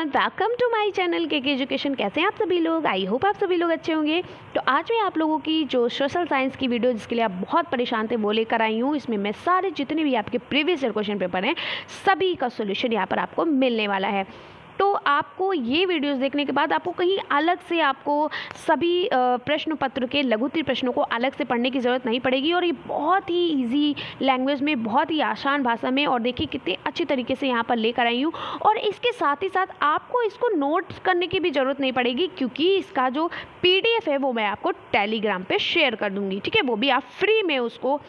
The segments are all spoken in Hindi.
वेलकम टू माय चैनल के एजुकेशन। कैसे हैं आप सभी लोग? आई होप आप सभी लोग अच्छे होंगे। तो आज मैं आप लोगों की जो सोशल साइंस की वीडियो जिसके लिए आप बहुत परेशान थे वो लेकर आई हूँ। इसमें मैं सारे जितने भी आपके प्रीवियस ईयर क्वेश्चन पेपर हैं सभी का सोल्यूशन यहाँ पर आपको मिलने वाला है। तो आपको ये वीडियोस देखने के बाद आपको कहीं अलग से आपको सभी प्रश्न पत्र के लघुत्तरीय प्रश्नों को अलग से पढ़ने की ज़रूरत नहीं पड़ेगी और ये बहुत ही इजी लैंग्वेज में, बहुत ही आसान भाषा में, और देखिए कितने अच्छी तरीके से यहाँ पर लेकर आई हूँ। और इसके साथ ही साथ आपको इसको नोट करने की भी ज़रूरत नहीं पड़ेगी क्योंकि इसका जो PDF है वो मैं आपको टेलीग्राम पर शेयर कर दूँगी। ठीक है, वो भी आप फ्री में उसको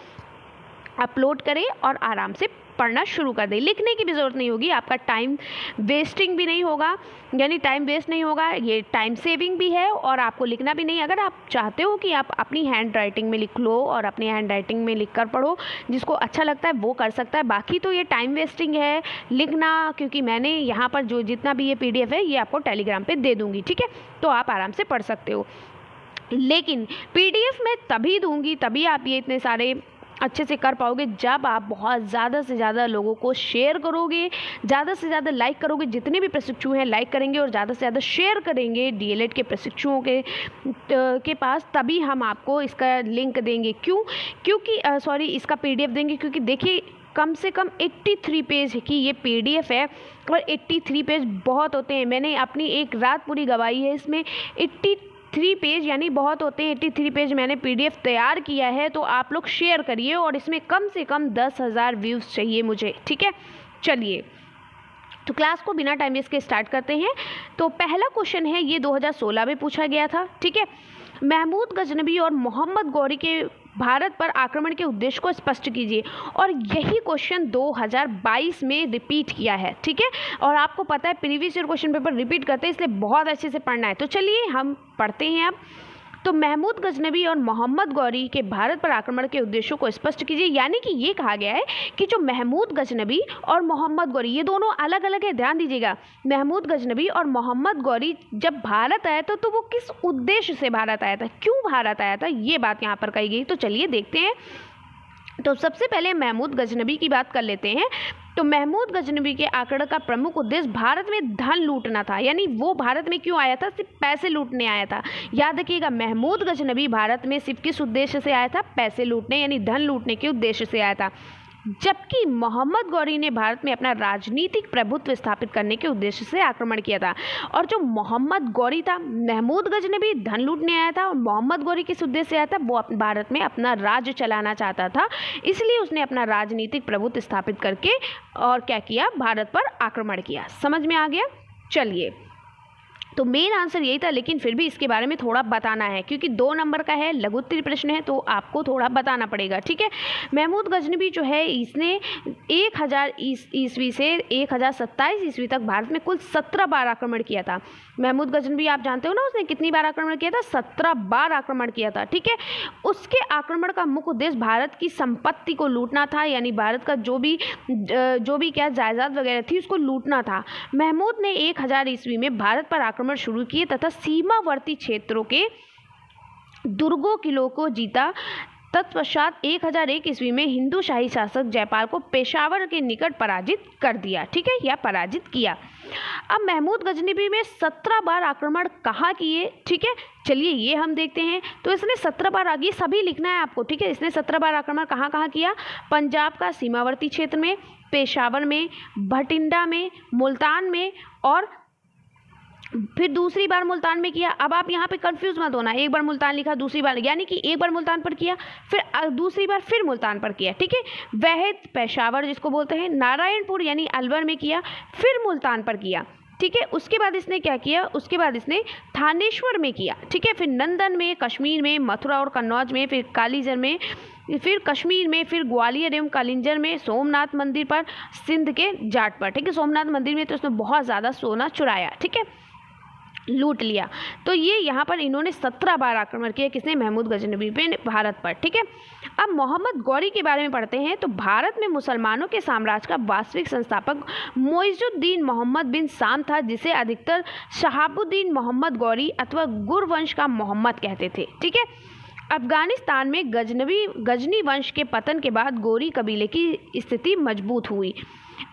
अपलोड करें और आराम से पढ़ना शुरू कर दें। लिखने की भी ज़रूरत नहीं होगी, आपका टाइम वेस्टिंग भी नहीं होगा, यानी टाइम वेस्ट नहीं होगा, ये टाइम सेविंग भी है और आपको लिखना भी नहीं। अगर आप चाहते हो कि आप अपनी हैंड राइटिंग में लिख लो और अपनी हैंड राइटिंग में लिख कर पढ़ो, जिसको अच्छा लगता है वो कर सकता है। बाकी तो ये टाइम वेस्टिंग है लिखना, क्योंकि मैंने यहाँ पर जो जितना भी ये PDF है ये आपको टेलीग्राम पर दे दूँगी। ठीक है, तो आप आराम से पढ़ सकते हो। लेकिन PDF मैं तभी दूँगी, तभी आप ये इतने सारे अच्छे से कर पाओगे जब आप बहुत ज़्यादा से ज़्यादा लोगों को शेयर करोगे, ज़्यादा से ज़्यादा लाइक करोगे। जितने भी प्रशिक्षु हैं लाइक करेंगे और ज़्यादा से ज़्यादा शेयर करेंगे DLED के प्रशिक्षुओं के पास, तभी हम आपको इसका लिंक देंगे। क्योंकि इसका PDF देंगे, क्योंकि देखिए कम से कम 83 पेज की ये PDF है और 83 पेज बहुत होते हैं। मैंने अपनी एक रात पूरी गवाई है इसमें। 83 पेज यानी बहुत होते हैं। 83 पेज मैंने PDF तैयार किया है, तो आप लोग शेयर करिए और इसमें कम से कम 10,000 व्यूज़ चाहिए मुझे। ठीक है, चलिए तो क्लास को बिना टाइम वेस्ट के स्टार्ट करते हैं। तो पहला क्वेश्चन है, ये 2016 में पूछा गया था। ठीक है, महमूद गजनबी और मोहम्मद गौरी के भारत पर आक्रमण के उद्देश्य को स्पष्ट कीजिए। और यही क्वेश्चन 2022 में रिपीट किया है। ठीक है, और आपको पता है previous year question paper repeat करते हैं, इसलिए बहुत अच्छे से पढ़ना है। तो चलिए हम पढ़ते हैं अब। तो महमूद गजनबी और मोहम्मद गौरी के भारत पर आक्रमण के उद्देश्यों को स्पष्ट कीजिए। यानी कि ये कहा गया है कि जो महमूद गजनबी और मोहम्मद गौरी ये दोनों अलग अलग है, ध्यान दीजिएगा। महमूद गजनबी और मोहम्मद गौरी जब भारत आया था तो वो किस उद्देश्य से भारत आया था, क्यों भारत आया था, ये बात यहाँ पर कही गई। तो चलिए देखते हैं। तो सबसे पहले महमूद गजनबी की बात कर लेते हैं। तो महमूद गजनबी के आक्रमण का प्रमुख उद्देश्य भारत में धन लूटना था। यानी वो भारत में क्यों आया था? सिर्फ पैसे लूटने आया था। याद रखिएगा, महमूद गजनबी भारत में सिर्फ किस उद्देश्य से आया था? पैसे लूटने, यानी धन लूटने के उद्देश्य से आया था। जबकि मोहम्मद गौरी ने भारत में अपना राजनीतिक प्रभुत्व स्थापित करने के उद्देश्य से आक्रमण किया था। और जो मोहम्मद गौरी था, महमूद गजनबी धन लूटने आया था और मोहम्मद गौरी किस उद्देश्य से आया था? वो भारत में अपना राज्य चलाना चाहता था, इसलिए उसने अपना राजनीतिक प्रभुत्व स्थापित करके और क्या किया? भारत पर आक्रमण किया। समझ में आ गया? चलिए, तो मेन आंसर यही था, लेकिन फिर भी इसके बारे में थोड़ा बताना है क्योंकि 2 नंबर का है, लघुत्तरीय प्रश्न है, तो आपको थोड़ा बताना पड़ेगा। ठीक है, महमूद गजनबी जो है इसने 1000 ईस्वी से 1027 ईस्वी तक भारत में कुल 17 बार आक्रमण किया था। महमूद गजनबी आप जानते हो ना, उसने कितनी बार आक्रमण किया था? 17 बार आक्रमण किया था। ठीक है, उसके आक्रमण का मुख्य उद्देश्य भारत की संपत्ति को लूटना था, यानी भारत का जो भी क्या जायदाद वगैरह थी उसको लूटना था। महमूद ने 1000 ईस्वी में भारत पर आक्रमण शुरू किए तथा सीमावर्ती क्षेत्रों के दुर्गों किलों को जीता। तत्पश्चात 1001 ईस्वी में हिंदू शाही शासक जयपाल को पेशावर के निकट पराजित कर दिया। ठीक है, या पराजित किया। अब महमूद गजनबी में 17 बार आक्रमण कहाँ किए? ठीक है, चलिए ये हम देखते हैं। तो इसने 17 बार, आगे सभी लिखना है आपको। ठीक है, इसने 17 बार आक्रमण कहाँ कहाँ किया? पंजाब का सीमावर्ती क्षेत्र में, पेशावर में, भटिंडा में, मुल्तान में, और फिर दूसरी बार मुल्तान में किया। अब आप यहाँ पे कंफ्यूज मत होना, एक बार मुल्तान लिखा, दूसरी बार, यानी कि एक बार मुल्तान पर किया, फिर दूसरी बार फिर मुल्तान पर किया। ठीक है, वहद पेशावर जिसको बोलते हैं, नारायणपुर यानी अलवर में किया, फिर मुल्तान पर किया। ठीक है, उसके बाद इसने क्या किया? उसके बाद इसने थानेश्वर में किया। ठीक है, फिर नंदन में, कश्मीर में, मथुरा और कन्नौज में, फिर कालीजर में, फिर कश्मीर में, फिर ग्वालियर एवं कालिंजर में, सोमनाथ मंदिर पर, सिंध के जाट पर। ठीक है, सोमनाथ मंदिर में तो उसने बहुत ज़्यादा सोना चुराया। ठीक है, लूट लिया। तो ये यहाँ पर इन्होंने 17 बार आक्रमण किया। किसने? महमूद गजनबी पे, भारत पर। ठीक है, अब मोहम्मद गौरी के बारे में पढ़ते हैं। तो भारत में मुसलमानों के साम्राज्य का वास्तविक संस्थापक मोइजुद्दीन मोहम्मद बिन साम था, जिसे अधिकतर शहाबुद्दीन मोहम्मद गौरी अथवा गुरवंश का मोहम्मद कहते थे। ठीक है, अफगानिस्तान में गजनी वंश के पतन के बाद गौरी कबीले की स्थिति मजबूत हुई।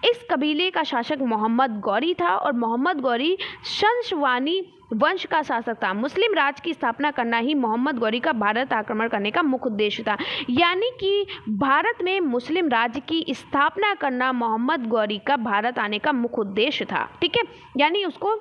इस कबीले का शासक मोहम्मद गौरी था और मोहम्मद गौरी शंशवानी वंश का शासक था। मुस्लिम राज की स्थापना करना ही मोहम्मद गौरी का भारत आक्रमण करने का मुख्य उद्देश्य था। यानी कि भारत में मुस्लिम राज्य की स्थापना करना मोहम्मद गौरी का भारत आने का मुख्य उद्देश्य था। ठीक है, यानी उसको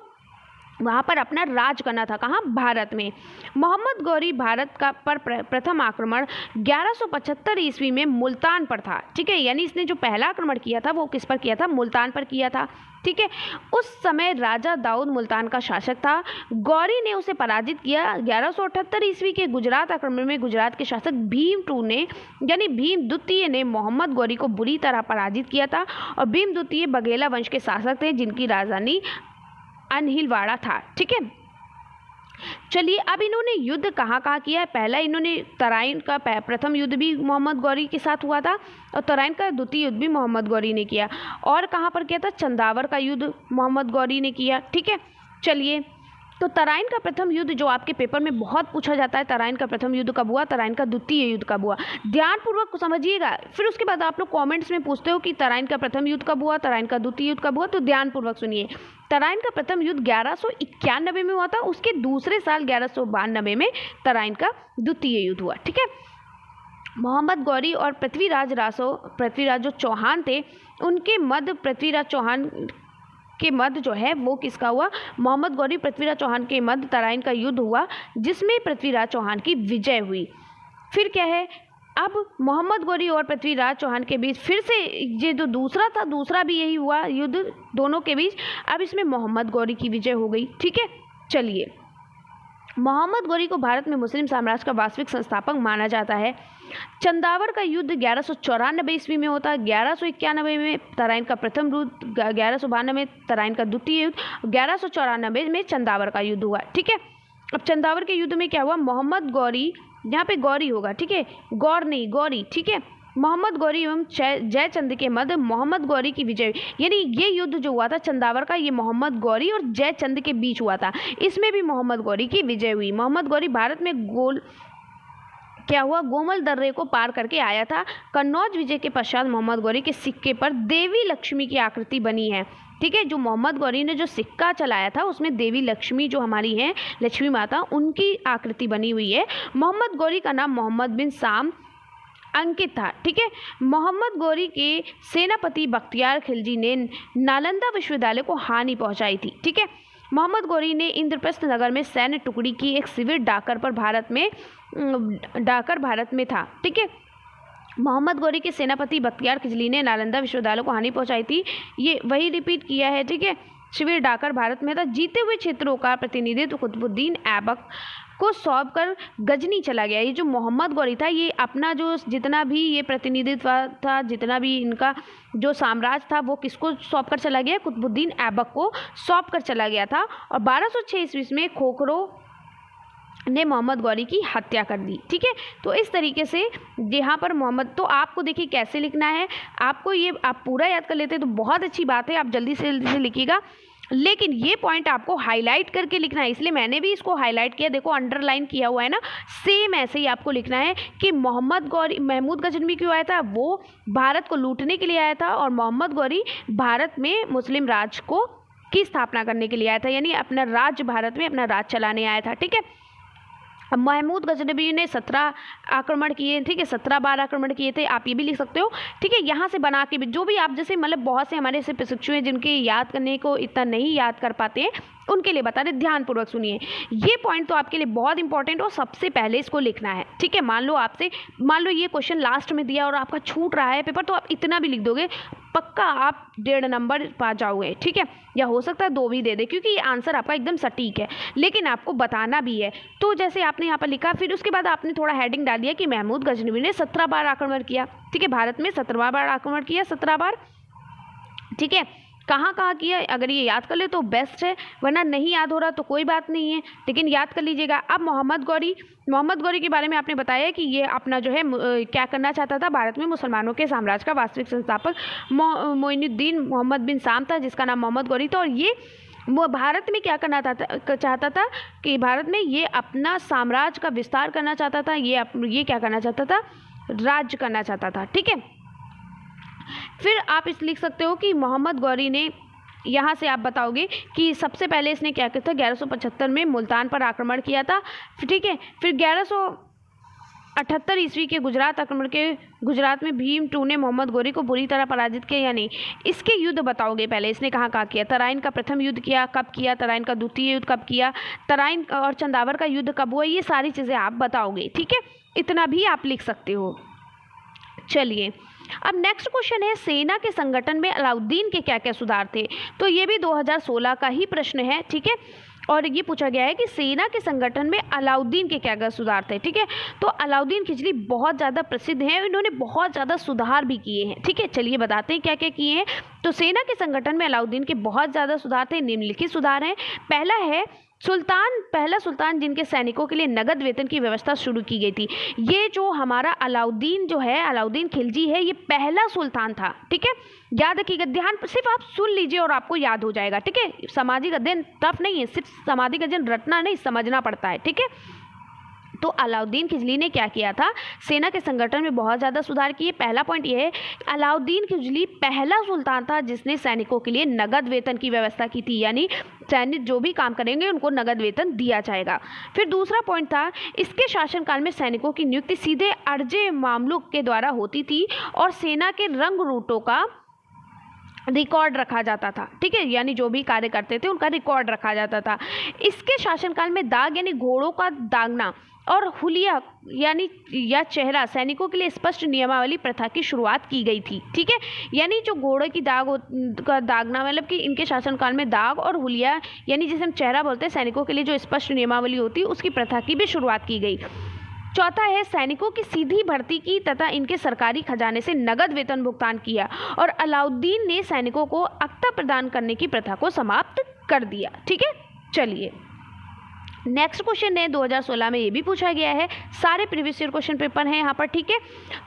वहाँ पर अपना राज करना था। कहाँ? भारत में। मोहम्मद गौरी भारत का पर प्रथम आक्रमण 1175 ईस्वी में मुल्तान पर था। ठीक है, यानी इसने जो पहला आक्रमण किया था वो किस पर किया था? मुल्तान पर किया था। ठीक है, उस समय राजा दाऊद मुल्तान का शासक था। गौरी ने उसे पराजित किया। 1178 ईस्वी के गुजरात आक्रमण में गुजरात के शासक भीम द्वितीय ने मोहम्मद गौरी को बुरी तरह पराजित किया था और भीम द्वितीय बघेला वंश के शासक थे जिनकी राजधानी अनहिलवाड़ा था। ठीक है, चलिए अब इन्होंने युद्ध कहाँ किया है? पहला इन्होंने तराइन का प्रथम युद्ध भी मोहम्मद गौरी के साथ हुआ था और तराइन का द्वितीय युद्ध भी मोहम्मद गौरी ने किया। और कहाँ पर किया था? चंदावर का युद्ध मोहम्मद गौरी ने किया। ठीक है, चलिए तो तराइन का प्रथम युद्ध जो आपके पेपर में बहुत पूछा जाता है, तराइन का प्रथम युद्ध कब हुआ, तराइन का द्वितीय युद्ध कब हुआ, ध्यानपूर्वक समझिएगा। फिर उसके बाद आप लोग कमेंट्स में पूछते हो कि तराइन का प्रथम युद्ध कब हुआ, तराइन का द्वितीय युद्ध कब हुआ, तो ध्यानपूर्वक सुनिए। तराइन का प्रथम युद्ध 1191 में हुआ था। उसके दूसरे साल 1192 में तराइन का द्वितीय युद्ध हुआ। ठीक है, मोहम्मद गौरी और पृथ्वीराज जो चौहान थे उनके मध्य पृथ्वीराज चौहान के मध्य जो है वो किसका हुआ? मोहम्मद गौरी पृथ्वीराज चौहान के मध्य तराइन का युद्ध हुआ जिसमें पृथ्वीराज चौहान की विजय हुई। फिर क्या है? अब मोहम्मद गौरी और पृथ्वीराज चौहान के बीच फिर से ये जो दूसरा था, दूसरा भी यही हुआ युद्ध दोनों के बीच। अब इसमें मोहम्मद गौरी की विजय हो गई। ठीक है, चलिए मोहम्मद गौरी को भारत में मुस्लिम साम्राज्य का वास्तविक संस्थापक माना जाता है। चंदावर का युद्ध 1194 ईस्वी में होता है। 1191 में तराइन का प्रथम युद्ध, 1192 में तराइन का द्वितीय युद्ध, 1194 में चंदावर का युद्ध हुआ। ठीक है, अब चंदावर के युद्ध में क्या हुआ? मोहम्मद गौरी, यहाँ पे गौरी होगा, ठीक है, गौर नहीं गौरी। ठीक है, मोहम्मद गौरी एवं जयचंद के मध्य मोहम्मद गौरी की विजय, यानी ये युद्ध जो हुआ था चंदावर का, ये मोहम्मद गौरी और जयचंद के बीच हुआ था। इसमें भी मोहम्मद गौरी की विजय हुई। मोहम्मद गौरी भारत में गोमल दर्रे को पार करके आया था। कन्नौज विजय के पश्चात मोहम्मद गौरी के सिक्के पर देवी लक्ष्मी की आकृति बनी है। ठीक है, जो मोहम्मद गौरी ने जो सिक्का चलाया था उसमें देवी लक्ष्मी जो हमारी हैं, लक्ष्मी माता, उनकी आकृति बनी हुई है। मोहम्मद गौरी का नाम मोहम्मद बिन साम अंकित था। ठीक है, मोहम्मद गौरी के सेनापति बख्तियार खिलजी ने नालंदा विश्वविद्यालय को हानि पहुंचाई थी। ठीक है, मोहम्मद गौरी ने इंद्रप्रस्थ नगर में सैन्य टुकड़ी की एक शिविर डाकर भारत में था। ठीक है, मोहम्मद गौरी के सेनापति बख्तियार खिलजी ने नालंदा विश्वविद्यालय को हानि पहुंचाई थी, ये वही रिपीट किया है। ठीक है, शिविर डाकर भारत में था। जीते हुए क्षेत्रों का प्रतिनिधित्व कुतुबुद्दीन ऐबक को सौंप कर गजनी चला गया। ये जो मोहम्मद गौरी था ये अपना जो जितना भी ये प्रतिनिधित्व था, जितना भी इनका जो साम्राज्य था वो किसको सौंप कर चला गया? कुतुबुद्दीन ऐबक को सौंप कर चला गया था। और 1206 ईस्वी में खोखरो ने मोहम्मद गौरी की हत्या कर दी। ठीक है, तो इस तरीके से यहाँ पर मोहम्मद, तो आपको देखिए कैसे लिखना है, आपको ये आप पूरा याद कर लेते तो बहुत अच्छी बात है, आप जल्दी से लिखिएगा। लेकिन ये पॉइंट आपको हाईलाइट करके लिखना है, इसलिए मैंने भी इसको हाईलाइट किया, देखो अंडरलाइन किया हुआ है ना। सेम ऐसे ही आपको लिखना है कि महमूद गजनवी क्यों आया था? वो भारत को लूटने के लिए आया था और मोहम्मद गौरी भारत में मुस्लिम राज की स्थापना करने के लिए आया था, यानी अपना राज्य भारत में अपना राज चलाने आया था। ठीक है, अब महमूद गजनवी ने 17 आक्रमण किए। ठीक है, 17 बार आक्रमण किए थे, आप ये भी लिख सकते हो। ठीक है, यहाँ से बना के भी जो भी आप जैसे मतलब बहुत से हमारे ऐसे प्रशिक्षु हैं जिनके याद करने को इतना नहीं याद कर पाते हैं, उनके लिए बता दें, ध्यानपूर्वक सुनिए। ये पॉइंट तो आपके लिए बहुत इंपॉर्टेंट और सबसे पहले इसको लिखना है। ठीक है, मान लो ये क्वेश्चन लास्ट में दिया और आपका छूट रहा है पेपर, तो आप इतना भी लिख दोगे, पक्का आप 1.5 नंबर पा जाओगे। ठीक है, या हो सकता है 2 भी दे दे, क्योंकि ये आंसर आपका एकदम सटीक है, लेकिन आपको बताना भी है। तो जैसे आपने यहाँ पर लिखा, फिर उसके बाद आपने थोड़ा हेडिंग डाल दिया कि महमूद गजनवी ने 17 बार आक्रमण किया। ठीक है, भारत में 17 बार आक्रमण किया, 17 बार। ठीक है, कहाँ कहाँ किया, अगर ये याद कर ले तो बेस्ट है, वरना नहीं याद हो रहा तो कोई बात नहीं है, लेकिन याद कर लीजिएगा। अब मोहम्मद गौरी के बारे में आपने बताया कि ये अपना जो है क्या करना चाहता था, भारत में मुसलमानों के साम्राज्य का वास्तविक संस्थापक मोइनुद्दीन मोहम्मद बिन साम था, जिसका नाम मोहम्मद गौरी था। और ये वो भारत में क्या करना चाहता था कि भारत में ये अपना साम्राज्य का विस्तार करना चाहता था, ये क्या करना चाहता था, राज्य करना चाहता था। ठीक है, फिर आप इस लिख सकते हो कि मोहम्मद गौरी ने, यहाँ से आप बताओगे कि सबसे पहले इसने क्या किया था, 1175 में मुल्तान पर आक्रमण किया था। ठीक है, फिर 1178 ईस्वी के गुजरात आक्रमण के गुजरात में भीम टू ने मोहम्मद गौरी को बुरी तरह पराजित किया या नहीं। इसके युद्ध बताओगे पहले, इसने कहाँ कहाँ किया। तराइन का प्रथम युद्ध किया, कब किया, तराइन का द्वितीय युद्ध कब किया, तराइन और चंदावर का युद्ध कब हुआ, ये सारी चीज़ें आप बताओगे। ठीक है, इतना भी आप लिख सकते हो। चलिए, अब नेक्स्ट क्वेश्चन है, सेना के संगठन में अलाउद्दीन के क्या क्या सुधार थे। तो ये भी 2016 का ही प्रश्न है। ठीक है, और ये पूछा गया है कि सेना के संगठन में अलाउद्दीन के क्या क्या सुधार थे। ठीक है, तो अलाउद्दीन खिलजी बहुत ज़्यादा प्रसिद्ध हैं, इन्होंने बहुत ज़्यादा सुधार भी किए हैं। ठीक है, चलिए बताते हैं क्या क्या किए हैं। तो सेना के संगठन में अलाउद्दीन के बहुत ज़्यादा सुधार थे। निम्नलिखित सुधार हैं। पहला है, पहला सुल्तान जिनके सैनिकों के लिए नगद वेतन की व्यवस्था शुरू की गई थी। ये जो हमारा अलाउद्दीन जो है, अलाउद्दीन खिलजी है, ये पहला सुल्तान था। ठीक है, याद रखिएगा, ध्यान सिर्फ आप सुन लीजिए और आपको याद हो जाएगा। ठीक है, सामाजिक अध्ययन टफ नहीं है, सिर्फ सामाजिक अध्ययन रटना नहीं, समझना पड़ता है। ठीक है, तो अलाउद्दीन खिलजी ने क्या किया था, सेना के संगठन में बहुत ज़्यादा सुधार किए। पहला पॉइंट ये है, अलाउद्दीन खिलजी पहला सुल्तान था जिसने सैनिकों के लिए नगद वेतन की व्यवस्था की थी, यानी सैनिक जो भी काम करेंगे उनको नगद वेतन दिया जाएगा। फिर दूसरा पॉइंट था, इसके शासनकाल में सैनिकों की नियुक्ति सीधे अर्जे मामलुक के द्वारा होती थी और सेना के रंग रूटों का रिकॉर्ड रखा जाता था। ठीक है, यानी जो भी कार्य करते थे उनका रिकॉर्ड रखा जाता था। इसके शासनकाल में दाग यानी घोड़ों का दागना और हुलिया यानी या चेहरा सैनिकों के लिए स्पष्ट नियमावली प्रथा की शुरुआत की गई थी। ठीक है, यानी जो घोड़े की का दागना, मतलब कि इनके शासनकाल में दाग और हुलिया यानी जिसे हम चेहरा बोलते हैं, सैनिकों के लिए जो स्पष्ट नियमावली होती है उसकी प्रथा की भी शुरुआत की गई। चौथा है, सैनिकों की सीधी भर्ती की तथा इनके सरकारी खजाने से नगद वेतन भुगतान किया और अलाउद्दीन ने सैनिकों को अख्ता प्रदान करने की प्रथा को समाप्त कर दिया। ठीक है, चलिए नेक्स्ट क्वेश्चन है, 2016 में ये भी पूछा गया है, सारे प्रीवियस ईयर क्वेश्चन पेपर हैं यहाँ पर। ठीक है,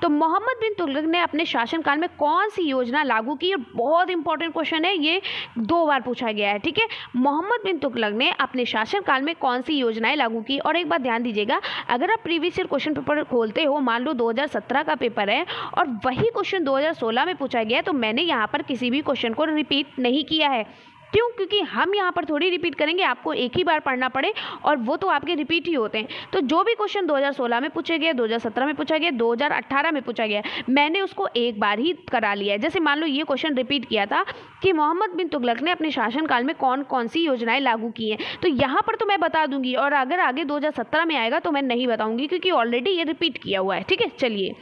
तो मोहम्मद बिन तुगलक ने अपने शासनकाल में कौन सी योजना लागू की, और बहुत इंपॉर्टेंट क्वेश्चन है, ये 2 बार पूछा गया है। ठीक है, मोहम्मद बिन तुगलक ने अपने शासनकाल में कौन सी योजनाएं लागू की। और एक बात ध्यान दीजिएगा, अगर आप प्रीवियस ईयर क्वेश्चन पेपर खोलते हो, मान लो 2017 का पेपर है और वही क्वेश्चन 2016 में पूछा गया है, तो मैंने यहाँ पर किसी भी क्वेश्चन को रिपीट नहीं किया है। क्यों? क्योंकि हम यहाँ पर थोड़ी रिपीट करेंगे, आपको एक ही बार पढ़ना पड़े और वो तो आपके रिपीट ही होते हैं। तो जो भी क्वेश्चन 2016 में पूछे गए, 2017 में पूछा गया, 2018 में पूछा गया, मैंने उसको एक बार ही करा लिया है। जैसे मान लो ये क्वेश्चन रिपीट किया था कि मोहम्मद बिन तुगलक ने अपने शासनकाल में कौन कौन सी योजनाएं लागू की हैं, तो यहाँ पर तो मैं बता दूंगी, और अगर आगे 2017 में आएगा तो मैं नहीं बताऊंगी क्योंकि ऑलरेडी ये रिपीट किया हुआ है। ठीक है, चलिए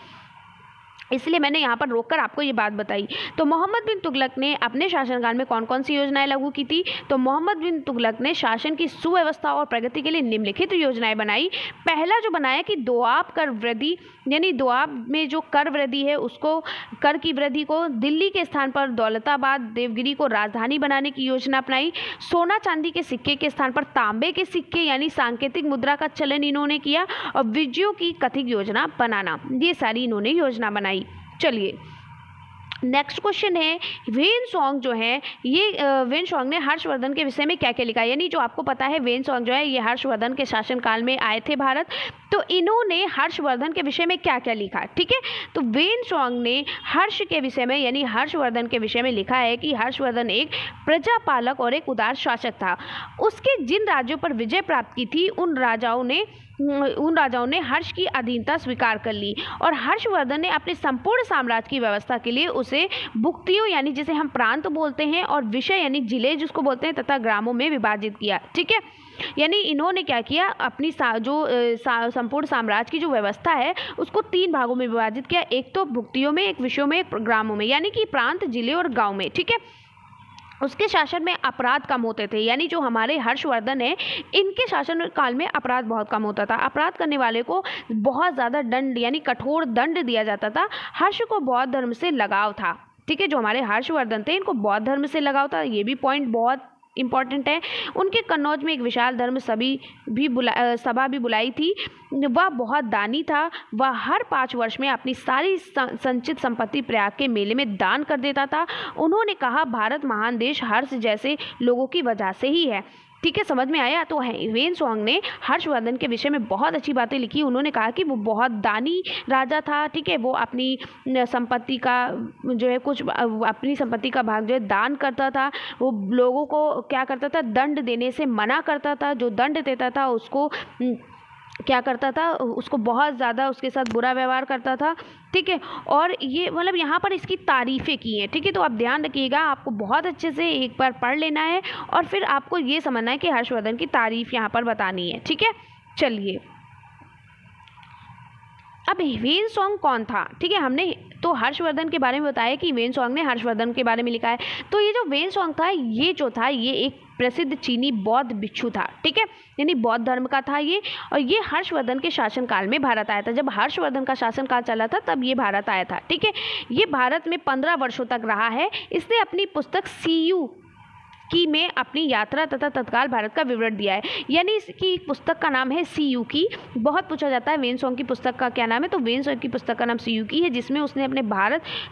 इसलिए मैंने यहाँ पर रोककर आपको ये बात बताई। तो मोहम्मद बिन तुगलक ने अपने शासनकाल में कौन कौन सी योजनाएं लागू की थी। तो मोहम्मद बिन तुगलक ने शासन की सुव्यवस्था और प्रगति के लिए निम्नलिखित योजनाएं बनाई। पहला जो बनाया कि दोआब कर वृद्धि, यानी दोआब में जो कर वृद्धि है उसको, कर की वृद्धि को दिल्ली के स्थान पर दौलताबाद देवगिरी को राजधानी बनाने की योजना अपनाई। सोना चांदी के सिक्के के स्थान पर तांबे के सिक्के यानी सांकेतिक मुद्रा का चलन इन्होंने किया, और विजयों की कथित योजना बनाना, ये सारी इन्होंने योजना बनाई। चलिए नेक्स्ट क्वेश्चन है, वेनसोंग जो है, ये वेनसोंग ने हर्षवर्धन के विषय में क्या क्या लिखा है। यानी जो आपको पता है वेनसोंग जो है ये हर्षवर्धन के शासनकाल में आए थे भारत, तो इन्होंने हर्षवर्धन के विषय में क्या क्या लिखा। ठीक है, तो वेनसोंग ने हर्ष के विषय में यानी हर्षवर्धन के विषय में लिखा है कि हर्षवर्धन एक प्रजापालक और एक उदार शासक था। उसके जिन राज्यों पर विजय प्राप्त की थी उन राजाओं ने हर्ष की अधीनता स्वीकार कर ली, और हर्षवर्धन ने अपने संपूर्ण साम्राज्य की व्यवस्था के लिए उसे भुक्तियों यानी जिसे हम प्रांत बोलते हैं और विषय यानी जिले जिसको बोलते हैं तथा ग्रामों में विभाजित किया। ठीक है, यानी इन्होंने क्या किया, अपनी संपूर्ण साम्राज्य की जो व्यवस्था है उसको 3 भागों में विभाजित किया, एक तो भुक्तियों में, एक विषयों में, एक ग्रामों में, यानी कि प्रांत, जिले और गाँव में। ठीक है, उसके शासन में अपराध कम होते थे, यानी जो हमारे हर्षवर्धन है इनके शासन काल में अपराध बहुत कम होता था। अपराध करने वाले को बहुत ज़्यादा दंड यानी कठोर दंड दिया जाता था। हर्ष को बौद्ध धर्म से लगाव था। ठीक है, जो हमारे हर्षवर्धन थे इनको बौद्ध धर्म से लगाव था, ये भी पॉइंट बहुत इम्पॉर्टेंट है। उनके कन्नौज में एक विशाल धर्म सभा भी बुलाई थी। वह बहुत दानी था। वह हर 5 वर्ष में अपनी सारी संचित संपत्ति प्रयाग के मेले में दान कर देता था। उन्होंने कहा, भारत महान देश हर्ष जैसे लोगों की वजह से ही है। ठीक है, समझ में आया। तो ह्वेनसांग ने हर्षवर्धन के विषय में बहुत अच्छी बातें लिखी। उन्होंने कहा कि वो बहुत दानी राजा था। ठीक है, वो अपनी संपत्ति का जो है कुछ अपनी संपत्ति का भाग जो है दान करता था। वो लोगों को क्या करता था, दंड देने से मना करता था। जो दंड देता था उसको क्या करता था, उसको बहुत ज़्यादा उसके साथ बुरा व्यवहार करता था। ठीक है, और ये मतलब यहाँ पर इसकी तारीफ़ें की हैं। ठीक है, तो आप ध्यान रखिएगा, आपको बहुत अच्छे से एक बार पढ़ लेना है और फिर आपको ये समझना है कि हर्षवर्धन की तारीफ़ यहाँ पर बतानी है। ठीक है, चलिए अब ह्वेनसांग कौन था। ठीक है, हमने तो हर्षवर्धन के बारे में बताया कि ह्वेनसांग ने हर्षवर्धन के बारे में लिखा है। तो ये जो ह्वेनसांग था, ये जो था ये एक प्रसिद्ध चीनी बौद्ध भिक्षु था। ठीक है, यानी बौद्ध धर्म का था ये, और ये हर्षवर्धन के शासनकाल में भारत आया था। जब हर्षवर्धन का शासनकाल चला था तब ये भारत आया था। ठीक है, ये भारत में 15 वर्षों तक रहा है। इसने अपनी पुस्तक सीयू की में अपनी यात्रा तथा तत्काल भारत का विवरण दिया है। यानी इसकी पुस्तक का नाम है सीयू की। बहुत पूछा जाता है ह्वेनसांग की पुस्तक का क्या नाम है, तो ह्वेनसांग की पुस्तक का नाम सीयू की है, जिसमें उसने अपने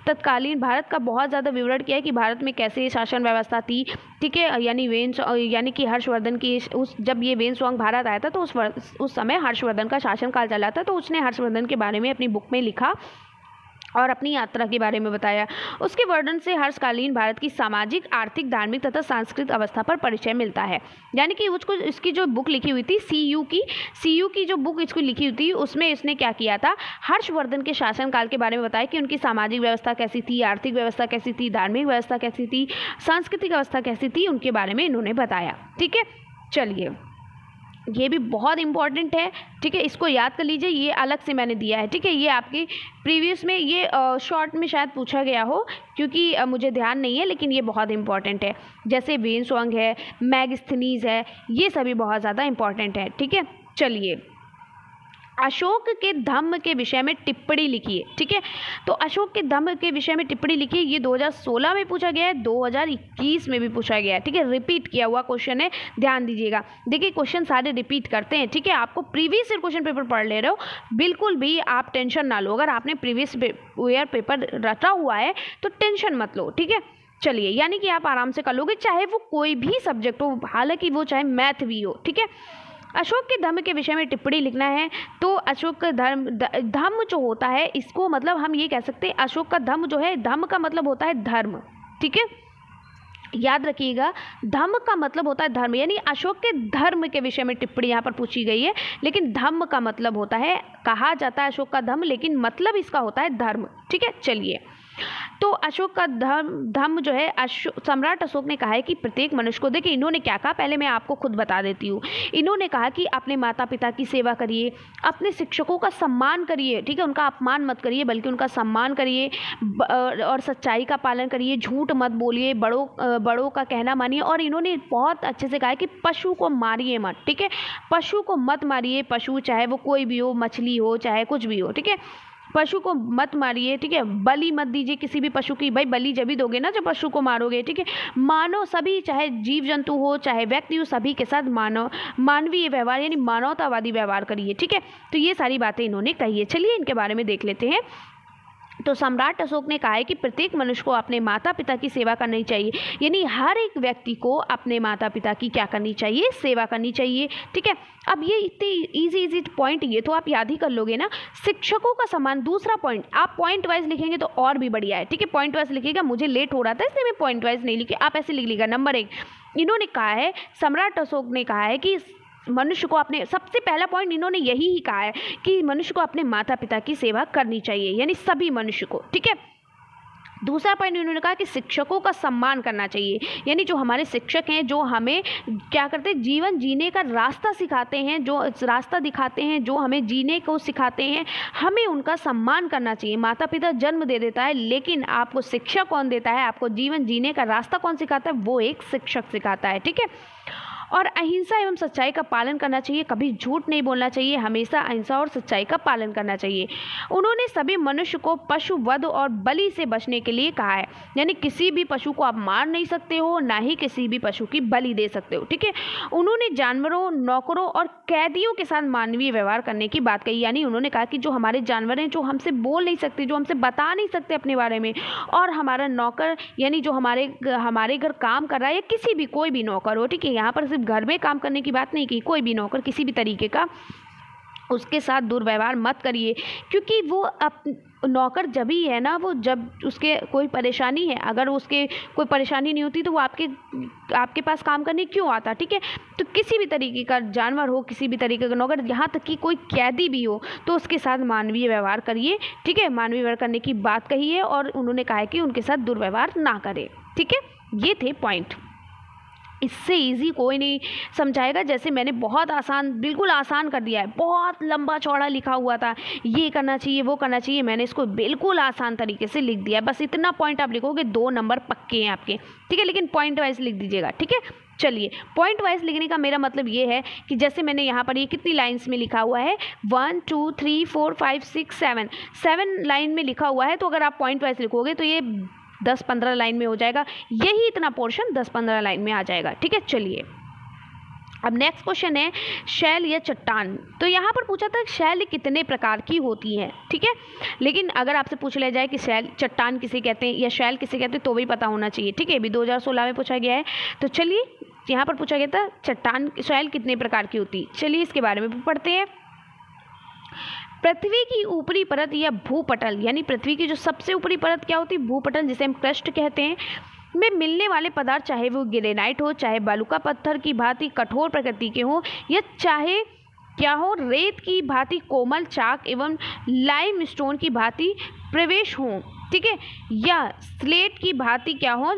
तत्कालीन भारत का बहुत ज़्यादा विवरण किया है कि भारत में कैसे शासन व्यवस्था थी। ठीक है, यानी कि हर्षवर्धन की जब ये ह्वेनसांग भारत आया था तो उस समय हर्षवर्धन का शासनकाल चला था। तो उसने हर्षवर्धन के बारे में अपनी बुक में लिखा और अपनी यात्रा के बारे में बताया। उसके वर्णन से हर्षकालीन भारत की सामाजिक, आर्थिक, धार्मिक तथा सांस्कृतिक अवस्था पर परिचय मिलता है। यानी कि उसको इसकी जो बुक लिखी हुई थी सीयू की जो बुक इसको लिखी हुई थी, उसमें इसने क्या किया था, हर्षवर्धन के शासनकाल के बारे में बताया कि उनकी सामाजिक व्यवस्था कैसी थी, आर्थिक व्यवस्था कैसी थी, धार्मिक व्यवस्था कैसी थी, सांस्कृतिक अवस्था कैसी थी, उनके बारे में इन्होंने बताया। ठीक है, चलिए ये भी बहुत इंपॉर्टेंट है। ठीक है, इसको याद कर लीजिए, ये अलग से मैंने दिया है। ठीक है, ये आपकी प्रीवियस में ये शॉर्ट में शायद पूछा गया हो, क्योंकि मुझे ध्यान नहीं है, लेकिन ये बहुत इंपॉर्टेंट है। जैसे ह्वेनसांग है, मैगस्थनीज है, ये सभी बहुत ज़्यादा इंपॉर्टेंट है। ठीक है, चलिए अशोक के धम्म के विषय में टिप्पणी लिखिए। ठीक है, तो अशोक के धम्म के विषय में टिप्पणी लिखिए। ये 2016 में पूछा गया है, 2021 में भी पूछा गया है। ठीक है, रिपीट किया हुआ क्वेश्चन है, ध्यान दीजिएगा। देखिए क्वेश्चन सारे रिपीट करते हैं। ठीक है, आपको प्रीवियस ईयर क्वेश्चन पेपर पढ़ ले रहे हो, बिल्कुल भी आप टेंशन ना लो। अगर आपने प्रीवियस ईयर पेपर रटा हुआ है तो टेंशन मत लो। ठीक है, चलिए यानी कि आप आराम से कर लोगे, चाहे वो कोई भी सब्जेक्ट हो, हालांकि वो चाहे मैथ भी हो। ठीक है, अशोक के धम्म के विषय में टिप्पणी लिखना है। तो अशोक का धम्म जो होता है, इसको मतलब हम ये कह सकते हैं, अशोक का धम्म जो है, धम्म का मतलब होता है धर्म। ठीक है, याद रखिएगा, धम्म का मतलब होता है धर्म। यानी अशोक के धर्म के विषय में टिप्पणी यहाँ पर पूछी गई है, लेकिन धम्म का मतलब होता है, कहा जाता है अशोक का धम्म, लेकिन मतलब इसका होता है धर्म। ठीक है, चलिए तो अशोक का धम्म जो है, सम्राट अशोक ने कहा है कि प्रत्येक मनुष्य को, देखिए इन्होंने क्या कहा, पहले मैं आपको खुद बता देती हूँ। इन्होंने कहा कि अपने माता पिता की सेवा करिए, अपने शिक्षकों का सम्मान करिए। ठीक है, उनका अपमान मत करिए, बल्कि उनका सम्मान करिए, और सच्चाई का पालन करिए, झूठ मत बोलिए, बड़ों का कहना मानिए। और इन्होंने बहुत अच्छे से कहा है कि पशु को मारिए मत। ठीक है, पशु को मत मारिए, पशु चाहे वो कोई भी हो, मछली हो चाहे कुछ भी हो। ठीक है, पशु को मत मारिए। ठीक है, बलि मत दीजिए किसी भी पशु की। भाई बलि जब भी दोगे ना जब पशु को मारोगे। ठीक है, मानव सभी, चाहे जीव जंतु हो चाहे व्यक्ति हो, सभी के साथ मानवीय व्यवहार यानी मानवतावादी व्यवहार करिए। ठीक है, तो ये सारी बातें इन्होंने कही है। चलिए इनके बारे में देख लेते हैं। तो सम्राट अशोक ने कहा है कि प्रत्येक मनुष्य को अपने माता पिता की सेवा करनी चाहिए। यानी हर एक व्यक्ति को अपने माता पिता की क्या करनी चाहिए, सेवा करनी चाहिए। ठीक है, अब ये इतने इजी पॉइंट, ये तो आप याद ही कर लोगे ना। शिक्षकों का सम्मान, दूसरा पॉइंट, आप पॉइंट वाइज लिखेंगे तो और भी बढ़िया है। ठीक है, पॉइंट वाइज लिखिएगा, मुझे लेट हो रहा था इसलिए मैं पॉइंट वाइज नहीं लिखी, आप ऐसे लिख लीजिएगा। नंबर 1, इन्होंने कहा है, सम्राट अशोक ने कहा है कि मनुष्य को अपने, सबसे पहला पॉइंट इन्होंने यही ही कहा है कि मनुष्य को अपने माता पिता की सेवा करनी चाहिए, यानी सभी मनुष्य को। ठीक है, दूसरा पॉइंट इन्होंने कहा कि शिक्षकों का सम्मान करना चाहिए। यानी जो हमारे शिक्षक हैं, जो हमें क्या करते हैं, जीवन जीने का रास्ता सिखाते हैं, जो रास्ता दिखाते हैं, जो हमें जीने को सिखाते हैं, हमें उनका सम्मान करना चाहिए। माता पिता जन्म दे देता है, लेकिन आपको शिक्षा कौन देता है, आपको जीवन जीने का रास्ता कौन सिखाता है, वो एक शिक्षक सिखाता है। ठीक है, और अहिंसा एवं सच्चाई का पालन करना चाहिए, कभी झूठ नहीं बोलना चाहिए, हमेशा अहिंसा और सच्चाई का पालन करना चाहिए। उन्होंने सभी मनुष्य को पशु वध और बलि से बचने के लिए कहा है, यानी किसी भी पशु को आप मार नहीं सकते हो, ना ही किसी भी पशु की बलि दे सकते हो, ठीक है। उन्होंने जानवरों, नौकरों और कैदियों के साथ मानवीय व्यवहार करने की बात कही, यानी उन्होंने कहा कि जो हमारे जानवर हैं, जो हमसे बोल नहीं सकते, जो हमसे बता नहीं सकते अपने बारे में, और हमारा नौकर यानी जो हमारे घर काम कर रहा है, या किसी भी कोई भी नौकर हो, ठीक है, यहाँ पर सिर्फ घर में काम करने की बात नहीं की, कोई भी नौकर किसी भी तरीके का, उसके साथ दुर्व्यवहार मत करिए, क्योंकि वो नौकर जब ही है ना, वो जब उसके कोई परेशानी है, अगर उसके कोई परेशानी नहीं होती तो वो आपके पास काम करने क्यों आता, ठीक है। तो किसी भी तरीके का जानवर हो, किसी भी तरीके का नौकर, यहाँ तक कि कोई कैदी भी हो, तो उसके साथ मानवीय व्यवहार करिए, ठीक है। मानवीय व्यवहार करने की बात कही है, और उन्होंने कहा है कि उनके साथ दुर्व्यवहार ना करें, ठीक है। ये थे पॉइंट। इससे इजी कोई नहीं समझाएगा, जैसे मैंने बहुत आसान, बिल्कुल आसान कर दिया है। बहुत लंबा चौड़ा लिखा हुआ था, ये करना चाहिए, वो करना चाहिए, मैंने इसको बिल्कुल आसान तरीके से लिख दिया है। बस इतना पॉइंट आप लिखोगे, 2 नंबर पक्के हैं आपके, ठीक है। लेकिन पॉइंट वाइज लिख दीजिएगा, ठीक है। चलिए, पॉइंट वाइज लिखने का मेरा मतलब ये है कि जैसे मैंने यहाँ पर ये कितनी लाइन्स में लिखा हुआ है, 1 2 3 4 5 6 7 लाइन में लिखा हुआ है, तो अगर आप पॉइंट वाइज लिखोगे तो ये 10-15 लाइन में हो जाएगा, यही इतना पोर्शन 10-15 लाइन में आ जाएगा, ठीक है। चलिए, अब नेक्स्ट क्वेश्चन है शैल या चट्टान। तो यहाँ पर पूछा था शैल कितने प्रकार की होती है, ठीक है। लेकिन अगर आपसे पूछ लिया जाए कि शैल, चट्टान किसे कहते हैं या शैल किसे कहते हैं, तो भी पता होना चाहिए, ठीक है। अभी 2016 में पूछा गया है। तो चलिए, यहाँ पर पूछा गया था चट्टान, शैल कितने प्रकार की होती है, चलिए इसके बारे में पढ़ते हैं। पृथ्वी की ऊपरी परत या भूपटल, यानी पृथ्वी की जो सबसे ऊपरी परत क्या होती है, भूपटल, जिसे हम क्रस्ट कहते हैं, में मिलने वाले पदार्थ, चाहे वो ग्रेनाइट हो, चाहे बालूका पत्थर की भांति कठोर प्रकृति के हो, या चाहे क्या हो, रेत की भांति कोमल, चाक एवं लाइम स्टोन की भांति प्रवेश हो, ठीक है, या स्लेट की भांति क्या हो,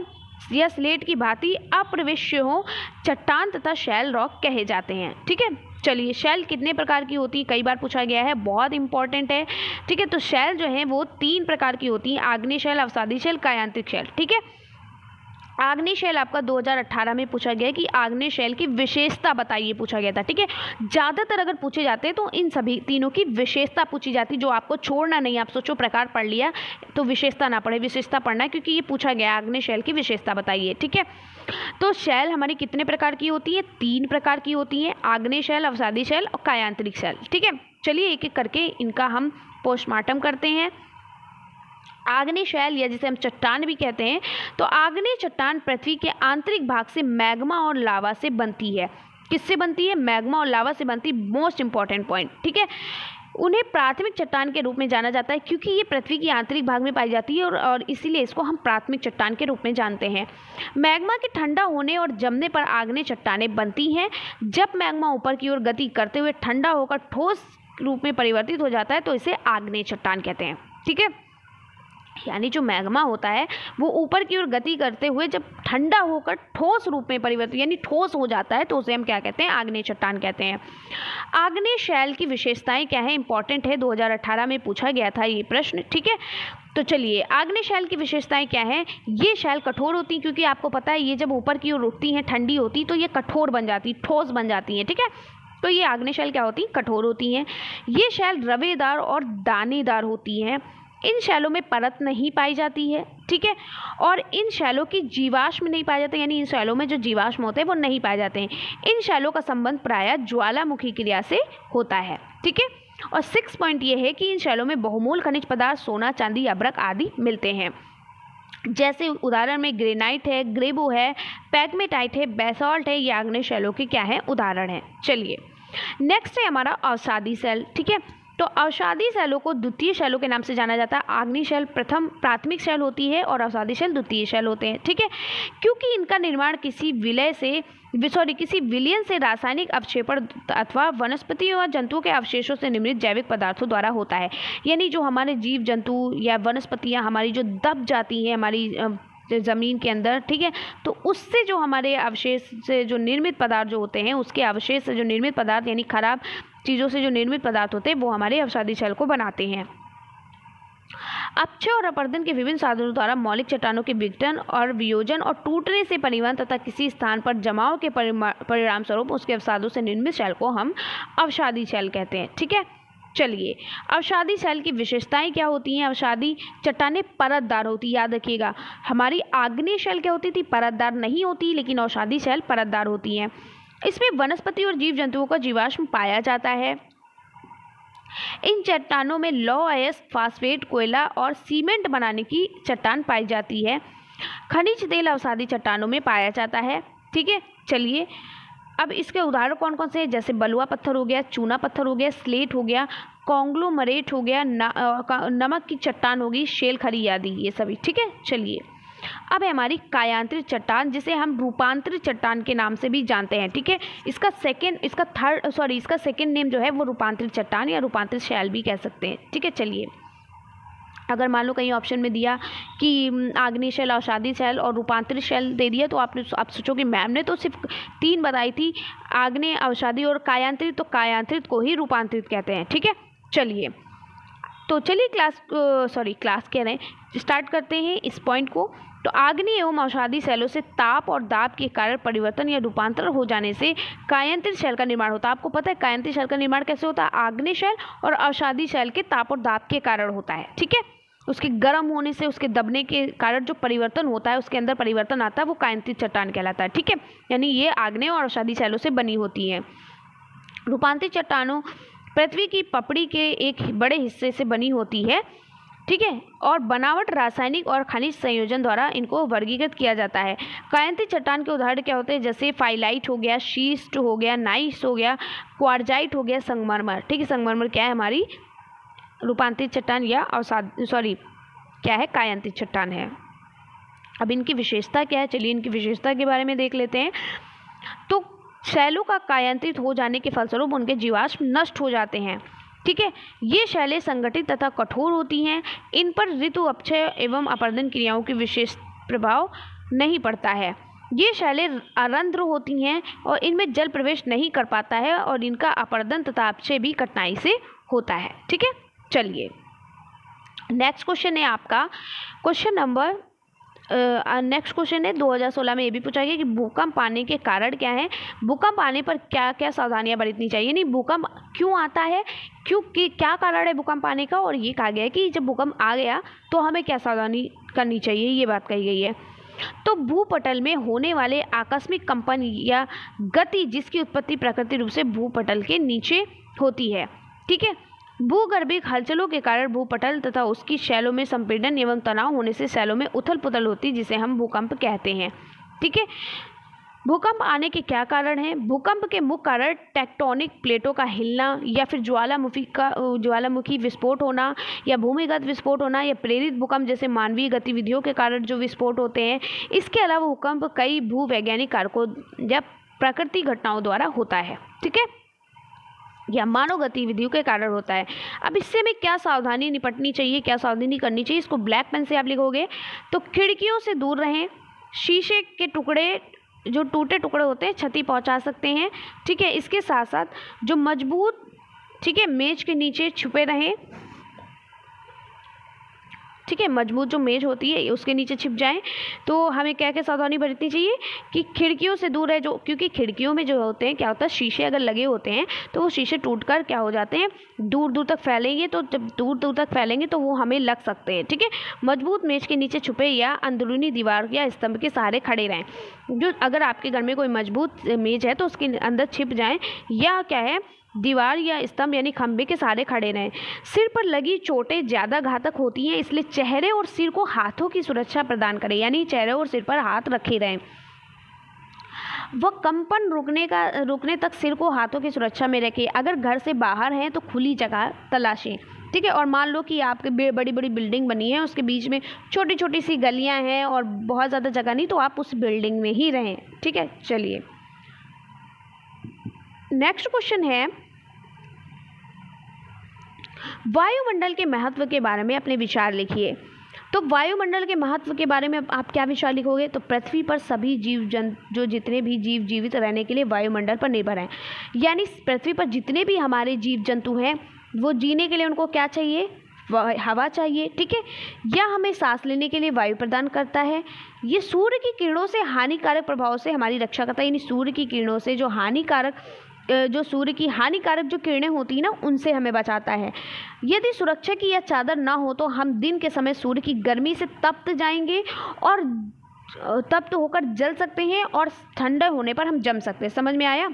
या स्लेट की भांति अप्रवेश्य हो, चट्टान तथा शैल रॉक कहे जाते हैं, ठीक है। चलिए, शैल कितने प्रकार की होती है, कई बार पूछा गया है, बहुत इंपॉर्टेंट है, ठीक है। तो शैल जो है वो 3 प्रकार की होती है, आग्नेय शैल, अवसादी शैल, कायांतरिक शैल, ठीक है। आग्नेय शैल आपका 2018 में पूछा गया कि आग्नेय शैल की विशेषता बताइए, पूछा गया था, ठीक है। ज़्यादातर अगर पूछे जाते हैं तो इन सभी तीनों की विशेषता पूछी जाती, जो आपको छोड़ना नहीं। आप सोचो प्रकार पढ़ लिया तो विशेषता ना पढ़े, विशेषता पढ़ना है, क्योंकि ये पूछा गया आग्नेय शैल की विशेषता बताइए, ठीक है। तो शैल हमारी कितने प्रकार की होती है, 3 प्रकार की होती है, आग्नेय शैल, अवसादी शैल और कायांतरिक शैल, ठीक है। चलिए एक एक करके इनका हम पोस्टमार्टम करते हैं। आग्नेय शैल, या जिसे हम चट्टान भी कहते हैं, तो आग्नेय चट्टान पृथ्वी के आंतरिक भाग से मैग्मा और लावा से बनती है। किससे बनती है, मैग्मा और लावा से बनती, मोस्ट इंपॉर्टेंट पॉइंट, ठीक है। उन्हें प्राथमिक चट्टान के रूप में जाना जाता है, क्योंकि ये पृथ्वी की आंतरिक भाग में पाई जाती है, और इसीलिए इसको हम प्राथमिक चट्टान के रूप में जानते हैं। मैग्मा के ठंडा होने और जमने पर आग्नेय चट्टानें बनती हैं। जब मैग्मा ऊपर की ओर गति करते हुए ठंडा होकर ठोस रूप में परिवर्तित हो जाता है, तो इसे आग्नेय चट्टान कहते हैं, ठीक है। यानी जो मैग्मा होता है वो ऊपर की ओर गति करते हुए जब ठंडा होकर ठोस रूप में परिवर्तित, यानी ठोस हो जाता है, तो उसे हम क्या कहते हैं, आग्नेय चट्टान कहते हैं। आग्नेय शैल की विशेषताएं क्या है, इंपॉर्टेंट है, 2018 में पूछा गया था ये प्रश्न, ठीक है। तो चलिए, आग्नेय शैल की विशेषताएं क्या है, ये शैल कठोर होती है, क्योंकि आपको पता है ये जब ऊपर की ओर उठती हैं, ठंडी होती, तो ये कठोर बन जाती, ठोस बन जाती हैं, ठीक है। तो ये आग्नेय शैल क्या होती, कठोर होती हैं। ये शैल रवेदार और दानेदार होती हैं। इन शैलों में परत नहीं पाई जाती है, ठीक है, और इन शैलों की जीवाश्म नहीं पाए जाते, यानी इन शैलों में जो जीवाश्म होते हैं वो नहीं पाए जाते हैं। इन शैलों का संबंध प्रायः ज्वालामुखी क्रिया से होता है, ठीक है। और 6 पॉइंट ये है कि इन शैलों में बहुमूल खनिज पदार्थ, सोना, चांदी, अब्रक आदि मिलते हैं। जैसे उदाहरण में ग्रेनाइट है, ग्रेबो है, पैगमेटाइट है, बेसाल्ट है, ये आग्नेय शैलों के क्या है, उदाहरण है। चलिए, नेक्स्ट है हमारा अवसादी शैल, ठीक है। तो अवसादी शैलों को द्वितीय शैलों के नाम से जाना जाता है। आग्नेय शैल प्रथम प्राथमिक शैल होती है और अवसादी शैल द्वितीय शैल होते हैं, ठीक है, क्योंकि इनका निर्माण किसी विलयन से रासायनिक अवक्षेपण अथवा वनस्पति और जंतुओं के अवशेषों से निर्मित जैविक पदार्थों द्वारा होता है। यानी जो हमारे जीव जंतु या वनस्पतियाँ हमारी जो दब जाती हैं हमारी ज़मीन के अंदर, ठीक है, तो उससे जो हमारे अवशेष से जो निर्मित पदार्थ जो होते हैं, उसके अवशेष से जो निर्मित पदार्थ, यानी खराब चीज़ों से जो निर्मित पदार्थ होते हैं, वो हमारे अवसादी शैल को बनाते हैं। अपक्षय और अपर्दन के विभिन्न साधनों द्वारा मौलिक चट्टानों के विघटन और वियोजन और टूटने से परिवहन तथा किसी स्थान पर जमाव के परिणाम स्वरूप उसके अवसादों से निर्मित शैल को हम अवसादी शैल कहते हैं। ठीक है, चलिए अवसादी शैल की विशेषताएं क्या होती हैं। अवसादी चट्टानें परतदार होती, याद रखिएगा। हमारी आग्नेय शैल क्या होती थी, परतदार नहीं होती, लेकिन अवसादी शैल परतदार होती हैं। इसमें वनस्पति और जीव जंतुओं का जीवाश्म पाया जाता है। इन चट्टानों में लौह अयस्क, फास्फेट, कोयला और सीमेंट बनाने की चट्टान पाई जाती है। खनिज तेल अवसादी चट्टानों में पाया जाता है। ठीक है, चलिए अब इसके उदाहरण कौन कौन से हैं, जैसे बलुआ पत्थर हो गया, चूना पत्थर हो गया, स्लेट हो गया, कॉन्ग्लोमरेट हो गया, नमक की चट्टान होगी, शेल खरी आदि, ये सभी। ठीक है, चलिए अब है हमारी कायांतरित चट्टान, जिसे हम रूपांतरित चट्टान के नाम से भी जानते हैं। ठीक है, इसका सेकेंड नेम जो है वो रूपांतरित चट्टान या रूपांतरित शैल भी कह सकते हैं। ठीक है, चलिए अगर मान लो कहीं ऑप्शन में दिया कि आग्नेय शैल, अवसादी शैल और रूपांतरित शैल दे दिया, तो आप सोचो कि मैम ने तो सिर्फ 3 बताई थी, आग्नेय, अवसादी और कायांतरित, तो कायांतरित को ही रूपांतरित कहते हैं। ठीक है, चलिए तो चलिए क्लास कह रहे हैं, स्टार्ट करते हैं इस पॉइंट को। तो आग्नेय एवं अवसादी शैलों से ताप और दाब के कारण परिवर्तन या रूपांतरण हो जाने से कायांतरित शैल का निर्माण होता है। आपको पता है कायांतरित शैल का निर्माण कैसे होता है, आग्नेय शैल और अवसादी शैल के ताप और दाब के कारण होता है। ठीक है, उसके गर्म होने से, उसके दबने के कारण जो परिवर्तन होता है, उसके अंदर परिवर्तन आता है, वो कायांतरित चट्टान कहलाता है। ठीक है, यानी ये आग्नेय और अवसादी शैलों से बनी होती हैं। रूपांतरित चट्टानों पृथ्वी की पपड़ी के एक बड़े हिस्से से बनी होती है। ठीक है, और बनावट, रासायनिक और खनिज संयोजन द्वारा इनको वर्गीकृत किया जाता है। कायांतरित चट्टान के उदाहरण क्या होते हैं, जैसे फाइलाइट हो गया, शीस्ट हो गया, नाइस हो गया, क्वार्जाइट हो गया, संगमरमर। ठीक है, संगमरमर क्या है, हमारी रूपांतरित चट्टान या क्या है, कायांतरित चट्टान है। अब इनकी विशेषता क्या है, चलिए इनकी विशेषता के बारे में देख लेते हैं। तो शैलों का कायांतरित हो जाने के फलस्वरूप उनके जीवाश्म नष्ट हो जाते हैं। ठीक है, ये शैलें संगठित तथा कठोर होती हैं। इन पर ऋतु अपक्षय एवं अपर्दन क्रियाओं की विशेष प्रभाव नहीं पड़ता है। ये शैलें अरंध्र होती हैं और इनमें जल प्रवेश नहीं कर पाता है और इनका अपर्दन तथा अपक्षय भी कठिनाई से होता है। ठीक है, चलिए नेक्स्ट क्वेश्चन है आपका नेक्स्ट क्वेश्चन है 2016 में ये भी पूछा गया कि भूकंप आने के कारण क्या है, भूकंप आने पर क्या क्या सावधानियां बरतनी चाहिए। नहीं, भूकंप क्यों आता है, क्या कारण है भूकंप आने का, और ये कहा गया है कि जब भूकंप आ गया तो हमें क्या सावधानी करनी चाहिए, ये बात कही गई है। तो भूपटल में होने वाले आकस्मिक कंपन या गति जिसकी उत्पत्ति प्राकृतिक रूप से भूपटल के नीचे होती है। ठीक है, भूगर्भिक हलचलों के कारण भूपटल तथा उसकी शैलों में संपीड़न एवं तनाव होने से शैलों में उथल पुथल होती, जिसे हम भूकंप कहते हैं। ठीक है, भूकंप आने के क्या कारण हैं। भूकंप के मुख्य कारण टेक्टोनिक प्लेटों का हिलना या फिर ज्वालामुखी विस्फोट होना या भूमिगत विस्फोट होना या प्रेरित भूकंप जैसे मानवीय गतिविधियों के कारण जो विस्फोट होते हैं। इसके अलावा भूकंप कई भूवैज्ञानिक कारकों या प्राकृतिक घटनाओं द्वारा होता है। ठीक है, या मानव गतिविधियों के कारण होता है। अब इससे हमें क्या सावधानी निपटनी चाहिए, क्या सावधानी करनी चाहिए, इसको ब्लैक पेन से आप लिखोगे। तो खिड़कियों से दूर रहें, शीशे के टुकड़े, जो टूटे टुकड़े होते हैं, क्षति पहुंचा सकते हैं। ठीक है, इसके साथ साथ जो मजबूत, ठीक है, मेज के नीचे छुपे रहें। ठीक है, मजबूत जो मेज होती है उसके नीचे छिप जाएं। तो हमें क्या क्या सावधानी बरतनी चाहिए कि खिड़कियों से दूर है, जो क्योंकि खिड़कियों में जो होते हैं क्या होता है, शीशे अगर लगे होते हैं तो वो शीशे टूटकर क्या हो जाते हैं, दूर दूर तक फैलेंगे। तो जब दूर दूर तक फैलेंगे तो वो हमें लग सकते हैं। ठीक है, मजबूत मेज के नीचे छुपे या अंदरूनी दीवार या स्तंभ के सहारे खड़े रहें। जो अगर आपके घर में कोई मजबूत मेज है तो उसके अंदर छिप जाएं या क्या है, दीवार या स्तंभ यानी खंभे के सहारे खड़े रहें। सिर पर लगी चोटें ज़्यादा घातक होती हैं, इसलिए चेहरे और सिर को हाथों की सुरक्षा प्रदान करें, यानी चेहरे और सिर पर हाथ रखे रहें। वह कंपन रुकने तक सिर को हाथों की सुरक्षा में रखें। अगर घर से बाहर हैं तो खुली जगह तलाशें। ठीक है, और मान लो कि आपके बड़ी बड़ी बिल्डिंग बनी है, उसके बीच में छोटी छोटी सी गलियां हैं और बहुत ज़्यादा जगह नहीं, तो आप उस बिल्डिंग में ही रहें। ठीक है, चलिए नेक्स्ट क्वेश्चन है, वायुमंडल के महत्व के बारे में अपने विचार लिखिए। तो वायुमंडल के महत्व के बारे में आप क्या विचार लिखोगे। तो पृथ्वी पर सभी जो जितने भी जीव जीवित रहने के लिए वायुमंडल पर निर्भर हैं, यानी पृथ्वी पर जितने भी हमारे जीव जंतु हैं वो जीने के लिए उनको क्या चाहिए, हवा चाहिए, ठीक है। यह हमें सांस लेने के लिए वायु प्रदान करता है। ये सूर्य की किरणों से हानिकारक प्रभाव से हमारी रक्षा करता है, यानी सूर्य की किरणों से जो सूर्य की हानिकारक जो किरणें होती हैं ना, उनसे हमें बचाता है। यदि सुरक्षा की यह चादर ना हो तो हम दिन के समय सूर्य की गर्मी से तप्त जाएंगे और तप्त होकर जल सकते हैं और ठंडा होने पर हम जम सकते हैं। समझ में आया?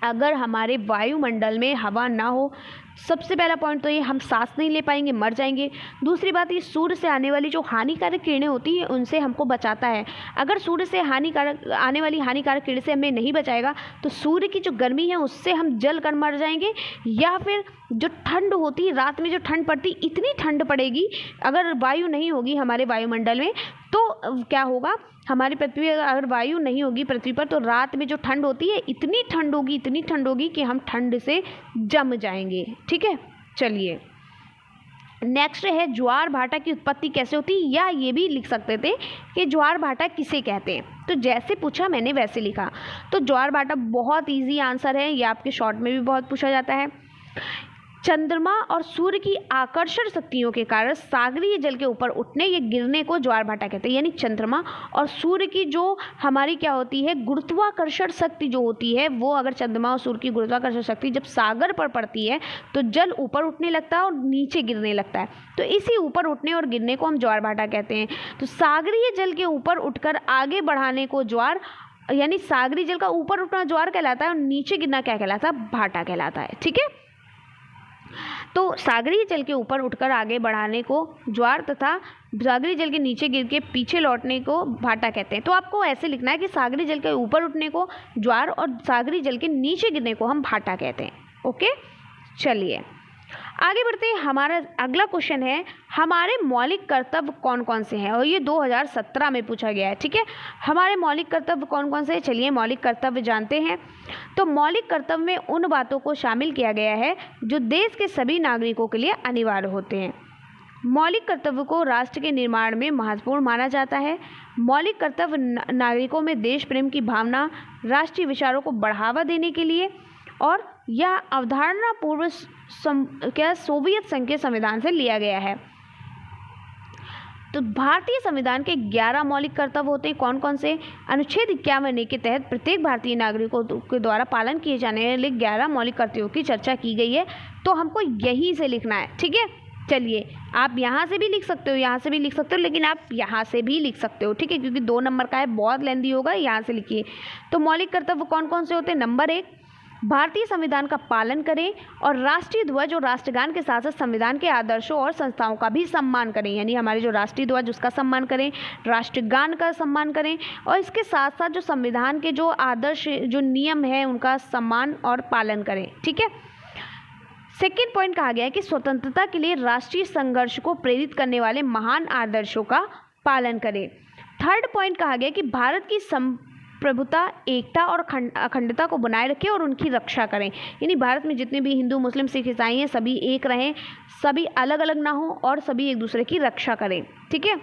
अगर हमारे वायुमंडल में हवा ना हो, सबसे पहला पॉइंट तो ये, हम सांस नहीं ले पाएंगे, मर जाएंगे। दूसरी बात, ये सूर्य से आने वाली जो हानिकारक किरणें होती हैं उनसे हमको बचाता है। अगर सूर्य से आने वाली हानिकारक किरणें से हमें नहीं बचाएगा तो सूर्य की जो गर्मी है उससे हम जल कर मर जाएंगे। या फिर जो ठंड होती है, रात में जो ठंड पड़ती, इतनी ठंड पड़ेगी अगर वायु नहीं होगी हमारे वायुमंडल में, तो क्या होगा, हमारी पृथ्वी, अगर वायु नहीं होगी पृथ्वी पर, तो रात में जो ठंड होती है इतनी ठंड होगी कि हम ठंड से जम जाएंगे, ठीक है। चलिए नेक्स्ट है, ज्वार भाटा की उत्पत्ति कैसे होती है, या ये भी लिख सकते थे कि ज्वार भाटा किसे कहते हैं। तो जैसे पूछा मैंने वैसे लिखा। तो ज्वार भाटा बहुत इजी आंसर है, ये आपके शॉर्ट में भी बहुत पूछा जाता है। चंद्रमा और सूर्य की आकर्षण शक्तियों के कारण सागरीय जल के ऊपर उठने या गिरने को ज्वार भाटा कहते हैं। यानी चंद्रमा और सूर्य की जो हमारी क्या होती है, गुरुत्वाकर्षण शक्ति जो होती है, वो अगर चंद्रमा और सूर्य की गुरुत्वाकर्षण शक्ति जब सागर पर पड़ती है तो जल ऊपर उठने लगता है और नीचे गिरने लगता है। तो इसी ऊपर उठने और गिरने को हम ज्वार भाटा कहते हैं। तो सागरीय जल के ऊपर उठकर आगे बढ़ाने को ज्वार, यानी सागरीय जल का ऊपर उठना ज्वार कहलाता है और नीचे गिरना क्या कहलाता है, भाटा कहलाता है, ठीक है। तो सागरीय जल के ऊपर उठकर आगे बढ़ाने को ज्वार तथा सागरीय जल के नीचे गिर के पीछे लौटने को भाटा कहते हैं। तो आपको ऐसे लिखना है कि सागरीय जल के ऊपर उठने को ज्वार और सागरीय जल के नीचे गिरने को हम भाटा कहते हैं। ओके, चलिए आगे बढ़ते हैं। हमारा अगला क्वेश्चन है, हमारे मौलिक कर्तव्य कौन कौन से हैं, और ये 2017 में पूछा गया है, ठीक है। हमारे मौलिक कर्तव्य कौन कौन से हैं, चलिए मौलिक कर्तव्य जानते हैं। तो मौलिक कर्तव्य में उन बातों को शामिल किया गया है जो देश के सभी नागरिकों के लिए अनिवार्य होते हैं। मौलिक कर्तव्य को राष्ट्र के निर्माण में महत्वपूर्ण माना जाता है। मौलिक कर्तव्य नागरिकों में देश प्रेम की भावना, राष्ट्रीय विचारों को बढ़ावा देने के लिए, और यह अवधारणा पूर्व सोवियत संघ के संविधान से लिया गया है। तो भारतीय संविधान के 11 मौलिक कर्तव्य होते हैं। कौन कौन से? अनुच्छेद 51 के तहत प्रत्येक भारतीय नागरिकों के द्वारा पालन किए जाने वाले 11 मौलिक कर्तव्यों की चर्चा की गई है। तो हमको यहीं से लिखना है, ठीक है। चलिए आप यहाँ से भी लिख सकते हो, यहाँ से भी लिख सकते हो, लेकिन आप यहाँ से भी लिख सकते हो, ठीक है, क्योंकि 2 नंबर का है, बहुत लेंदी होगा, यहाँ से लिखिए। तो मौलिक कर्तव्य कौन कौन से होते हैं? नंबर 1, भारतीय संविधान का पालन करें और राष्ट्रीय ध्वज और राष्ट्रगान के साथ साथ संविधान के आदर्शों और संस्थाओं का भी सम्मान करें। यानी हमारे जो राष्ट्रीय ध्वज उसका सम्मान करें, राष्ट्रगान का सम्मान करें, और इसके साथ साथ जो संविधान के जो आदर्श, जो नियम है, उनका सम्मान और पालन करें, ठीक है। सेकेंड पॉइंट कहा गया है कि स्वतंत्रता के लिए राष्ट्रीय संघर्ष को प्रेरित करने वाले महान आदर्शों का पालन करें। थर्ड पॉइंट कहा गया कि भारत की प्रभुता, एकता और अखंडता को बनाए रखें और उनकी रक्षा करें। यानी भारत में जितने भी हिंदू, मुस्लिम, सिख, ईसाई हैं, सभी एक रहें, सभी अलग अलग ना हो, और सभी एक दूसरे की रक्षा करें, ठीक है।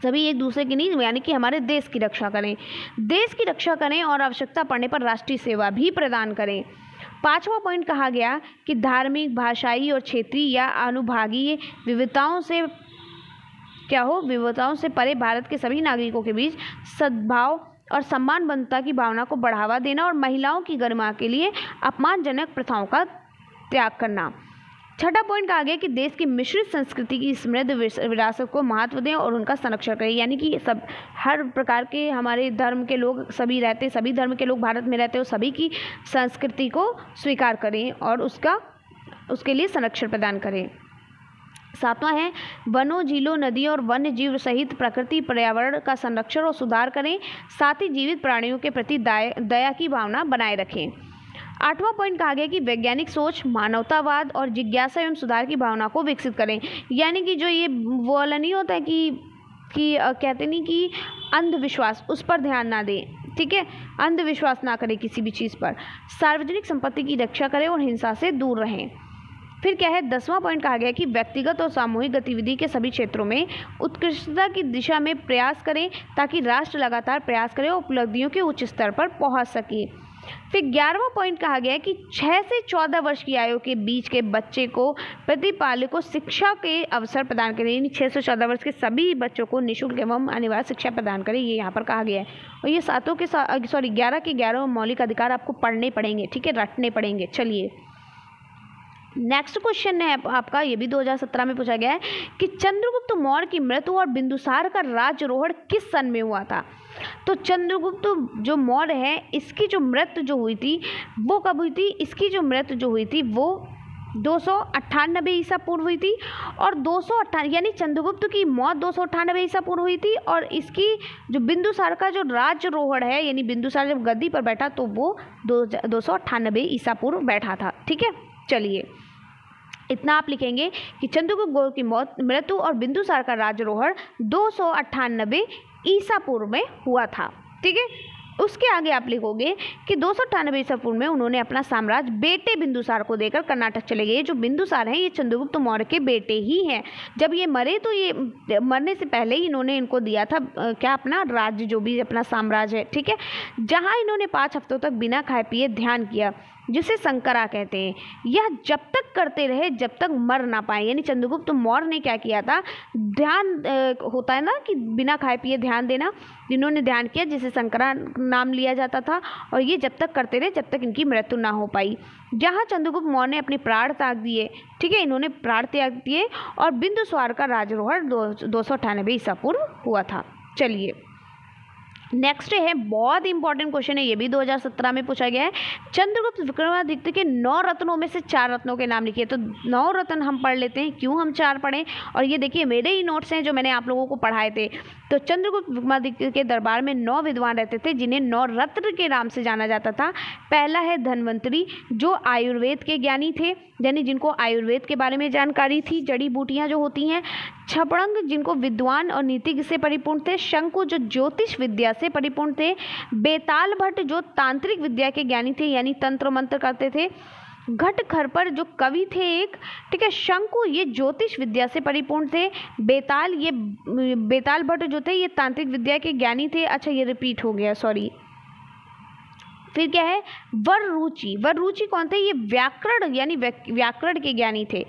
सभी एक दूसरे की नहीं, यानी कि हमारे देश की रक्षा करें, देश की रक्षा करें और आवश्यकता पड़ने पर राष्ट्रीय सेवा भी प्रदान करें। 5वां पॉइंट कहा गया कि धार्मिक, भाषाई और क्षेत्रीय या अनुभागीय विविधताओं से परे भारत के सभी नागरिकों के बीच सद्भाव और सम्मान बंधुता की भावना को बढ़ावा देना और महिलाओं की गरिमा के लिए अपमानजनक प्रथाओं का त्याग करना। 6वां पॉइंट कहा गया कि देश की मिश्रित संस्कृति की समृद्ध विरासत को महत्व दें और उनका संरक्षण करें। यानी कि सब, हर प्रकार के हमारे धर्म के लोग सभी रहते, सभी धर्म के लोग भारत में रहते हो, सभी की संस्कृति को स्वीकार करें और उसके लिए संरक्षण प्रदान करें। 7वां है, वनों, झीलों, नदियों और वन्य जीव सहित प्रकृति पर्यावरण का संरक्षण और सुधार करें, साथ ही जीवित प्राणियों के प्रति दया की भावना बनाए रखें। 8वां पॉइंट कहा गया कि वैज्ञानिक सोच, मानवतावाद और जिज्ञासा एवं सुधार की भावना को विकसित करें। यानी कि जो ये वो वाला नहीं होता है कि कहते नहीं कि अंधविश्वास, उस पर ध्यान ना दें, ठीक है, अंधविश्वास ना करें किसी भी चीज़ पर। सार्वजनिक संपत्ति की रक्षा करें और हिंसा से दूर रहें। फिर क्या है, 10वां पॉइंट कहा गया कि व्यक्तिगत और सामूहिक गतिविधि के सभी क्षेत्रों में उत्कृष्टता की दिशा में प्रयास करें ताकि राष्ट्र लगातार प्रयास करे और उपलब्धियों के उच्च स्तर पर पहुंच सके। फिर 11वां पॉइंट कहा गया है कि 6 से 14 वर्ष की आयु के बीच के बच्चे को प्रतिपालक को शिक्षा के अवसर प्रदान करें, यानी 6 से 14 वर्ष के सभी बच्चों को निःशुल्क एवं अनिवार्य शिक्षा प्रदान करें, ये यहाँ पर कहा गया है। और ये 11 के 11 मौलिक अधिकार आपको पढ़ने पड़ेंगे, ठीक है, रटने पड़ेंगे। चलिए नेक्स्ट क्वेश्चन है आपका, ये भी 2017 में पूछा गया है कि चंद्रगुप्त मौर्य की मृत्यु और बिंदुसार का राज्यारोहण किस सन में हुआ था। तो चंद्रगुप्त जो मौर्य है, इसकी जो मृत्यु जो हुई थी वो कब हुई थी? इसकी जो मृत्यु जो हुई थी वो 298 ईसा पूर्व हुई थी, और 298 यानी चंद्रगुप्त की मौत 298 ईसा पूर्व हुई थी, और इसकी जो बिंदुसार का जो राज्यारोहण है, यानी बिंदुसार जब गद्दी पर बैठा तो वो 298 ईसा पूर्व बैठा था, ठीक है। चलिए इतना आप लिखेंगे कि चंद्रगुप्त मौर्य की मृत्यु और बिंदुसार का राज्यारोहण 298 ईसा पूर्व में हुआ था, ठीक है। उसके आगे आप लिखोगे कि 298 ईसा पूर्व में उन्होंने अपना साम्राज्य बेटे बिंदुसार को देकर कर्नाटक चले गए। जो बिंदुसार हैं ये चंद्रगुप्त मौर्य के बेटे ही हैं। जब ये मरे तो ये मरने से पहले ही इन्होंने इनको दिया था क्या, अपना राज्य, जो भी अपना साम्राज्य है, ठीक है, जहाँ इन्होंने 5 हफ्तों तक बिना खाए पिए ध्यान किया, जिसे संकरा कहते हैं। यह जब तक करते रहे जब तक मर ना पाए, यानी चंद्रगुप्त मौर्य ने क्या किया था, ध्यान होता है ना कि बिना खाए पिए ध्यान देना, जिन्होंने ध्यान किया जिसे संकरा नाम लिया जाता था, और ये जब तक करते रहे जब तक इनकी मृत्यु ना हो पाई। जहाँ चंद्रगुप्त मौर्य ने अपने प्राण त्याग दिए, ठीक है, इन्होंने प्राण त्याग दिए, और बिंदुसार का राज्यारोहण 298 ईसा पूर्व हुआ था। चलिए नेक्स्ट है, बहुत इंपॉर्टेंट क्वेश्चन है, ये भी 2017 में पूछा गया है। चंद्रगुप्त विक्रमादित्य के 9 रत्नों में से 4 रत्नों के नाम लिखिए। तो 9 रत्न हम पढ़ लेते हैं, क्यों हम 4 पढ़ें, और ये देखिए मेरे ही नोट्स हैं जो मैंने आप लोगों को पढ़ाए थे। तो चंद्रगुप्त विक्रमादित्य के दरबार में 9 विद्वान रहते थे जिन्हें 9 रत्न के नाम से जाना जाता था। पहला है धन्वंतरी, जो आयुर्वेद के ज्ञानी थे, यानी जिनको आयुर्वेद के बारे में जानकारी थी, जड़ी बूटियाँ जो होती हैं। छपड़ंग, जिनको विद्वान और नीति से परिपूर्ण थे। शंकु, जो ज्योतिष विद्या से परिपूर्ण थे। बेताल भट्ट, जो तांत्रिक विद्या के ज्ञानी थे, यानी तंत्र मंत्र करते थे। घट खरपर, जो कवि थे एक, ठीक है। शंकु ये ज्योतिष विद्या से परिपूर्ण थे। बेताल भट्ट जो थे ये तांत्रिक विद्या के ज्ञानी थे। अच्छा ये रिपीट हो गया, सॉरी। फिर क्या है, वररुचि। वररुचि कौन थे, ये व्याकरण यानी व्याकरण के ज्ञानी थे।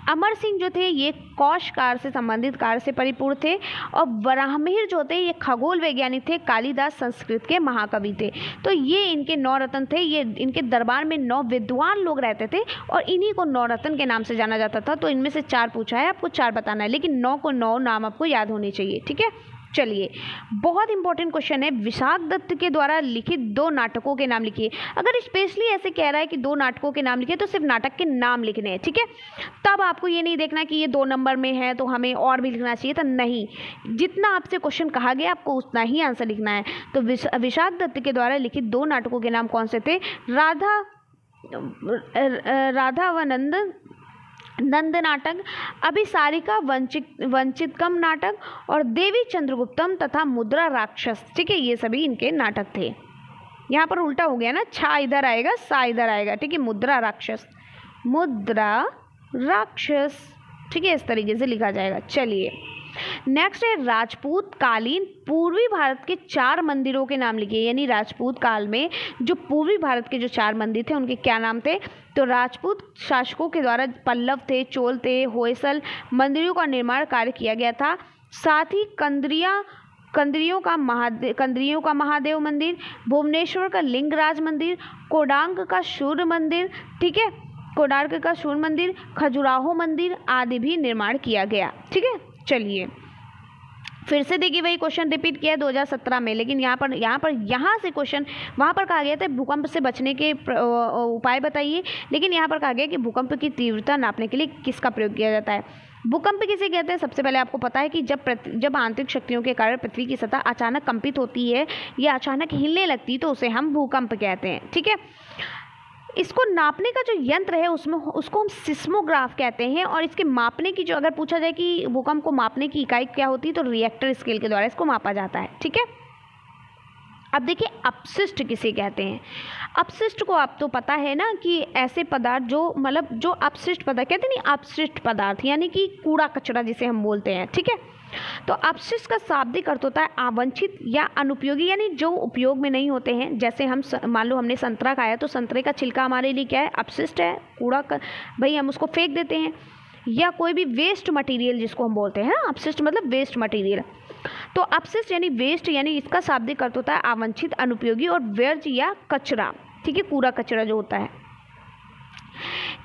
अमर सिंह जो थे ये कौश कार्य से संबंधित कार्य से परिपूर्ण थे। और वराहमिहिर जो थे ये खगोल वैज्ञानिक थे। कालिदास संस्कृत के महाकवि थे। तो ये इनके 9 रत्न थे। ये इनके दरबार में 9 विद्वान लोग रहते थे और इन्हीं को 9 रत्न के नाम से जाना जाता था। तो इनमें से 4 पूछा है, आपको 4 बताना है, लेकिन 9 को 9 नाम आपको याद होने चाहिए, ठीक है। चलिए बहुत इंपॉर्टेंट क्वेश्चन है, विशाख दत्त के द्वारा लिखित 2 नाटकों के नाम लिखिए। अगर स्पेशली ऐसे कह रहा है कि 2 नाटकों के नाम लिखिए तो सिर्फ नाटक के नाम लिखने हैं, ठीक है। तब आपको ये नहीं देखना कि ये 2 नंबर में है तो हमें और भी लिखना चाहिए, तो नहीं, जितना आपसे क्वेश्चन कहा गया आपको उतना ही आंसर लिखना है। तो विशाख दत्त के द्वारा लिखित 2 नाटकों के नाम कौन से थे, राधा व नंद नाटक, अभिसारिका वंचितकम नाटक, और देवी चंद्रगुप्तम तथा मुद्रा राक्षस, ठीक है। ये सभी इनके नाटक थे। यहाँ पर उल्टा हो गया ना, छा इधर आएगा, सा इधर आएगा, ठीक है। मुद्रा राक्षस, ठीक है, इस तरीके से लिखा जाएगा। चलिए नेक्स्ट है, राजपूत कालीन पूर्वी भारत के 4 मंदिरों के नाम लिखिए। यानी राजपूत काल में जो पूर्वी भारत के जो 4 मंदिर थे उनके क्या नाम थे। तो राजपूत शासकों के द्वारा पल्लव थे, चोल थे, होयसल मंदिरों का निर्माण कार्य किया गया था। साथ ही कंदरियों का महादेव मंदिर, भुवनेश्वर का लिंगराज मंदिर, कोडांग का सूर्य मंदिर, ठीक है, कोडार्क का सूर्य मंदिर, खजुराहो मंदिर आदि भी निर्माण किया गया, ठीक है। चलिए फिर से देखिए वही क्वेश्चन रिपीट किया है 2017 में, लेकिन यहाँ से क्वेश्चन, वहाँ पर कहा गया था भूकंप से बचने के उपाय बताइए, लेकिन यहाँ पर कहा गया कि भूकंप की तीव्रता नापने के लिए किसका प्रयोग किया जाता है। भूकंप किसे कहते हैं, सबसे पहले आपको पता है कि जब आंतरिक शक्तियों के कारण पृथ्वी की सतह अचानक कंपित होती है या अचानक हिलने लगती है तो उसे हम भूकंप कहते हैं, ठीक है। इसको नापने का जो यंत्र है उसको हम सिस्मोग्राफ कहते हैं। और इसके मापने की, जो अगर पूछा जाए कि भूकंप को मापने की इकाई क्या होती है, तो रिएक्टर स्केल के द्वारा इसको मापा जाता है, ठीक है। अब देखिए अपशिष्ट किसे कहते हैं। अपशिष्ट को आप तो पता है ना कि ऐसे पदार्थ जो अपशिष्ट पदार्थ कहते हैं, नहीं, अपशिष्ट पदार्थ यानी कि कूड़ा कचरा जिसे हम बोलते हैं, ठीक है। तो अपशिष्ट का शाब्दिक अर्थ होता है अवांछित या अनुपयोगी, यानी जो उपयोग में नहीं होते हैं। जैसे हम मान लो हमने संतरा खाया तो संतरे का छिलका हमारे लिए क्या है, अपशिष्ट है, कूड़ा भाई हम उसको फेंक देते हैं। या कोई भी वेस्ट मटेरियल जिसको हम बोलते हैं ना, अपशिष्ट मतलब वेस्ट मटेरियल। तो अपशिष्ट यानी वेस्ट, यानी इसका शाब्दिक अर्थ होता है अवांछित, अनुपयोगी और व्यर्थ या कचरा। ठीक है, कूड़ा कचरा जो होता है।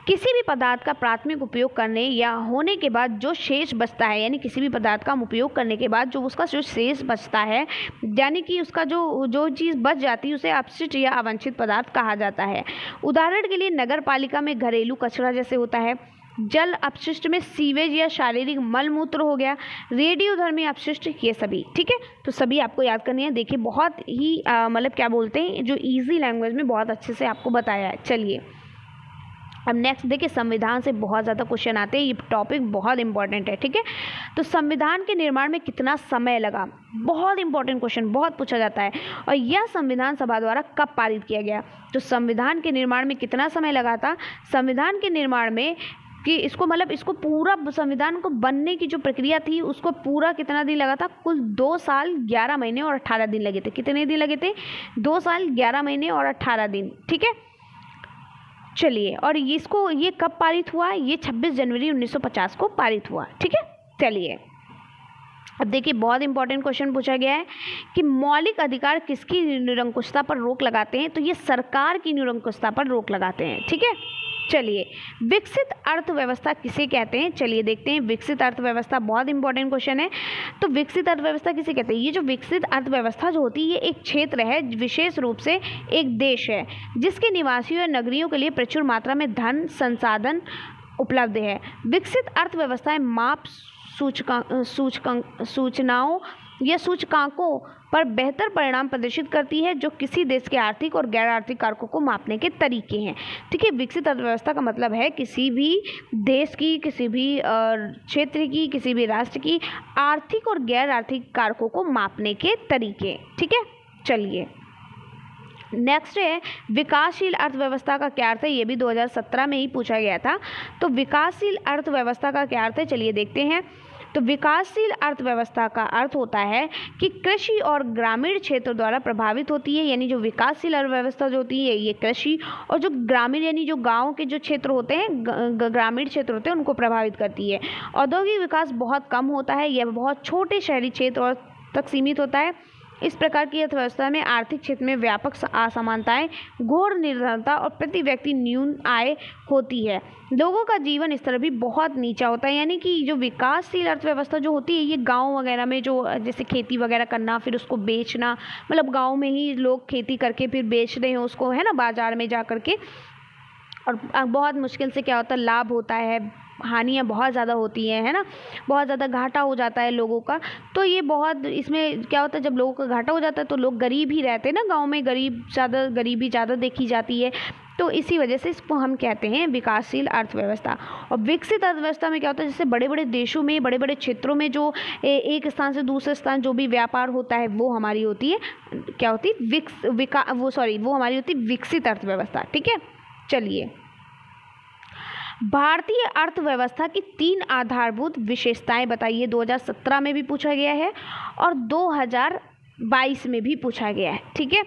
किसी भी पदार्थ का प्राथमिक उपयोग करने या होने के बाद जो शेष बचता है, यानी किसी भी पदार्थ का हम उपयोग करने के बाद जो उसका जो शेष बचता है, यानी कि उसका जो चीज़ बच जाती है, उसे अपशिष्ट या अवांछित पदार्थ कहा जाता है। उदाहरण के लिए नगर पालिका में घरेलू कचरा जैसे होता है, जल अपशिष्ट में सीवेज या शारीरिक मल मूत्र हो गया, रेडियोधर्मी अपशिष्ट, ये सभी। ठीक है, तो सभी आपको याद करनी है। देखिए बहुत ही मतलब क्या बोलते हैं, जो ईजी लैंग्वेज में बहुत अच्छे से आपको बताया है। चलिए अब नेक्स्ट देखिए, संविधान से बहुत ज़्यादा क्वेश्चन आते हैं, ये टॉपिक बहुत इंपॉर्टेंट है। ठीक है, तो संविधान के निर्माण में कितना समय लगा, बहुत इंपॉर्टेंट क्वेश्चन, बहुत पूछा जाता है। और यह संविधान सभा द्वारा कब पारित किया गया, तो संविधान के निर्माण में कितना समय लगा था। संविधान के निर्माण में कि इसको मतलब इसको पूरा संविधान को बनने की जो प्रक्रिया थी उसको पूरा कितना दिन लगा था, कुल 2 साल 11 महीने और 18 दिन लगे थे। कितने दिन लगे थे, 2 साल 11 महीने और 18 दिन। ठीक है, चलिए, और इसको ये कब पारित हुआ, ये 26 जनवरी 1950 को पारित हुआ। ठीक है, चलिए अब देखिए बहुत इंपॉर्टेंट क्वेश्चन पूछा गया है कि मौलिक अधिकार किसकी निरंकुशता पर रोक लगाते हैं, तो ये सरकार की निरंकुशता पर रोक लगाते हैं। ठीक है, चलिए विकसित अर्थव्यवस्था किसे कहते हैं, चलिए देखते हैं। विकसित अर्थव्यवस्था बहुत इंपॉर्टेंट क्वेश्चन है। तो विकसित अर्थव्यवस्था किसे कहते हैं, ये जो विकसित अर्थव्यवस्था जो होती है ये एक क्षेत्र है, विशेष रूप से एक देश है जिसके निवासियों या नगरियों के लिए प्रचुर मात्रा में धन संसाधन उपलब्ध है। विकसित अर्थव्यवस्थाएं माप सूचनाओं या सूचकांकों पर बेहतर परिणाम प्रदर्शित करती है जो किसी देश के आर्थिक और गैर आर्थिक कारकों को मापने के तरीके हैं। ठीक है, विकसित अर्थव्यवस्था का मतलब है किसी भी देश की, किसी भी क्षेत्र की, किसी भी राष्ट्र की आर्थिक और गैर आर्थिक कारकों को मापने के तरीके। ठीक है, चलिए नेक्स्ट है विकासशील अर्थव्यवस्था का क्या अर्थ है, ये भी 2017 में ही पूछा गया था। तो विकासशील अर्थव्यवस्था का क्या अर्थ है, चलिए देखते हैं। तो विकासशील अर्थव्यवस्था का अर्थ होता है कि कृषि और ग्रामीण क्षेत्र द्वारा प्रभावित होती है, यानी जो विकासशील अर्थव्यवस्था जो होती है ये कृषि और जो ग्रामीण यानी जो गांव के जो क्षेत्र होते हैं, ग्रामीण क्षेत्र होते हैं, उनको प्रभावित करती है। औद्योगिक विकास बहुत कम होता है, यह बहुत छोटे शहरी क्षेत्र और तक सीमित होता है। इस प्रकार की अर्थव्यवस्था में आर्थिक क्षेत्र में व्यापक असमानताएं, घोर निर्धनता और प्रति व्यक्ति न्यून आय होती है। लोगों का जीवन स्तर भी बहुत नीचा होता है, यानी कि जो विकासशील अर्थव्यवस्था जो होती है ये गांव वगैरह में जो जैसे खेती वगैरह करना, फिर उसको बेचना, मतलब गांव में ही लोग खेती करके फिर बेच रहे हैं उसको, है ना, बाजार में जा करके, और बहुत मुश्किल से क्या होता है लाभ होता है, हानियाँ बहुत ज़्यादा होती हैं, है ना, बहुत ज़्यादा घाटा हो जाता है लोगों का। तो ये बहुत इसमें क्या होता है, जब लोगों का घाटा हो जाता है तो लोग गरीब ही रहते हैं ना, गांव में गरीबी ज़्यादा देखी जाती है। तो इसी वजह से इसको हम कहते हैं विकासशील अर्थव्यवस्था। और विकसित अर्थव्यवस्था में क्या होता है, जैसे बड़े बड़े देशों में, बड़े बड़े क्षेत्रों में जो एक स्थान से दूसरे स्थान जो भी व्यापार होता है वो हमारी होती है क्या होती है, वो हमारी होती है विकसित अर्थव्यवस्था। ठीक है, चलिए भारतीय अर्थव्यवस्था की 3 आधारभूत विशेषताएं बताइए। 2017 में भी पूछा गया है और 2022 में भी पूछा गया है। ठीक है,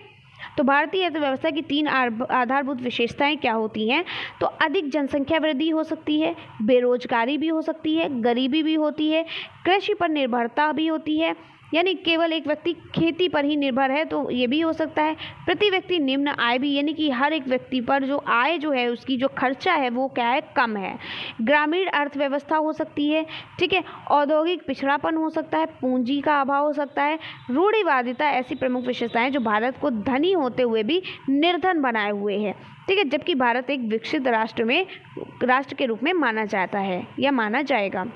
तो भारतीय अर्थव्यवस्था की 3 आधारभूत विशेषताएं क्या होती हैं, तो अधिक जनसंख्या वृद्धि हो सकती है, बेरोजगारी भी हो सकती है, गरीबी भी होती है, कृषि पर निर्भरता भी होती है, यानी केवल एक व्यक्ति खेती पर ही निर्भर है तो ये भी हो सकता है, प्रति व्यक्ति निम्न आय भी, यानी कि हर एक व्यक्ति पर जो आय जो है उसकी जो खर्चा है वो क्या है, कम है, ग्रामीण अर्थव्यवस्था हो सकती है। ठीक है, औद्योगिक पिछड़ापन हो सकता है, पूंजी का अभाव हो सकता है, रूढ़िवादिता, ऐसी प्रमुख विशेषताएं जो भारत को धनी होते हुए भी निर्धन बनाए हुए है। ठीक है, जबकि भारत एक विकसित राष्ट्र के रूप में माना जाता है या माना जाएगा।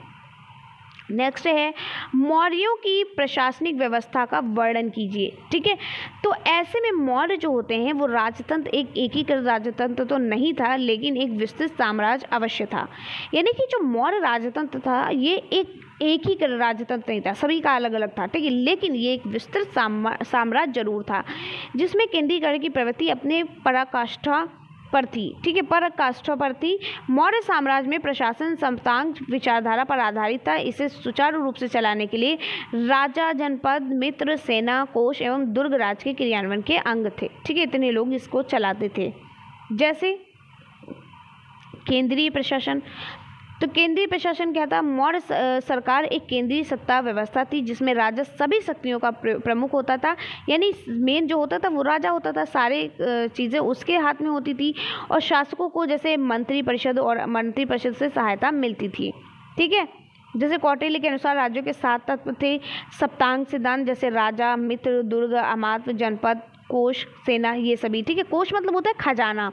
नेक्स्ट है मौर्यों की प्रशासनिक व्यवस्था का वर्णन कीजिए। ठीक है, तो ऐसे में मौर्य जो होते हैं वो राजतंत्र एक एकीकृत राजतंत्र तो नहीं था, लेकिन एक विस्तृत साम्राज्य अवश्य था। यानी कि जो मौर्य राजतंत्र था ये एक ही राजतंत्र नहीं था, सभी का अलग अलग था। ठीक है, लेकिन ये एक विस्तृत साम्राज्य जरूर था जिसमें केंद्रीकरण की प्रवृत्ति अपने पराकाष्ठा पर थी, ठीक है, पराकाष्ठा पर थी। मौर्य साम्राज्य में प्रशासन सप्तांग विचारधारा पर आधारित था। इसे सुचारू रूप से चलाने के लिए राजा, जनपद, मित्र, सेना, कोष एवं दुर्ग राज के क्रियान्वयन के अंग थे, ठीक है। इतने लोग इसको चलाते थे। जैसे केंद्रीय प्रशासन, तो केंद्रीय प्रशासन क्या था? मौर्य सरकार एक केंद्रीय सत्ता व्यवस्था थी जिसमें राजा सभी शक्तियों का प्रमुख होता था, यानी मेन जो होता था वो राजा होता था, सारे चीज़ें उसके हाथ में होती थी। और शासकों को जैसे मंत्री परिषद और मंत्री परिषद से सहायता मिलती थी, ठीक है। जैसे कौटिल्य के अनुसार राज्यों के 7 तत्व थे सप्तांग सिद्धांत, जैसे राजा, मित्र, दुर्ग, अमात्य, जनपद, कोष, सेना, ये सभी, ठीक है। कोष मतलब होता है खजाना।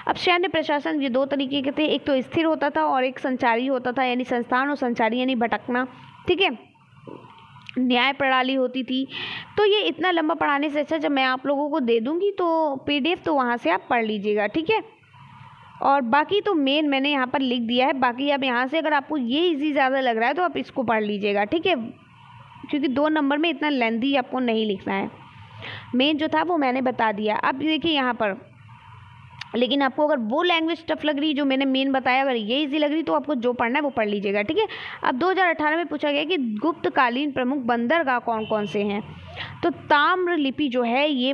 अब सैन्य प्रशासन ये 2 तरीके के थे, एक तो स्थिर होता था और एक संचारी होता था, यानी संस्थान और संचारी यानी भटकना, ठीक है। न्याय प्रणाली होती थी। तो ये इतना लंबा पढ़ाने से अच्छा जब मैं आप लोगों को दे दूंगी तो PDF तो वहाँ से आप पढ़ लीजिएगा, ठीक है। और बाकी तो मेन मैंने यहाँ पर लिख दिया है, बाकी अब यहाँ से अगर आपको ये इजी ज़्यादा लग रहा है तो आप इसको पढ़ लीजिएगा, ठीक है, क्योंकि 2 नंबर में इतना लेंथी आपको नहीं लिखना है। मेन जो था वो मैंने बता दिया। अब देखिए यहाँ पर, लेकिन आपको अगर वो लैंग्वेज टफ लग रही जो मैंने मेन बताया, अगर ये इजी लग रही तो आपको जो पढ़ना है वो पढ़ लीजिएगा, ठीक है। अब 2018 में पूछा गया कि गुप्तकालीन प्रमुख बंदरगाह कौन कौन से हैं। तो ताम्रलिपि जो है ये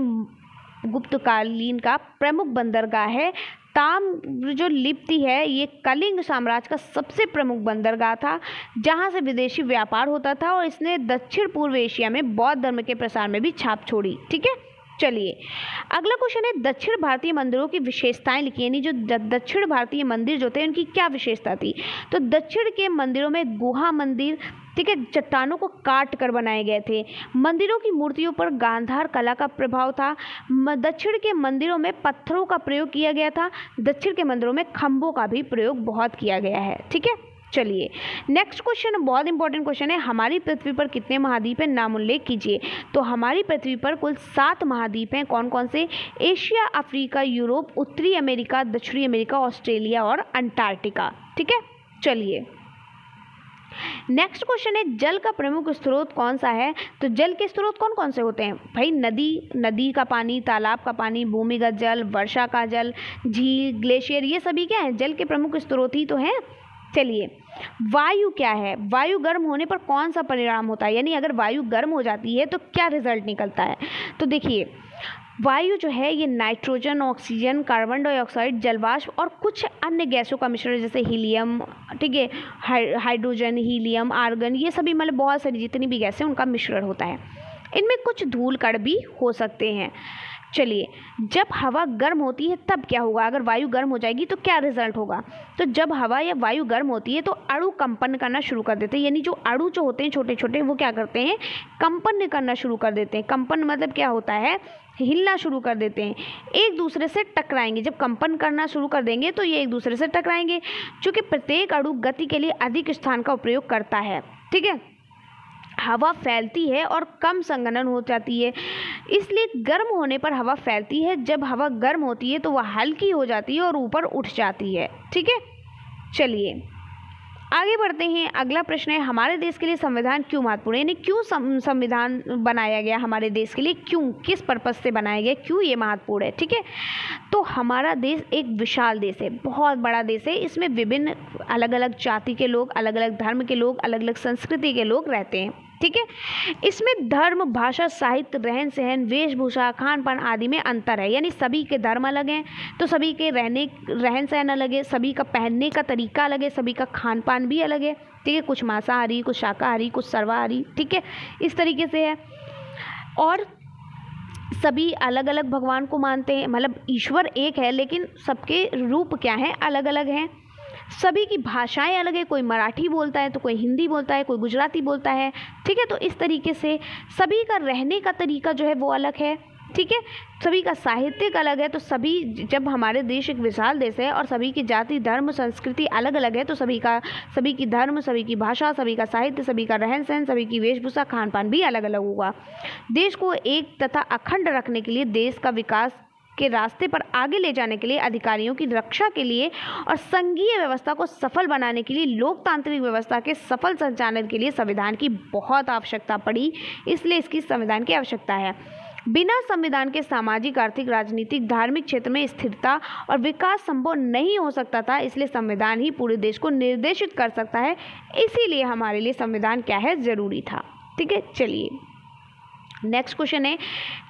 गुप्तकालीन का प्रमुख बंदरगाह है। ताम्र जो लिपि है ये कलिंग साम्राज्य का सबसे प्रमुख बंदरगाह था जहां से विदेशी व्यापार होता था, और इसने दक्षिण पूर्व एशिया में बौद्ध धर्म के प्रसार में भी छाप छोड़ी, ठीक है। चलिए अगला क्वेश्चन है, दक्षिण भारतीय मंदिरों की विशेषताएं लिखिए, यानी जो दक्षिण भारतीय मंदिर जो थे उनकी क्या विशेषता थी। तो दक्षिण के मंदिरों में गुहा मंदिर, ठीक है, चट्टानों को काट कर बनाए गए थे। मंदिरों की मूर्तियों पर गांधार कला का प्रभाव था। दक्षिण के मंदिरों में पत्थरों का प्रयोग किया गया था। दक्षिण के मंदिरों में खंभों का भी प्रयोग बहुत किया गया है, ठीक है। चलिए नेक्स्ट क्वेश्चन बहुत इंपॉर्टेंट क्वेश्चन है, हमारी पृथ्वी पर कितने महाद्वीप हैं, नाम उल्लेख कीजिए। तो हमारी पृथ्वी पर कुल 7 महाद्वीप हैं। कौन कौन से? एशिया, अफ्रीका, यूरोप, उत्तरी अमेरिका, दक्षिणी अमेरिका, ऑस्ट्रेलिया और अंटार्कटिका, ठीक है। चलिए नेक्स्ट क्वेश्चन है, जल का प्रमुख स्रोत कौन सा है। तो जल के स्रोत कौन कौन से होते हैं भाई? नदी का पानी, तालाब का पानी, भूमिगत जल, वर्षा का जल, झील, ग्लेशियर, ये सभी क्या है? जल के प्रमुख स्रोत ही तो हैं। चलिए वायु क्या है? वायु गर्म होने पर कौन सा परिणाम होता है, यानी अगर वायु गर्म हो जाती है तो क्या रिजल्ट निकलता है। तो देखिए वायु जो है ये नाइट्रोजन, ऑक्सीजन, कार्बन डाइऑक्साइड, जलवाष्प और कुछ अन्य गैसों का मिश्रण, जैसे हीलियम, ठीक है, हाइड्रोजन, हीलियम, आर्गन, ये सभी मतलब बहुत सारी जितनी भी गैसें उनका मिश्रण होता है। इनमें कुछ धूल कण भी हो सकते हैं। चलिए जब हवा गर्म होती है तब क्या होगा? अगर वायु गर्म हो जाएगी तो क्या रिजल्ट होगा? तो जब हवा या वायु गर्म होती है तो अणु कंपन करना शुरू कर देते हैं, यानी जो अणु जो होते हैं छोटे छोटे वो क्या करते हैं? कंपन करना शुरू कर देते हैं। कंपन मतलब क्या होता है? हिलना शुरू कर देते हैं, एक दूसरे से टकराएंगे। जब कंपन करना शुरू कर देंगे तो ये एक दूसरे से टकराएंगे, क्योंकि प्रत्येक अणु गति के लिए अधिक स्थान का उपयोग करता है, ठीक है। हवा फैलती है और कम संघनन हो जाती है, इसलिए गर्म होने पर हवा फैलती है। जब हवा गर्म होती है तो वह हल्की हो जाती है और ऊपर उठ जाती है, ठीक है। चलिए आगे बढ़ते हैं। अगला प्रश्न है, हमारे देश के लिए संविधान क्यों महत्वपूर्ण है, यानी क्यों संविधान बनाया गया हमारे देश के लिए, क्यों, किस पर्पस से बनाया गया, क्यों ये महत्वपूर्ण है, ठीक है। तो हमारा देश एक विशाल देश है, बहुत बड़ा देश है। इसमें विभिन्न अलग अलग जाति के लोग, अलग अलग धर्म के लोग, अलग अलग संस्कृति के लोग रहते हैं, ठीक है। इसमें धर्म, भाषा, साहित्य, रहन सहन, वेशभूषा, खान पान आदि में अंतर है, यानी सभी के धर्म अलग हैं तो सभी के रहन सहन अलग है, सभी का पहनने का तरीका अलग है, सभी का खान पान भी अलग है, ठीक है। कुछ मांसाहारी, कुछ शाकाहारी, कुछ सर्वाहारी, ठीक है, इस तरीके से है। और सभी अलग अलग भगवान को मानते हैं, मतलब ईश्वर एक है लेकिन सबके रूप क्या हैं? अलग अलग हैं। सभी की भाषाएं अलग है, कोई मराठी बोलता है तो कोई हिंदी बोलता है, कोई गुजराती बोलता है, ठीक है। तो इस तरीके से सभी का रहने का तरीका जो है वो अलग है, ठीक है। सभी का साहित्यिक अलग है। तो सभी, जब हमारे देश एक विशाल देश है और सभी की जाति, धर्म, संस्कृति अलग अलग है, तो सभी की धर्म, सभी की भाषा, सभी का साहित्य, सभी का रहन सहन, सभी की वेशभूषा, खान पान भी अलग अलग होगा। देश को एक तथा अखंड रखने के लिए, देश का विकास के रास्ते पर आगे ले जाने के लिए, अधिकारियों की रक्षा के लिए और संघीय व्यवस्था को सफल बनाने के लिए, लोकतांत्रिक व्यवस्था के सफल संचालन के लिए संविधान की बहुत आवश्यकता पड़ी, इसलिए इसकी संविधान की आवश्यकता है। बिना संविधान के सामाजिक, आर्थिक, राजनीतिक, धार्मिक क्षेत्र में स्थिरता और विकास संभव नहीं हो सकता था। इसलिए संविधान ही पूरे देश को निर्देशित कर सकता है, इसीलिए हमारे लिए संविधान क्या है, जरूरी था। ठीक है, चलिए नेक्स्ट क्वेश्चन है,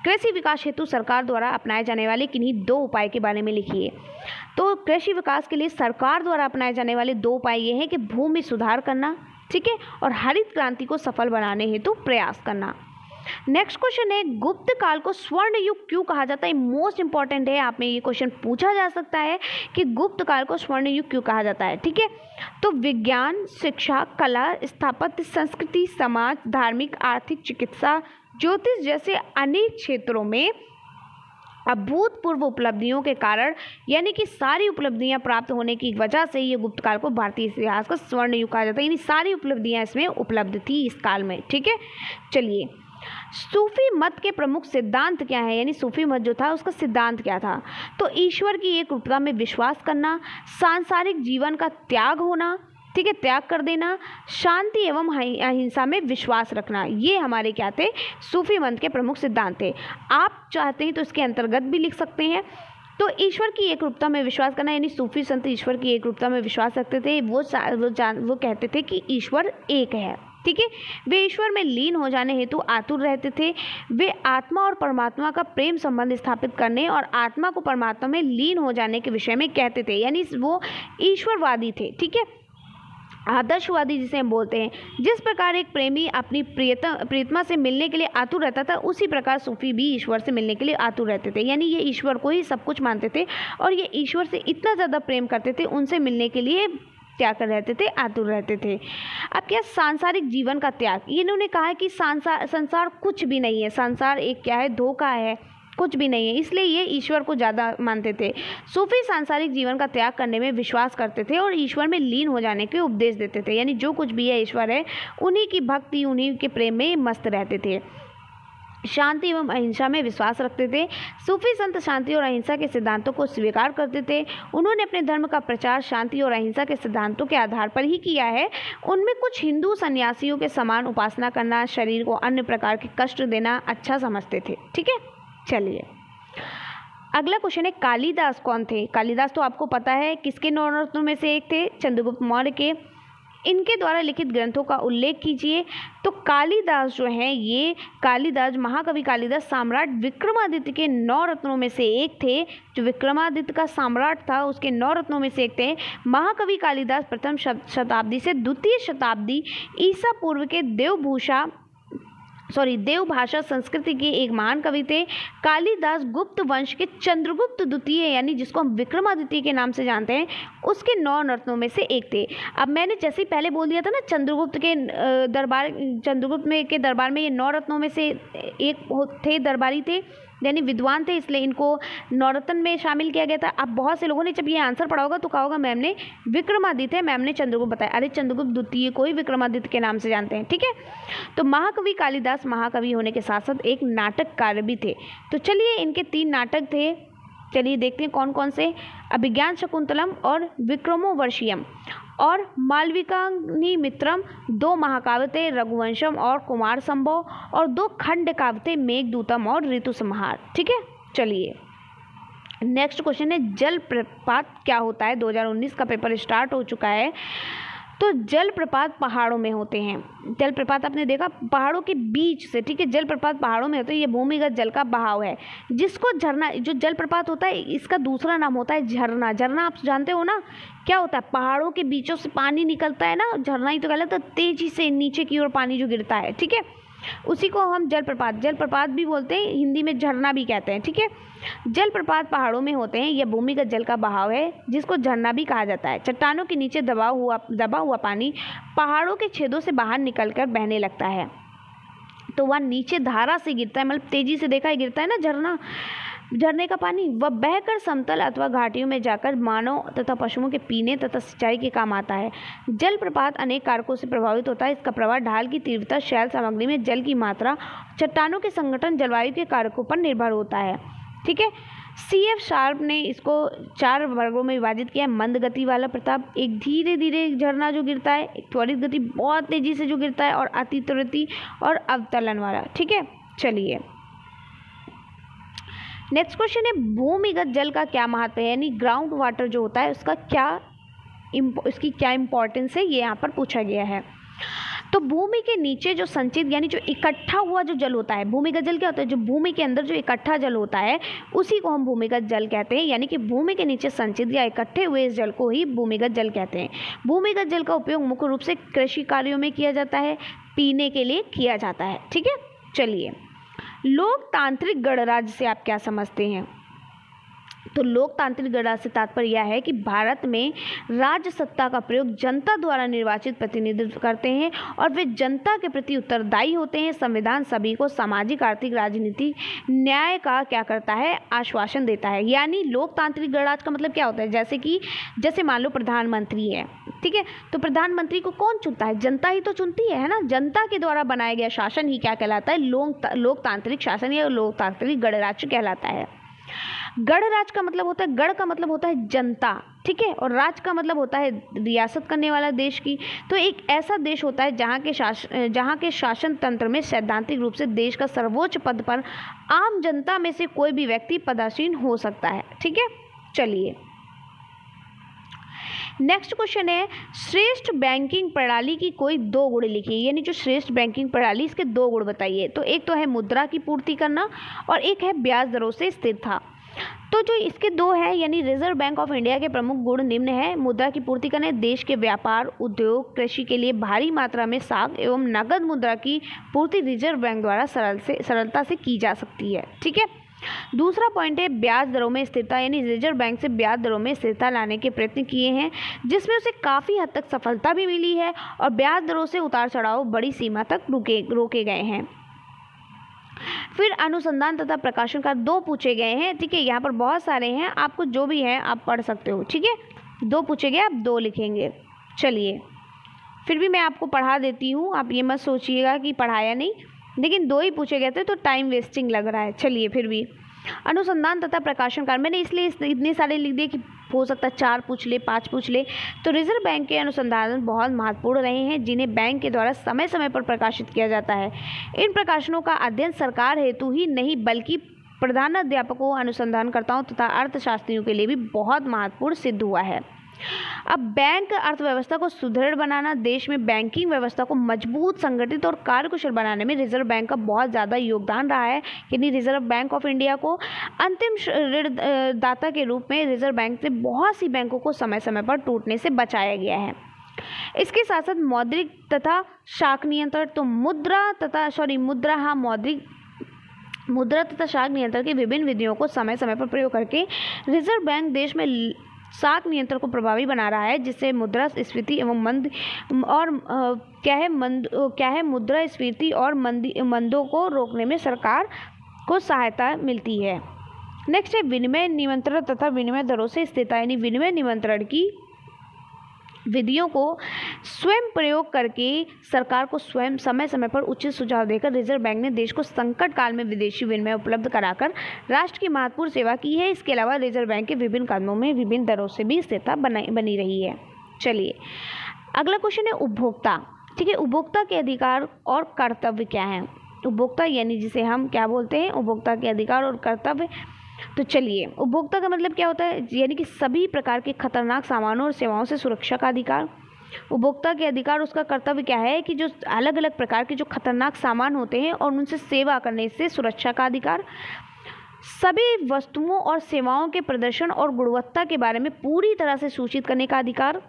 कृषि विकास हेतु सरकार द्वारा अपनाए जाने वाले किन्हीं 2 उपाय के बारे में लिखिए। तो कृषि विकास के लिए सरकार द्वारा अपनाए जाने वाले 2 उपाय ये हैं कि भूमि सुधार करना, ठीक है, और हरित क्रांति को सफल बनाने हेतु प्रयास करना। नेक्स्ट क्वेश्चन है, गुप्त काल को स्वर्ण युग क्यों कहा जाता है? मोस्ट इंपॉर्टेंट है, आप में ये क्वेश्चन पूछा जा सकता है कि गुप्त काल को स्वर्ण युग क्यों कहा जाता है। ठीक है, तो विज्ञान, शिक्षा, कला, स्थापत्य, संस्कृति, समाज, धार्मिक, आर्थिक, चिकित्सा, ज्योतिष जैसे अनेक क्षेत्रों में अभूतपूर्व उपलब्धियों के कारण, यानी कि सारी उपलब्धियां प्राप्त होने की वजह से ये गुप्त काल को भारतीय इतिहास का स्वर्ण युग कहा जाता है। यानी सारी उपलब्धियां इसमें उपलब्ध थी इस काल में। ठीक है, चलिए सूफी मत के प्रमुख सिद्धांत क्या है, यानी सूफी मत जो था उसका सिद्धांत क्या था? तो ईश्वर की एक रूपता में विश्वास करना, सांसारिक जीवन का त्याग होना, ठीक है, त्याग कर देना, शांति एवं अहिंसा में विश्वास रखना, ये हमारे क्या थे, सूफी मत के प्रमुख सिद्धांत थे। आप चाहते हैं तो इसके अंतर्गत भी लिख सकते हैं। तो ईश्वर की एक रूपता में विश्वास करना, यानी सूफी संत ईश्वर की एक रूपता में विश्वास रखते थे। वो कहते थे कि ईश्वर एक है। ठीक है, वे ईश्वर में लीन हो जाने हेतु आतुर रहते थे। वे आत्मा और परमात्मा का प्रेम संबंध स्थापित करने और आत्मा को परमात्मा में लीन हो जाने के विषय में कहते थे, यानी वो ईश्वरवादी थे। ठीक है, आदर्शवादी जिसे हम बोलते हैं। जिस प्रकार एक प्रेमी अपनी प्रियतमा से मिलने के लिए आतुर रहता था, उसी प्रकार सूफी भी ईश्वर से मिलने के लिए आतुर रहते थे। यानी ये ईश्वर को ही सब कुछ मानते थे और ये ईश्वर से इतना ज़्यादा प्रेम करते थे, उनसे मिलने के लिए क्या कर रहते थे, आतुर रहते थे। अब क्या, सांसारिक जीवन का त्याग, इन्होंने कहा है कि संसार कुछ भी नहीं है, संसार एक क्या है, धोखा है, कुछ भी नहीं है, इसलिए ये ईश्वर को ज़्यादा मानते थे। सूफी सांसारिक जीवन का त्याग करने में विश्वास करते थे और ईश्वर में लीन हो जाने के उपदेश देते थे, यानी जो कुछ भी है ईश्वर है, उन्हीं की भक्ति, उन्हीं के प्रेम में मस्त रहते थे। शांति एवं अहिंसा में विश्वास रखते थे। सूफी संत शांति और अहिंसा के सिद्धांतों को स्वीकार करते थे। उन्होंने अपने धर्म का प्रचार शांति और अहिंसा के सिद्धांतों के आधार पर ही किया है। उनमें कुछ हिंदू सन्यासियों के समान उपासना करना, शरीर को अन्य प्रकार के कष्ट देना अच्छा समझते थे। ठीक है, चलिए अगला क्वेश्चन है, कालिदास कौन थे? कालिदास तो आपको पता है किसके 9 रत्नों में से एक थे, चंद्रगुप्त मौर्य के। इनके द्वारा लिखित ग्रंथों का उल्लेख कीजिए। तो कालिदास जो हैं, ये कालिदास, महाकवि कालिदास सम्राट विक्रमादित्य के 9 रत्नों में से एक थे। जो विक्रमादित्य का सम्राट था उसके 9 रत्नों में से एक थे। महाकवि कालिदास प्रथम शताब्दी से द्वितीय शताब्दी ईसा पूर्व के देवभाषा संस्कृति के एक महान कवि थे। कालिदास गुप्त वंश के चंद्रगुप्त द्वितीय, यानी जिसको हम विक्रमादित्य के नाम से जानते हैं, उसके 9 रत्नों में से एक थे। अब मैंने जैसे ही पहले बोल दिया था ना, चंद्रगुप्त के दरबार में ये 9 रत्नों में से एक थे, दरबारी थे, यानी विद्वान थे, इसलिए इनको 9 रत्न में शामिल किया गया था। अब बहुत से लोगों ने जब ये आंसर पढ़ा होगा तो कहा होगा मैम ने विक्रमादित्य, मैम ने चंद्रगुप्त बताया। अरे चंद्रगुप्त द्वितीय को ही विक्रमादित्य के नाम से जानते हैं। ठीक है, तो महाकवि कालिदास महाकवि होने के साथ साथ एक नाटककार भी थे। तो चलिए इनके 3 नाटक थे, चलिए देखते हैं कौन कौन से। अभिज्ञान शकुंतलम और विक्रमोर्वशीयम और मालविकाग्नि मित्रम 2 महाकाव्य थे, रघुवंशम और कुमार संभव, और 2 खंड काव्य थे, मेघदूतम और ऋतु संहार। ठीक है, चलिए नेक्स्ट क्वेश्चन है, जलप्रपात क्या होता है? 2019 का पेपर स्टार्ट हो चुका है। तो जलप्रपात पहाड़ों में होते हैं। जलप्रपात आपने देखा पहाड़ों के बीच से, ठीक है, जलप्रपात पहाड़ों में होते हैं। ये भूमिगत जल का बहाव है, जिसको झरना, जो जलप्रपात होता है इसका दूसरा नाम होता है झरना। झरना आप जानते हो ना क्या होता है? पहाड़ों के बीचों से पानी निकलता है ना, झरना ही तो कहलाता है, तो तेजी से नीचे की ओर पानी जो गिरता है, ठीक है, उसी को हम जलप्रपात भी बोलते हैं, हिंदी में झरना भी कहते हैं। ठीक है, जलप्रपात पहाड़ों में होते हैं। यह भूमिगत जल का बहाव है, जिसको झरना भी कहा जाता है। चट्टानों के नीचे दबा हुआ पानी पहाड़ों के छेदों से बाहर निकलकर बहने लगता है, तो वह नीचे धारा से गिरता है, मतलब तेजी से देखा है गिरता है ना झरने का पानी, वह बहकर समतल अथवा घाटियों में जाकर मानव तथा पशुओं के पीने तथा सिंचाई के काम आता है। जलप्रपात अनेक कारकों से प्रभावित होता है। इसका प्रभाव ढाल की तीव्रता, शैल सामग्री में जल की मात्रा, चट्टानों के संगठन, जलवायु के कारकों पर निर्भर होता है। ठीक है, CF शार्प ने इसको 4 वर्गों में विभाजित किया है। मंद गति वाला प्रताप, एक धीरे धीरे झरना जो गिरता है, एक त्वरित गति बहुत तेजी से जो गिरता है, और अति त्वरित और अवतलन वाला। ठीक है, चलिए नेक्स्ट क्वेश्चन है भूमिगत जल का क्या महत्व है, यानी ग्राउंड वाटर जो होता है उसकी क्या इंपॉर्टेंस है, ये यहाँ पर पूछा गया है। तो भूमि के नीचे जो संचित यानी जो इकट्ठा हुआ जो जल होता है, भूमिगत जल क्या होता है, जो भूमि के अंदर जो इकट्ठा जल होता है उसी को हम भूमिगत जल कहते हैं, यानी कि भूमि के नीचे संचित या इकट्ठे हुए इस जल को ही भूमिगत जल कहते हैं। भूमिगत जल का उपयोग मुख्य रूप से कृषि कार्यों में किया जाता है, पीने के लिए किया जाता है। ठीक है, चलिए लोकतांत्रिक गणराज्य से आप क्या समझते हैं। तो लोकतांत्रिक गणराज्य से तात्पर्य यह है कि भारत में राज्य सत्ता का प्रयोग जनता द्वारा निर्वाचित प्रतिनिधित्व करते हैं और वे जनता के प्रति उत्तरदायी होते हैं। संविधान सभी को सामाजिक, आर्थिक, राजनीतिक न्याय का क्या करता है, आश्वासन देता है। यानी लोकतांत्रिक गणराज्य का मतलब क्या होता है, जैसे मान लो प्रधानमंत्री है, ठीक है, तो प्रधानमंत्री को कौन चुनता है, जनता ही तो चुनती है ना। जनता के द्वारा बनाया गया शासन ही क्या कहलाता है, लोकतांत्रिक शासन या लोकतांत्रिक गणराज्य कहलाता है। गणराज्य का मतलब होता है, गण का मतलब होता है जनता, ठीक है, और राज का मतलब होता है रियासत करने वाला देश की। तो एक ऐसा देश होता है जहाँ के शासन तंत्र में सैद्धांतिक रूप से देश का सर्वोच्च पद पर आम जनता में से कोई भी व्यक्ति पदासीन हो सकता है। ठीक है, चलिए नेक्स्ट क्वेश्चन है श्रेष्ठ बैंकिंग प्रणाली की कोई दो गुण लिखिए, यानी जो श्रेष्ठ बैंकिंग प्रणाली इसके दो गुण बताइए। तो एक तो है मुद्रा की पूर्ति करना और एक है ब्याज दरों से स्थिरता। तो जो इसके दो है, यानी रिजर्व बैंक ऑफ इंडिया के प्रमुख गुण निम्न है। मुद्रा की पूर्ति करना, देश के व्यापार, उद्योग, कृषि के लिए भारी मात्रा में साख एवं नगद मुद्रा की पूर्ति रिजर्व बैंक द्वारा सरलता से की जा सकती है। ठीक है, दूसरा पॉइंट है ब्याज दरों में स्थिरता, यानी रिजर्व बैंक से ब्याज दरों में स्थिरता लाने के प्रयत्न किए हैं जिसमें उसे काफ़ी हद तक सफलता भी मिली है और ब्याज दरों से उतार चढ़ाव बड़ी सीमा तक रोके गए हैं। फिर अनुसंधान तथा प्रकाशन का दो पूछे गए हैं। ठीक है, यहाँ पर बहुत सारे हैं, आपको जो भी है आप पढ़ सकते हो। ठीक है, दो पूछे गए, आप दो लिखेंगे। चलिए फिर भी मैं आपको पढ़ा देती हूँ, आप ये मत सोचिएगा कि पढ़ाया नहीं, लेकिन दो ही पूछे गए थे तो टाइम वेस्टिंग लग रहा है। चलिए फिर भी अनुसंधान तथा प्रकाशन कार्य, मैंने इसलिए इतने सारे लिख दिए कि हो सकता है 4 पूछ ले, 5 पूछ ले। तो रिजर्व बैंक के अनुसंधान बहुत महत्वपूर्ण रहे हैं जिन्हें बैंक के द्वारा समय समय पर प्रकाशित किया जाता है। इन प्रकाशनों का अध्ययन सरकार हेतु ही नहीं बल्कि प्रधानाध्यापकों, अनुसंधानकर्ताओं तथा अर्थशास्त्रियों के लिए भी बहुत महत्वपूर्ण सिद्ध हुआ है। अब बैंक अर्थव्यवस्था को सुदृढ़ बनाना, देश में बैंकिंग व्यवस्था को मजबूत, संगठित और कार्यकुशल बनाने में रिजर्व बैंक का बहुत ज़्यादा योगदान रहा है। यानी रिजर्व बैंक ऑफ इंडिया को अंतिम ऋण दाता के रूप में रिजर्व बैंक से बहुत सी बैंकों को समय समय पर टूटने से बचाया गया है। इसके साथ साथ मौद्रिक तथा शाख नियंत्रण, तो मुद्रा तथा शाख नियंत्रण की विभिन्न विधियों को समय समय पर प्रयोग करके रिजर्व बैंक देश में शाख नियंत्रण को प्रभावी बना रहा है, जिससे मुद्रास्फीति एवं मुद्रास्फीति और मंदों को रोकने में सरकार को सहायता मिलती है। नेक्स्ट है विनिमय नियंत्रण तथा विनिमय दरों से स्थिरता, यानी विनिमय नियंत्रण की विधियों को स्वयं प्रयोग करके सरकार को स्वयं समय समय पर उचित सुझाव देकर रिजर्व बैंक ने देश को संकट काल में विदेशी विनिमय उपलब्ध कराकर राष्ट्र की महत्वपूर्ण सेवा की है। इसके अलावा रिजर्व बैंक के विभिन्न कदमों में विभिन्न दरों से भी स्थिरता बनी रही है। चलिए अगला क्वेश्चन है उपभोक्ता। ठीक है, उपभोक्ता के अधिकार और कर्तव्य क्या हैं। उपभोक्ता यानी जिसे हम क्या बोलते हैं, उपभोक्ता के अधिकार और कर्तव्य। तो चलिए उपभोक्ता का मतलब क्या होता है, यानी कि सभी प्रकार के खतरनाक सामानों और सेवाओं से सुरक्षा का अधिकार। उपभोक्ता के अधिकार, उसका कर्तव्य क्या है कि जो अलग अलग प्रकार के जो खतरनाक सामान होते हैं और उनसे सेवा करने से सुरक्षा का अधिकार। सभी वस्तुओं और सेवाओं के प्रदर्शन और गुणवत्ता के बारे में पूरी तरह से सूचित करने का अधिकार,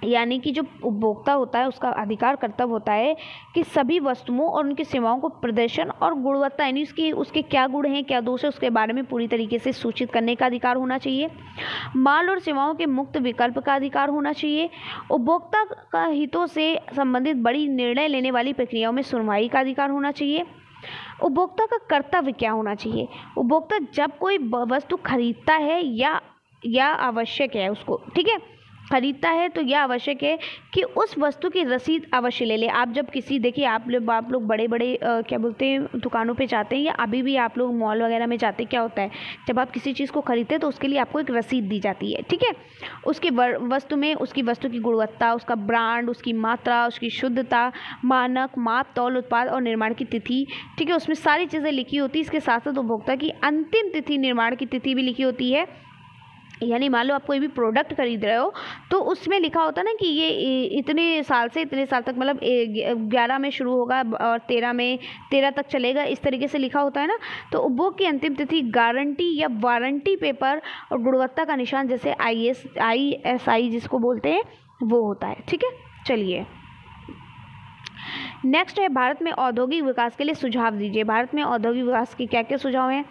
यानी कि जो उपभोक्ता होता है उसका अधिकार कर्तव्य होता है कि सभी वस्तुओं और उनकी सेवाओं को प्रदर्शन और गुणवत्ता, यानी उसके क्या गुण हैं, क्या दोष है, उसके बारे में पूरी तरीके से सूचित करने का अधिकार होना चाहिए। माल और सेवाओं के मुक्त विकल्प का अधिकार होना चाहिए। उपभोक्ता का हितों से संबंधित बड़ी निर्णय लेने वाली प्रक्रियाओं में सुनवाई का अधिकार होना चाहिए। उपभोक्ता का कर्तव्य क्या होना चाहिए, उपभोक्ता जब कोई वस्तु खरीदता है या आवश्यक है उसको, ठीक है, खरीदता है तो यह आवश्यक है कि उस वस्तु की रसीद अवश्य ले ले। आप जब किसी, देखिए आप लोग बड़े बड़े क्या बोलते हैं, दुकानों पे जाते हैं या अभी भी आप लोग मॉल वगैरह में जाते हैं, क्या होता है जब आप किसी चीज़ को खरीदते हैं तो उसके लिए आपको एक रसीद दी जाती है, ठीक है। उसकी वस्तु में उसकी वस्तु की गुणवत्ता, उसका ब्रांड, उसकी मात्रा, उसकी शुद्धता, मानक, माप तौल, उत्पाद और निर्माण की तिथि, ठीक है, उसमें सारी चीज़ें लिखी होती है। इसके साथ साथ उपभोक्ता की अंतिम तिथि, निर्माण की तिथि भी लिखी होती है। यानी मान लो आप कोई भी प्रोडक्ट खरीद रहे हो तो उसमें लिखा होता है ना कि ये इतने साल से इतने साल तक, मतलब 11 में शुरू होगा और 13 तक चलेगा, इस तरीके से लिखा होता है ना। तो उपभोग की अंतिम तिथि, गारंटी या वारंटी पेपर और गुणवत्ता का निशान जैसे ISI जिसको बोलते हैं वो होता है, ठीक है। चलिए नेक्स्ट है, भारत में औद्योगिक विकास के लिए सुझाव दीजिए। भारत में औद्योगिक विकास के क्या क्या सुझाव हैं?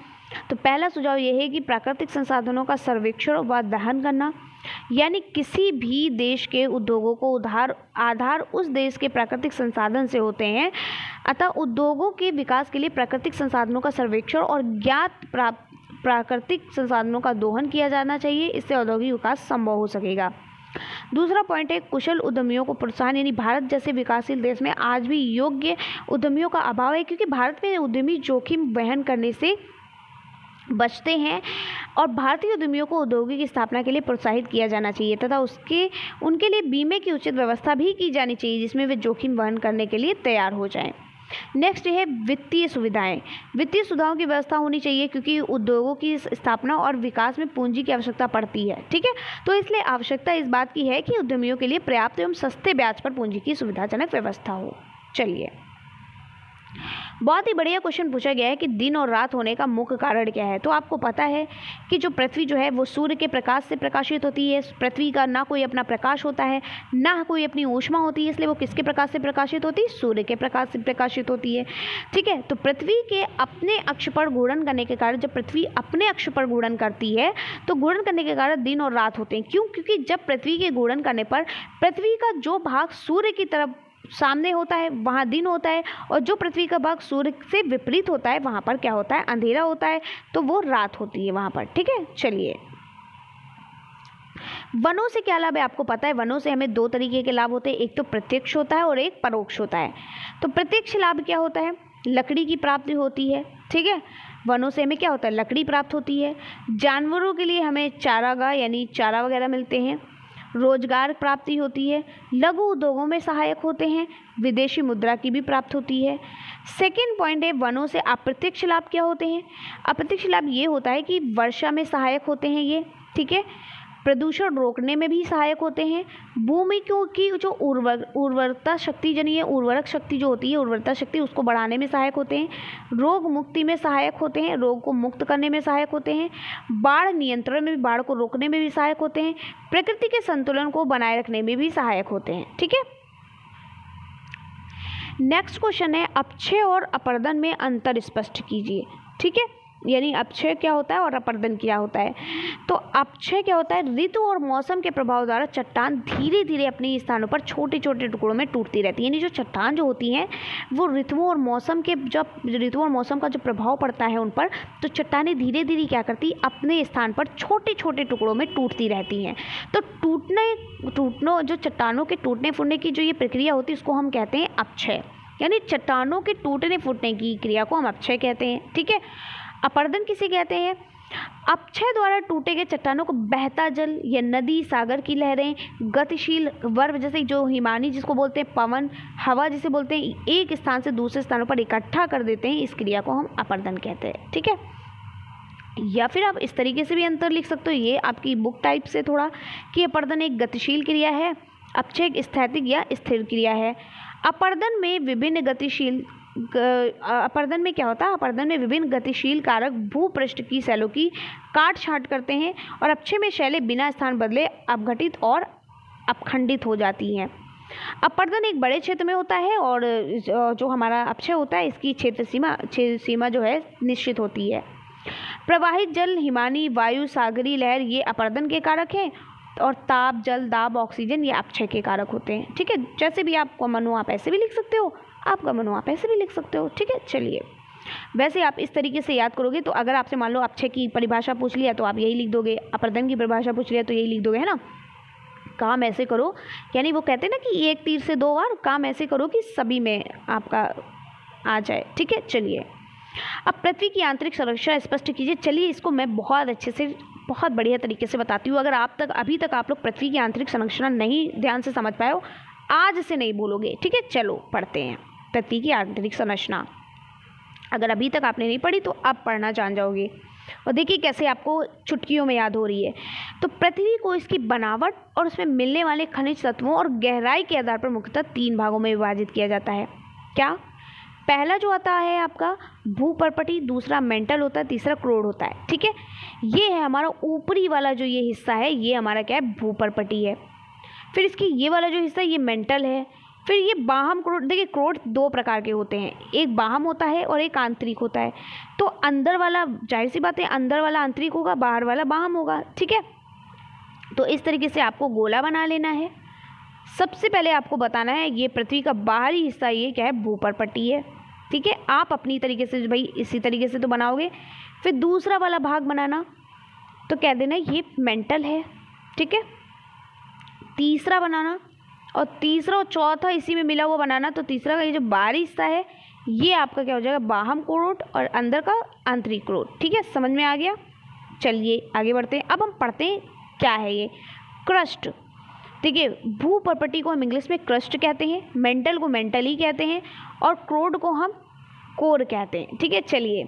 तो पहला सुझाव यह है कि प्राकृतिक संसाधनों का सर्वेक्षण व दहन करना, यानी किसी भी देश के उद्योगों को आधार उस देश के प्राकृतिक संसाधन से होते हैं, अतः उद्योगों के विकास के लिए प्राकृतिक संसाधनों का सर्वेक्षण और ज्ञात प्राकृतिक संसाधनों का दोहन किया जाना चाहिए। इससे औद्योगिक विकास संभव हो सकेगा। दूसरा पॉइंट है कुशल उद्यमियों को प्रोत्साहन, यानी भारत जैसे विकासशील देश में आज भी योग्य उद्यमियों का अभाव है, क्योंकि भारत में उद्यमी जोखिम वहन करने से बचते हैं और भारतीय उद्यमियों को उद्योगों की स्थापना के लिए प्रोत्साहित किया जाना चाहिए तथा उनके लिए बीमे की उचित व्यवस्था भी की जानी चाहिए जिसमें वे जोखिम वहन करने के लिए तैयार हो जाएं। नेक्स्ट है वित्तीय सुविधाएं। वित्तीय सुविधाओं की व्यवस्था होनी चाहिए क्योंकि उद्योगों की स्थापना और विकास में पूंजी की आवश्यकता पड़ती है, ठीक है। तो इसलिए आवश्यकता इस बात की है कि उद्यमियों के लिए पर्याप्त एवं सस्ते ब्याज पर पूंजी की सुविधाजनक व्यवस्था हो। चलिए, बहुत ही बढ़िया क्वेश्चन पूछा गया है कि दिन और रात होने का मुख्य कारण क्या है। तो आपको पता है कि जो पृथ्वी जो है वो सूर्य के प्रकाश से प्रकाशित होती है। पृथ्वी का ना कोई अपना प्रकाश होता है, ना कोई अपनी ऊष्मा होती है, इसलिए वो किसके प्रकाश से प्रकाशित होती है? सूर्य के प्रकाश से प्रकाशित होती है, ठीक है। तो पृथ्वी के अपने अक्ष पर घूर्णन करने के कारण, जब पृथ्वी अपने अक्ष पर घूर्णन करती है तो घूर्णन करने के कारण दिन और रात होते हैं। क्यों? क्योंकि जब पृथ्वी के घूर्णन करने पर पृथ्वी का जो भाग सूर्य की तरफ सामने होता है वहाँ दिन होता है, और जो पृथ्वी का भाग सूर्य से विपरीत होता है वहाँ पर क्या होता है? अंधेरा होता है, तो वो रात होती है वहाँ पर, ठीक है। चलिए, वनों से क्या लाभ है? आपको पता है वनों से हमें 2 तरीके के लाभ होते हैं, एक तो प्रत्यक्ष होता है और एक परोक्ष होता है। तो प्रत्यक्ष लाभ क्या होता है? लकड़ी की प्राप्ति होती है, ठीक है। वनों से हमें क्या होता है? लकड़ी प्राप्त होती है। जानवरों के लिए हमें चारागाह यानी चारा वगैरह मिलते हैं। रोजगार प्राप्ति होती है। लघु उद्योगों में सहायक होते हैं। विदेशी मुद्रा की भी प्राप्त होती है। सेकेंड पॉइंट है वनों से अप्रत्यक्ष लाभ क्या होते हैं? अप्रत्यक्ष लाभ ये होता है कि वर्षा में सहायक होते हैं ये, ठीक है। प्रदूषण रोकने में भी सहायक होते हैं। भूमि की जो उर्वरता शक्ति यानी ये उर्वरक शक्ति जो होती है, उर्वरता शक्ति उसको बढ़ाने में सहायक होते हैं। रोग मुक्ति में सहायक होते हैं, रोग को मुक्त करने में सहायक होते हैं। बाढ़ नियंत्रण में भी, बाढ़ को रोकने में भी सहायक होते हैं। प्रकृति के संतुलन को बनाए रखने में भी सहायक होते हैं, ठीक है। नेक्स्ट क्वेश्चन है अपक्षय और अपरदन में अंतर स्पष्ट कीजिए, ठीक है। यानी अपक्षय क्या होता है और अपरदन क्या होता है? तो अपक्षय क्या होता है? ऋतु और मौसम के प्रभाव द्वारा चट्टान धीरे धीरे अपने स्थानों पर छोटे छोटे टुकड़ों में टूटती रहती है। यानी जो चट्टान जो होती हैं वो ऋतुओं और मौसम का जो प्रभाव पड़ता है उन पर, तो चट्टानें धीरे धीरे क्या करती? अपने स्थान पर छोटे छोटे टुकड़ों में टूटती रहती हैं। तो जो चट्टानों के टूटने फूटने की जो ये प्रक्रिया होती है उसको हम कहते हैं अपक्षय। यानी चट्टानों के टूटने फूटने की क्रिया को हम अपक्षय कहते हैं, ठीक है। अपरदन किसे कहते हैं? अपक्षय द्वारा टूटे गए चट्टानों को बहता जल या नदी, सागर की लहरें, गतिशील वर्व जैसे जो हिमानी जिसको बोलते हैं, पवन, हवा जिसे बोलते हैं, एक स्थान से दूसरे स्थानों पर इकट्ठा कर देते हैं। इस क्रिया को हम अपरदन कहते हैं, ठीक है। या फिर आप इस तरीके से भी अंतर लिख सकते हो, ये आपकी बुक टाइप से थोड़ा, कि अपरदन एक गतिशील क्रिया है, अपक्षय एक स्थैतिक या स्थिर क्रिया है। अपरदन में क्या होता है? अपरदन में विभिन्न गतिशील कारक भूपृष्ठ की शैलों की काट छांट करते हैं, और अपक्षय में शैलें बिना स्थान बदले अपघटित और अपखंडित हो जाती हैं। अपरदन एक बड़े क्षेत्र में होता है और जो हमारा अपक्षय होता है इसकी क्षेत्र सीमा जो है निश्चित होती है। प्रवाहित जल, हिमानी वायु, सागरी लहर ये अपरदन के कारक हैं, और ताप, जल, दाब, ऑक्सीजन ये अपक्षय के कारक होते हैं, ठीक है। जैसे भी आपको मनो आप ऐसे भी लिख सकते हो, आपका मनो आप ऐसे भी लिख सकते हो, ठीक है। चलिए, वैसे आप इस तरीके से याद करोगे तो अगर आपसे मान लो अपक्षय की परिभाषा पूछ लिया तो आप यही लिख दोगे, अपरदन की परिभाषा पूछ लिया तो यही लिख दोगे, है ना। काम ऐसे करो, यानी वो कहते हैं ना कि एक तीर से दो वार, काम ऐसे करो कि सभी में आपका आ जाए। ठीक है, चलिए अब पृथ्वी की आंतरिक संरचना स्पष्ट कीजिए। चलिए इसको मैं बहुत अच्छे से, बहुत बढ़िया तरीके से बताती हूँ। अगर अभी तक आप लोग पृथ्वी की आंतरिक संरचना नहीं ध्यान से समझ पाए हो, आज से नहीं भूलोगे। ठीक है, चलो पढ़ते हैं पृथ्वी की आंतरिक संरचना। अगर अभी तक आपने नहीं पढ़ी तो अब पढ़ना जान जाओगे, और देखिए कैसे आपको चुटकियों में याद हो रही है। तो पृथ्वी को इसकी बनावट और उसमें मिलने वाले खनिज तत्वों और गहराई के आधार पर मुख्यतः 3 भागों में विभाजित किया जाता है। क्या? पहला जो आता है आपका भूपर्पटी, दूसरा मेंटल होता है, तीसरा क्रोड होता है। ठीक है, ये है हमारा ऊपरी वाला जो ये हिस्सा है, ये हमारा क्या है, भूपर्पटी है। फिर इसकी ये वाला जो हिस्सा है ये मेंटल है। फिर ये बाह्य क्रोड, देखिए क्रोड 2 प्रकार के होते हैं, एक बाह्य होता है और एक आंतरिक होता है। तो अंदर वाला, जाहिर सी बात है, अंदर वाला आंतरिक होगा, बाहर वाला बाह्य होगा। ठीक है, तो इस तरीके से आपको गोला बना लेना है। सबसे पहले आपको बताना है ये पृथ्वी का बाहरी हिस्सा ये क्या है, भूपर्पटी है। ठीक है, आप अपनी तरीके से भाई इसी तरीके से तो बनाओगे। फिर दूसरा वाला भाग बनाना तो कह देना ये मेंटल है। ठीक है, तीसरा बनाना, और तीसरा और चौथा इसी में मिला हुआ बनाना। तो तीसरा का ये जो बाहरी हिस्सा है ये आपका क्या हो जाएगा, बाह्य क्रोड, और अंदर का आंतरिक क्रोड। ठीक है, समझ में आ गया। चलिए आगे बढ़ते हैं। अब हम पढ़ते हैं क्या है ये क्रस्ट। देखिए भूपर्पटी को हम इंग्लिश में क्रस्ट कहते हैं, मेंटल को मेंटल ही कहते हैं, और क्रोड को हम कोर कहते हैं। ठीक है, चलिए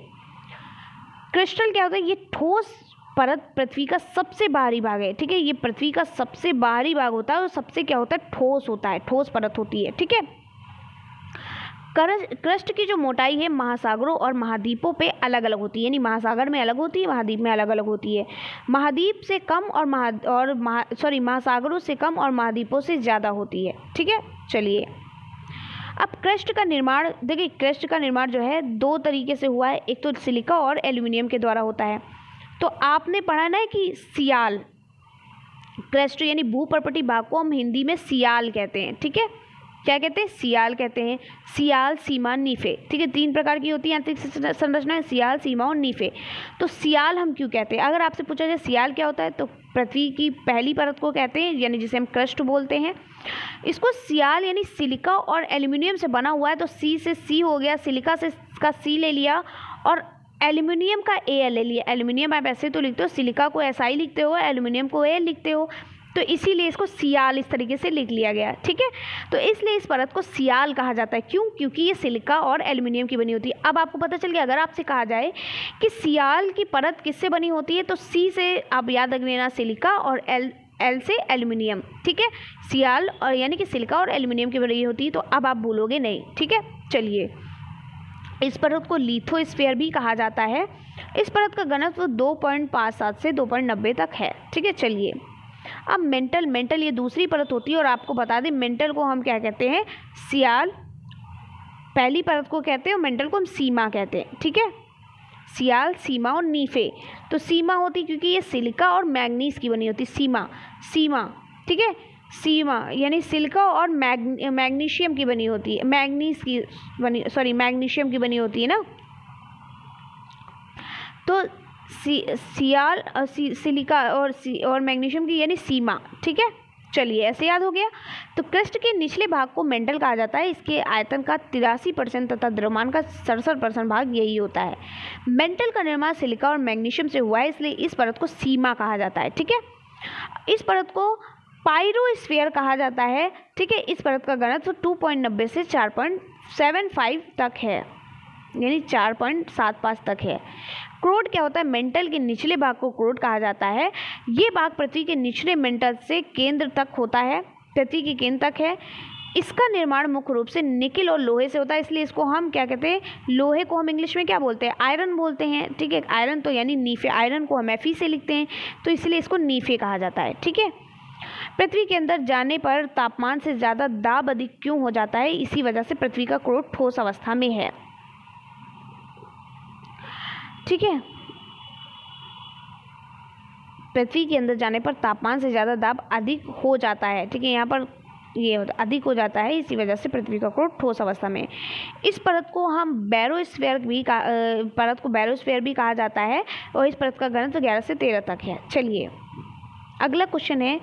क्रिस्टल क्या होता है, ये ठोस परत पृथ्वी का सबसे बाहरी भाग है। ठीक है, ये पृथ्वी का सबसे बाहरी भाग होता है और सबसे क्या होता है, ठोस होता है, ठोस परत होती है। ठीक है, क्रस्ट की जो मोटाई है महासागरों और महाद्वीपों पे अलग अलग होती है, यानी महासागर में अलग होती है, महाद्वीप में अलग अलग होती है। महाद्वीप से कम और महासागरों से कम और महाद्वीपों से ज़्यादा होती है। ठीक है, चलिए अब क्रस्ट का निर्माण, देखिए क्रस्ट का निर्माण जो है 2 तरीके से हुआ है, एक तो सिलिका और एल्यूमिनियम के द्वारा होता है। तो आपने पढ़ा ना कि सियाल, क्रस्ट यानी भूपर्पटी भाग को हम हिंदी में सियाल कहते हैं। ठीक है, क्या कहते हैं, सियाल कहते हैं। सियाल, सीमा, नीफे। ठीक है, 3 प्रकार की होती है आंतरिक संरचना, सियाल, सीमा और नीफे। तो सियाल हम क्यों कहते हैं, अगर आपसे पूछा जाए सियाल क्या होता है, तो पृथ्वी की पहली परत को कहते हैं, यानी जिसे हम क्रस्ट बोलते हैं। इसको सियाल यानी सिलिका और एल्यूमिनियम से बना हुआ है, तो सी से सी हो गया, सिलिका से का सी ले लिया और एल्यूमिनियम का एल ले लिया। एल्यूमिनियम आप ऐसे तो लिखते हो, सिलिका को एसआई लिखते हो, एल्यूमिनियम को एल लिखते हो, तो इसीलिए इसको सियाल इस तरीके से लिख लिया गया। ठीक है, तो इसलिए इस परत को सियाल कहा जाता है। क्यों? क्योंकि ये सिलिका और एल्यूमिनियम की बनी होती है। अब आपको पता चल गया, अगर आपसे कहा जाए कि सियाल की परत किससे बनी होती है, तो सी से आप याद रख लेना सिलिका, और एल से एल्यूमिनियम। ठीक है, सियाल और यानी कि सिलिका और एल्यूमिनियम की बनी होती है, तो अब आप भूलोगे नहीं। ठीक है, चलिए इस परत को लिथोस्फीयर भी कहा जाता है। इस परत का घनत्व 2.57 से 2.90 तक है। ठीक है, चलिए अब मेंटल ये दूसरी परत होती है, और आपको बता दें मेंटल को हम क्या कहते हैं, सियाल पहली परत को कहते हैं, और मेंटल को हम सीमा कहते हैं। ठीक है, सियाल, सीमा और नीफे। तो सीमा होती क्योंकि ये सिलिका और मैग्नीज की बनी होती, सीमा। ठीक है, सीमा यानी सिलिका और मैग्नीशियम की बनी होती है, मैग्नीशियम की बनी होती है ना। तो सियाल, सिलिका और मैग्नीशियम की यानी सीमा। ठीक है, चलिए ऐसे याद हो गया। तो क्रस्ट के निचले भाग को मेंटल कहा जाता है। इसके आयतन का 83% तथा द्रव्यमान का 67% भाग यही होता है। मेंटल का निर्माण सिलिका और मैग्नीशियम से हुआ है, इसलिए इस परत को सीमा कहा जाता है। ठीक है, इस परत को पायरोस्फीयर कहा जाता है। ठीक है, इस परत का घनत्व 2.90 से 4.75 तक है, यानी 4.75 तक है। क्रोड क्या होता है, मेंटल के निचले भाग को क्रोड कहा जाता है। ये भाग पृथ्वी के निचले मेंटल से केंद्र तक होता है, पृथ्वी के केंद्र तक है। इसका निर्माण मुख्य रूप से निकिल और लोहे से होता है, इसलिए इसको हम क्या कहते हैं, लोहे को हम इंग्लिश में क्या बोलते हैं, आयरन बोलते हैं। ठीक है, आयरन तो यानी नीफे, आयरन को हम Fe से लिखते हैं, तो इसलिए इसको नीफे कहा जाता है। ठीक है, पृथ्वी के अंदर जाने पर तापमान से ज़्यादा दाब अधिक क्यों हो जाता है, इसी वजह से पृथ्वी का क्रोड ठोस अवस्था में है। ठीक है, पृथ्वी के अंदर जाने पर तापमान से ज़्यादा दाब अधिक हो जाता है। ठीक है, यहाँ पर ये अधिक हो जाता है, इसी वजह से पृथ्वी का क्रोड ठोस अवस्था में। इस परत को हम बैरोस्फीयर भी कहा जाता है, और इस परत का घनत्व 11 से 13 तक है। चलिए अगला क्वेश्चन है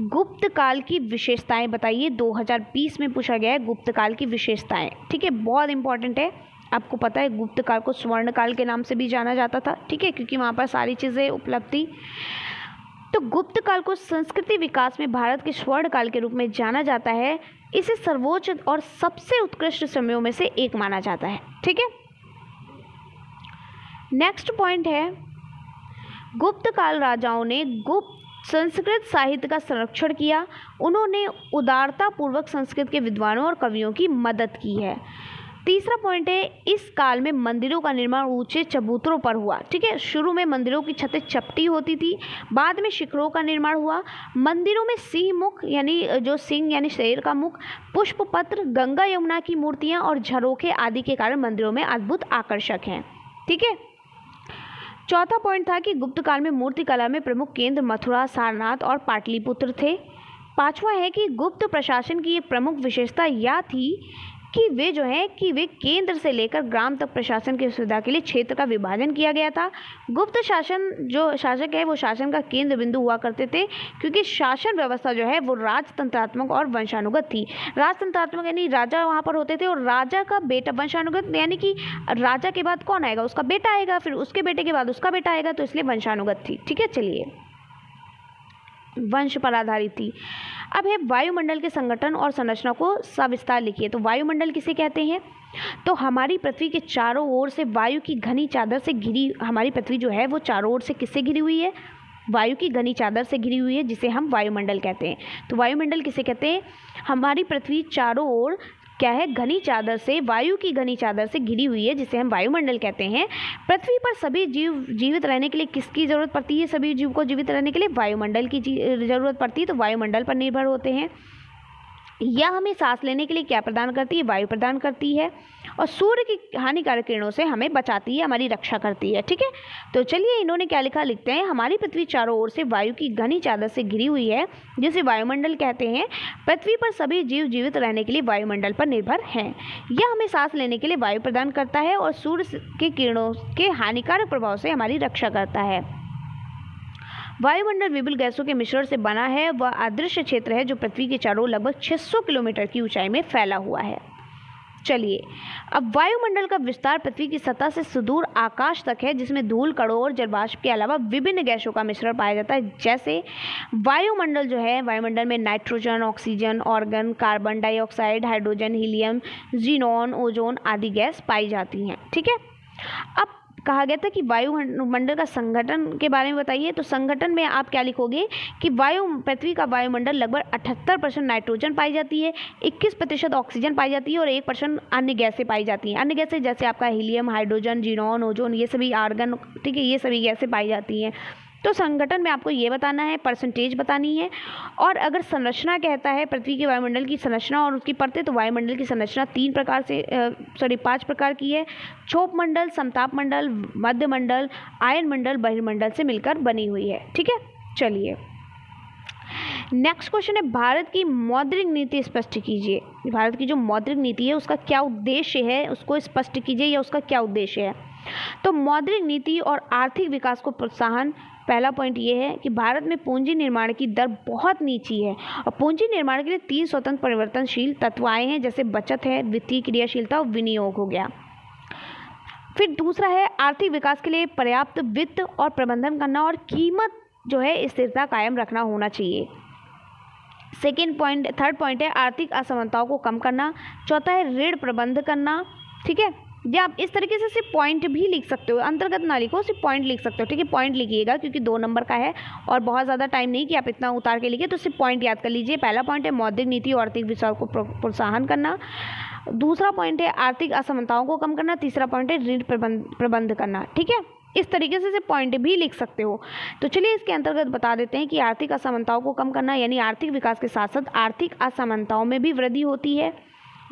गुप्त काल की विशेषताएं बताइए। 2020 में पूछा गया है गुप्त काल की विशेषताएं। ठीक है, बहुत इंपॉर्टेंट है। आपको पता है गुप्त काल को स्वर्ण काल के नाम से भी जाना जाता था। ठीक है, क्योंकि वहाँ पर सारी चीज़ें उपलब्ध थी। तो गुप्त काल को संस्कृति विकास में भारत के स्वर्ण काल के रूप में जाना जाता है। इसे सर्वोच्च और सबसे उत्कृष्ट समयों में से एक माना जाता है। ठीक है, नेक्स्ट पॉइंट है गुप्त काल राजाओं ने गुप्त संस्कृत साहित्य का संरक्षण किया। उन्होंने उदारता पूर्वक संस्कृत के विद्वानों और कवियों की मदद की है। तीसरा पॉइंट है इस काल में मंदिरों का निर्माण ऊंचे चबूतरों पर हुआ। ठीक है, शुरू में मंदिरों की छतें चपटी होती थी, बाद में शिखरों का निर्माण हुआ। मंदिरों में सिंह मुख यानी जो सिंह यानी शेर का मुख, पुष्प पत्र, गंगा यमुना की मूर्तियां और झरोखे आदि के कारण मंदिरों में अद्भुत आकर्षक हैं। ठीक है, चौथा पॉइंट था कि गुप्त काल में मूर्ति कला में प्रमुख केंद्र मथुरा, सारनाथ और पाटलिपुत्र थे। पांचवा है कि गुप्त प्रशासन की एक प्रमुख विशेषता यह थी कि वे केंद्र से लेकर ग्राम तक प्रशासन की सुविधा के लिए क्षेत्र का विभाजन किया गया था। गुप्त शासन जो शासक है वो शासन का केंद्र बिंदु हुआ करते थे, क्योंकि शासन व्यवस्था जो है वो राजतंत्रात्मक और वंशानुगत थी। राजतंत्रात्मक यानी राजा वहाँ पर होते थे और राजा का बेटा, वंशानुगत यानी कि राजा के बाद कौन आएगा, उसका बेटा आएगा, फिर उसके बेटे के बाद उसका बेटा आएगा, तो इसलिए वंशानुगत थी। ठीक है, चलिए वंश पर आधारित थी। अब है वायुमंडल के संगठन और संरचना को सविस्तार लिखिए। तो वायुमंडल किसे कहते हैं? तो हमारी पृथ्वी के चारों ओर से वायु की घनी चादर से घिरी, हमारी पृथ्वी जो है वो चारों ओर से किससे घिरी हुई है? वायु की घनी चादर से घिरी हुई है, जिसे हम वायुमंडल कहते हैं। तो वायुमंडल किसे कहते हैं? हमारी पृथ्वी चारों ओर क्या है? घनी चादर से, वायु की घनी चादर से घिरी हुई है, जिसे हम वायुमंडल कहते हैं। पृथ्वी पर सभी जीव जीवित रहने के लिए किसकी ज़रूरत पड़ती है? सभी जीव को जीवित रहने के लिए वायुमंडल की ज़रूरत पड़ती है। तो वायुमंडल पर निर्भर होते हैं। यह हमें सांस लेने के लिए क्या प्रदान करती है? वायु प्रदान करती है। और सूर्य की हानिकारक किरणों से हमें बचाती है, हमारी रक्षा करती है। ठीक है, तो चलिए इन्होंने क्या लिखा, लिखते हैं हमारी पृथ्वी चारों ओर से वायु की घनी चादर से घिरी हुई है, जिसे वायुमंडल कहते हैं। पृथ्वी पर सभी जीव जीवित रहने के लिए वायुमंडल पर निर्भर हैं। यह हमें सांस लेने के लिए वायु प्रदान करता है और सूर्य के किरणों के हानिकारक प्रभाव से हमारी रक्षा करता है। वायुमंडल विभिन्न गैसों के मिश्रण से बना है। वह अदृश्य क्षेत्र है जो पृथ्वी के चारों ओर लगभग 600 किलोमीटर की ऊंचाई में फैला हुआ है। चलिए, अब वायुमंडल का विस्तार पृथ्वी की सतह से सुदूर आकाश तक है, जिसमें धूल, कणों और जलवाष्प के अलावा विभिन्न गैसों का मिश्रण पाया जाता है। जैसे वायुमंडल जो है, वायुमंडल में nitrogen, oxygen, organ, carbon dioxide, hydrogen, helium, xenon, ozone आदि गैस पाई जाती हैं। ठीक है, अब कहा गया था कि वायुमंडल का संगठन के बारे में बताइए। तो संगठन में आप क्या लिखोगे कि पृथ्वी का वायुमंडल लगभग 78% नाइट्रोजन पाई जाती है, 21% ऑक्सीजन पाई जाती है और 1% अन्य गैसें पाई जाती हैं। अन्य गैसें जैसे आपका हीलियम, हाइड्रोजन, जीनॉन, ओजोन, ये सभी आर्गन, ठीक है, ये सभी गैसें पाई जाती हैं। तो संगठन में आपको ये बताना है, परसेंटेज बतानी है। और अगर संरचना कहता है पृथ्वी के वायुमंडल की संरचना और उसकी परतें, तो वायुमंडल की संरचना 5 प्रकार की है। क्षोभ मंडल, समताप मंडल, मध्य मंडल, आयन मंडल, बहिर्मंडल से मिलकर बनी हुई है। ठीक है, चलिए नेक्स्ट क्वेश्चन है भारत की मौद्रिक नीति स्पष्ट कीजिए। भारत की जो मौद्रिक नीति है उसका क्या उद्देश्य है, उसको स्पष्ट कीजिए, या उसका क्या उद्देश्य है। तो मौद्रिक नीति और आर्थिक विकास को प्रोत्साहन, पहला पॉइंट ये है कि भारत में पूंजी निर्माण की दर बहुत नीची है और पूंजी निर्माण के लिए 3 स्वतंत्र परिवर्तनशील तत्व आए हैं, जैसे बचत है, वित्तीय क्रियाशीलता और विनियोग हो गया। फिर दूसरा है आर्थिक विकास के लिए पर्याप्त वित्त और प्रबंधन करना और कीमत जो है स्थिरता कायम रखना होना चाहिए। थर्ड पॉइंट है आर्थिक असमानताओं को कम करना। चौथा है ऋण प्रबंध करना। ठीक है, या आप इस तरीके से सिर्फ पॉइंट भी लिख सकते हो, अंतर्गत ना लिखो, सिर्फ पॉइंट लिख सकते हो। ठीक है, पॉइंट लिखिएगा क्योंकि 2 नंबर का है और बहुत ज़्यादा टाइम नहीं कि आप इतना उतार के लिखिए, तो सिर्फ पॉइंट याद कर लीजिए। पहला पॉइंट है मौद्रिक नीति और आर्थिक विकास को प्रोत्साहन करना। दूसरा पॉइंट है आर्थिक असमानताओं को कम करना। तीसरा पॉइंट है ऋण प्रबंध करना। ठीक है, इस तरीके से पॉइंट भी लिख सकते हो। तो चलिए इसके अंतर्गत बता देते हैं कि आर्थिक असमानताओं को कम करना यानी आर्थिक विकास के साथ साथ आर्थिक असमानताओं में भी वृद्धि होती है।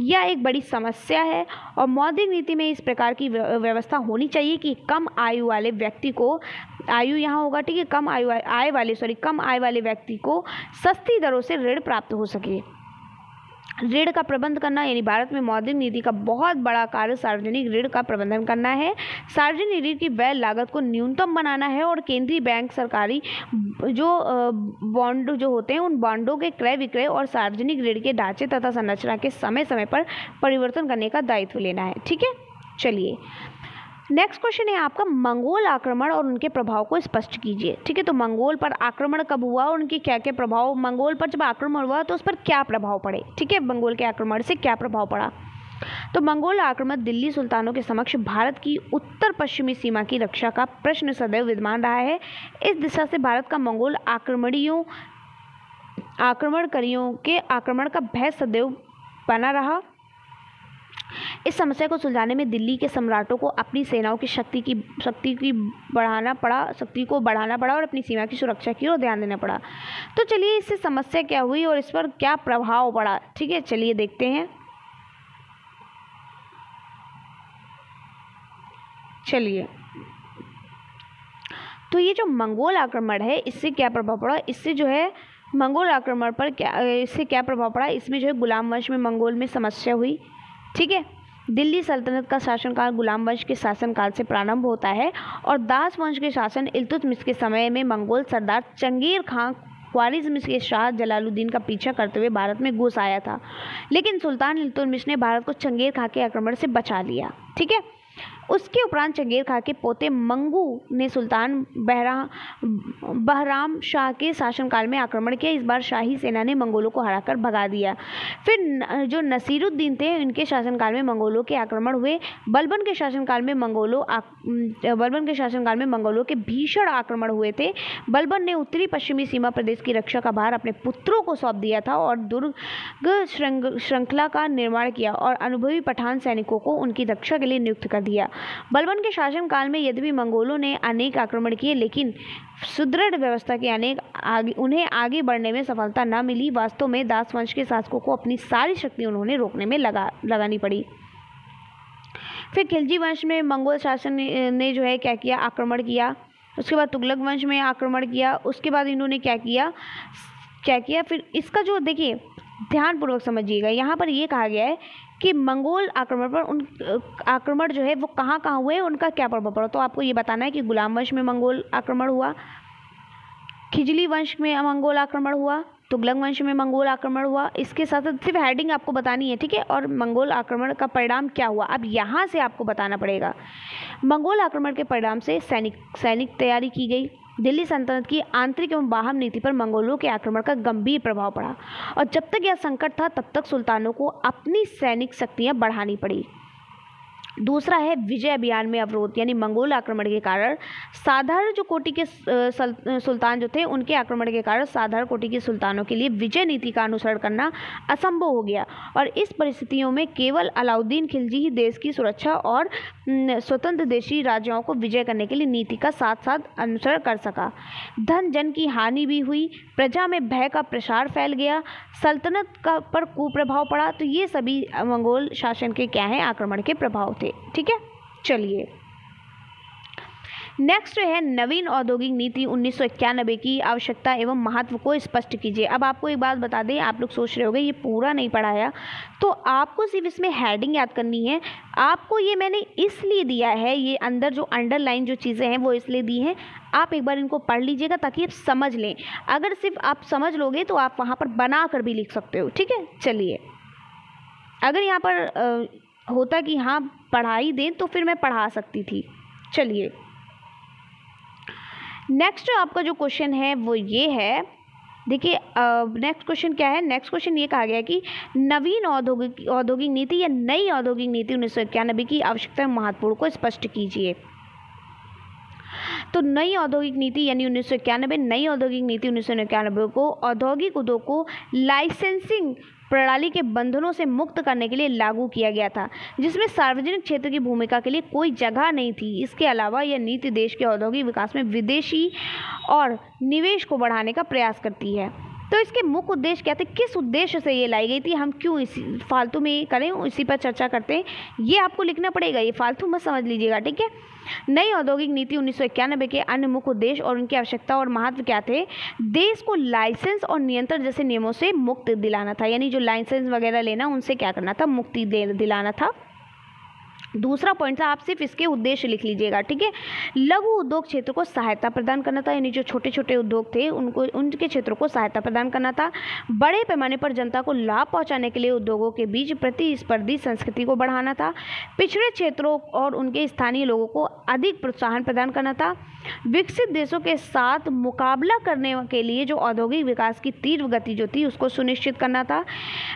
यह एक बड़ी समस्या है और मौद्रिक नीति में इस प्रकार की व्यवस्था होनी चाहिए कि कम आयु वाले व्यक्ति को, आयु यहाँ होगा, ठीक है, कम आय वाले व्यक्ति को सस्ती दरों से ऋण प्राप्त हो सके। ऋण का प्रबंध करना, यानी भारत में मौद्रिक नीति का बहुत बड़ा कार्य सार्वजनिक ऋण का प्रबंधन करना है। सार्वजनिक ऋण की व्यय लागत को न्यूनतम बनाना है और केंद्रीय बैंक सरकारी जो बॉन्ड जो होते हैं उन बॉन्डों के क्रय विक्रय और सार्वजनिक ऋण के ढांचे तथा संरचना के समय समय पर परिवर्तन करने का दायित्व लेना है। ठीक है, चलिए नेक्स्ट क्वेश्चन है आपका, मंगोल आक्रमण और उनके प्रभाव को स्पष्ट कीजिए। ठीक है, तो मंगोल पर आक्रमण कब हुआ और उनके क्या क्या प्रभाव, मंगोल पर जब आक्रमण हुआ तो उस पर क्या प्रभाव पड़े। ठीक है, मंगोल के आक्रमण से क्या प्रभाव पड़ा। तो मंगोल आक्रमण दिल्ली सुल्तानों के समक्ष भारत की उत्तर पश्चिमी सीमा की रक्षा का प्रश्न सदैव विद्यमान रहा है। इस दिशा से भारत का मंगोल आक्रमणकारियों के आक्रमण का भय सदैव बना रहा। इस समस्या को सुलझाने में दिल्ली के सम्राटों को अपनी सेनाओं की शक्ति को बढ़ाना पड़ा और अपनी सीमा की सुरक्षा की ओर ध्यान देना पड़ा। तो चलिए इससे समस्या क्या हुई और इस पर क्या प्रभाव पड़ा। ठीक है, चलिए देखते हैं। चलिए, तो ये जो मंगोल आक्रमण है इससे क्या प्रभाव पड़ा, इससे जो है मंगोल आक्रमण पर इससे क्या प्रभाव पड़ा। इसमें जो है गुलाम वंश में मंगोल में समस्या हुई। ठीक है, दिल्ली सल्तनत का शासनकाल गुलाम वंश के शासनकाल से प्रारंभ होता है और दास वंश के शासन इल्तुतमिश के समय में मंगोल सरदार चंगेर खां ख्वारिज़्म के शाह जलालुद्दीन का पीछा करते हुए भारत में घुस आया था, लेकिन सुल्तान इल्तुतमिश ने भारत को चंगेर खां के आक्रमण से बचा लिया। ठीक है, उसके उपरांत चंगेर खां के पोते मंगू ने सुल्तान बहराम शाह के शासनकाल में आक्रमण किया। इस बार शाही सेना ने मंगोलों को हराकर भगा दिया। फिर जो नसीरुद्दीन थे इनके शासनकाल में मंगोलों के आक्रमण हुए। बलबन के शासनकाल में मंगोलों के भीषण आक्रमण हुए थे। बलबन ने उत्तरी पश्चिमी सीमा प्रदेश की रक्षा का भार अपने पुत्रों को सौंप दिया था और दुर्ग श्रृंखला का निर्माण किया और अनुभवी पठान सैनिकों को उनकी रक्षा के लिए नियुक्त कर दिया। बलबन के शासनकाल में यद्यपि मंगोलों ने अनेक आक्रमण किए, लेकिन सुदृढ़ व्यवस्था के उन्हें आगे बढ़ने में सफलता न मिली। वास्तव में दास वंश के शासकों को अपनी सारी शक्ति उन्होंने रोकने में लगानी पड़ी। फिर खिलजी वंश में मंगोल शासन ने जो है क्या किया, आक्रमण किया। उसके बाद तुगलक वंश में आक्रमण किया। उसके बाद इन्होंने क्या किया फिर इसका जो देखिए ध्यानपूर्वक समझिएगा, यहाँ पर ये कहा गया है कि मंगोल आक्रमण पर आक्रमण जो है वो कहाँ हुए, उनका क्या प्रभाव पड़ा। तो आपको ये बताना है कि गुलाम वंश में मंगोल आक्रमण हुआ, खिजली वंश में मंगोल आक्रमण हुआ, तुगलक वंश में मंगोल आक्रमण हुआ। इसके साथ साथ सिर्फ हेडिंग आपको बतानी है। ठीक है, और मंगोल आक्रमण का परिणाम क्या हुआ अब यहाँ से आपको बताना पड़ेगा। मंगोल आक्रमण के परिणाम से सैनिक तैयारी की गई। दिल्ली सल्तनत की आंतरिक एवं बाह्य नीति पर मंगोलों के आक्रमण का गंभीर प्रभाव पड़ा और जब तक यह संकट था तब तक सुल्तानों को अपनी सैनिक शक्तियां बढ़ानी पड़ी। दूसरा है विजय अभियान में अवरोध, यानी मंगोल आक्रमण के कारण साधारण जो कोटि के सुल्तान जो थे उनके आक्रमण के कारण साधारण कोटि के सुल्तानों के लिए विजय नीति का अनुसरण करना असंभव हो गया और इस परिस्थितियों में केवल अलाउद्दीन खिलजी ही देश की सुरक्षा और स्वतंत्र देशी राजाओं को विजय करने के लिए नीति का साथ साथ अनुसरण कर सका। धन जन की हानि भी हुई, प्रजा में भय का प्रसार फैल गया, सल्तनत का पर कुप्रभाव पड़ा। तो ये सभी मंगोल शासन के क्या हैं, आक्रमण के प्रभाव थे। ठीक है, चलिए नेक्स्ट है नवीन औद्योगिक नीति 1991 की आवश्यकता एवं महत्व को स्पष्ट कीजिए। अब आपको एक बात बता दें, आप लोग सोच रहे होंगे ये पूरा नहीं पढ़ाया, तो आपको सिर्फ इसमें हेडिंग याद करनी है। आपको ये मैंने इसलिए दिया है, ये अंदर जो अंडरलाइन जो चीज़ें हैं वो इसलिए दी हैं, आप एक बार इनको पढ़ लीजिएगा ताकि आप समझ लें। अगर सिर्फ आप समझ लोगे तो आप वहाँ पर बना कर भी लिख सकते हो। ठीक है, चलिए अगर यहाँ पर होता कि हाँ पढ़ाई दें तो फिर मैं पढ़ा सकती थी। चलिए नेक्स्ट आपका जो क्वेश्चन है वो ये है, देखिए नेक्स्ट क्वेश्चन क्या है। नेक्स्ट क्वेश्चन ये कहा गया कि नवीन औद्योगिक नीति या नई औद्योगिक नीति 1991 की आवश्यकता महत्वपूर्ण को स्पष्ट कीजिए। तो नई औद्योगिक नीति यानी 1991, नई औद्योगिक नीति 1991 को औद्योगिक उद्योग को लाइसेंसिंग प्रणाली के बंधनों से मुक्त करने के लिए लागू किया गया था, जिसमें सार्वजनिक क्षेत्र की भूमिका के लिए कोई जगह नहीं थी। इसके अलावा यह नीति देश के औद्योगिक विकास में विदेशी और निवेश को बढ़ाने का प्रयास करती है। तो इसके मुख्य उद्देश्य क्या थे, किस उद्देश्य से ये लाई गई थी, हम क्यों इसी फालतू में करें, इसी पर चर्चा करते हैं। ये आपको लिखना पड़ेगा, ये फालतू मत समझ लीजिएगा, ठीक है। नई औद्योगिक नीति 1991 के अन्य मुख्य उद्देश्य और उनकी आवश्यकता और महत्व क्या थे, देश को लाइसेंस और नियंत्रण जैसे नियमों से मुक्त दिलाना था, यानी जो लाइसेंस वगैरह लेना उनसे क्या करना था, मुक्ति दिलाना था। दूसरा पॉइंट था, आप सिर्फ इसके उद्देश्य लिख लीजिएगा, ठीक है। लघु उद्योग क्षेत्र को सहायता प्रदान करना था, यानी जो छोटे छोटे उद्योग थे उनके क्षेत्रों को सहायता प्रदान करना था। बड़े पैमाने पर जनता को लाभ पहुंचाने के लिए उद्योगों के बीच प्रतिस्पर्धी संस्कृति को बढ़ाना था। पिछड़े क्षेत्रों और उनके स्थानीय लोगों को अधिक प्रोत्साहन प्रदान करना था। विकसित देशों के साथ मुकाबला करने के लिए जो औद्योगिक विकास की तीव्र गति जो थी उसको सुनिश्चित करना था।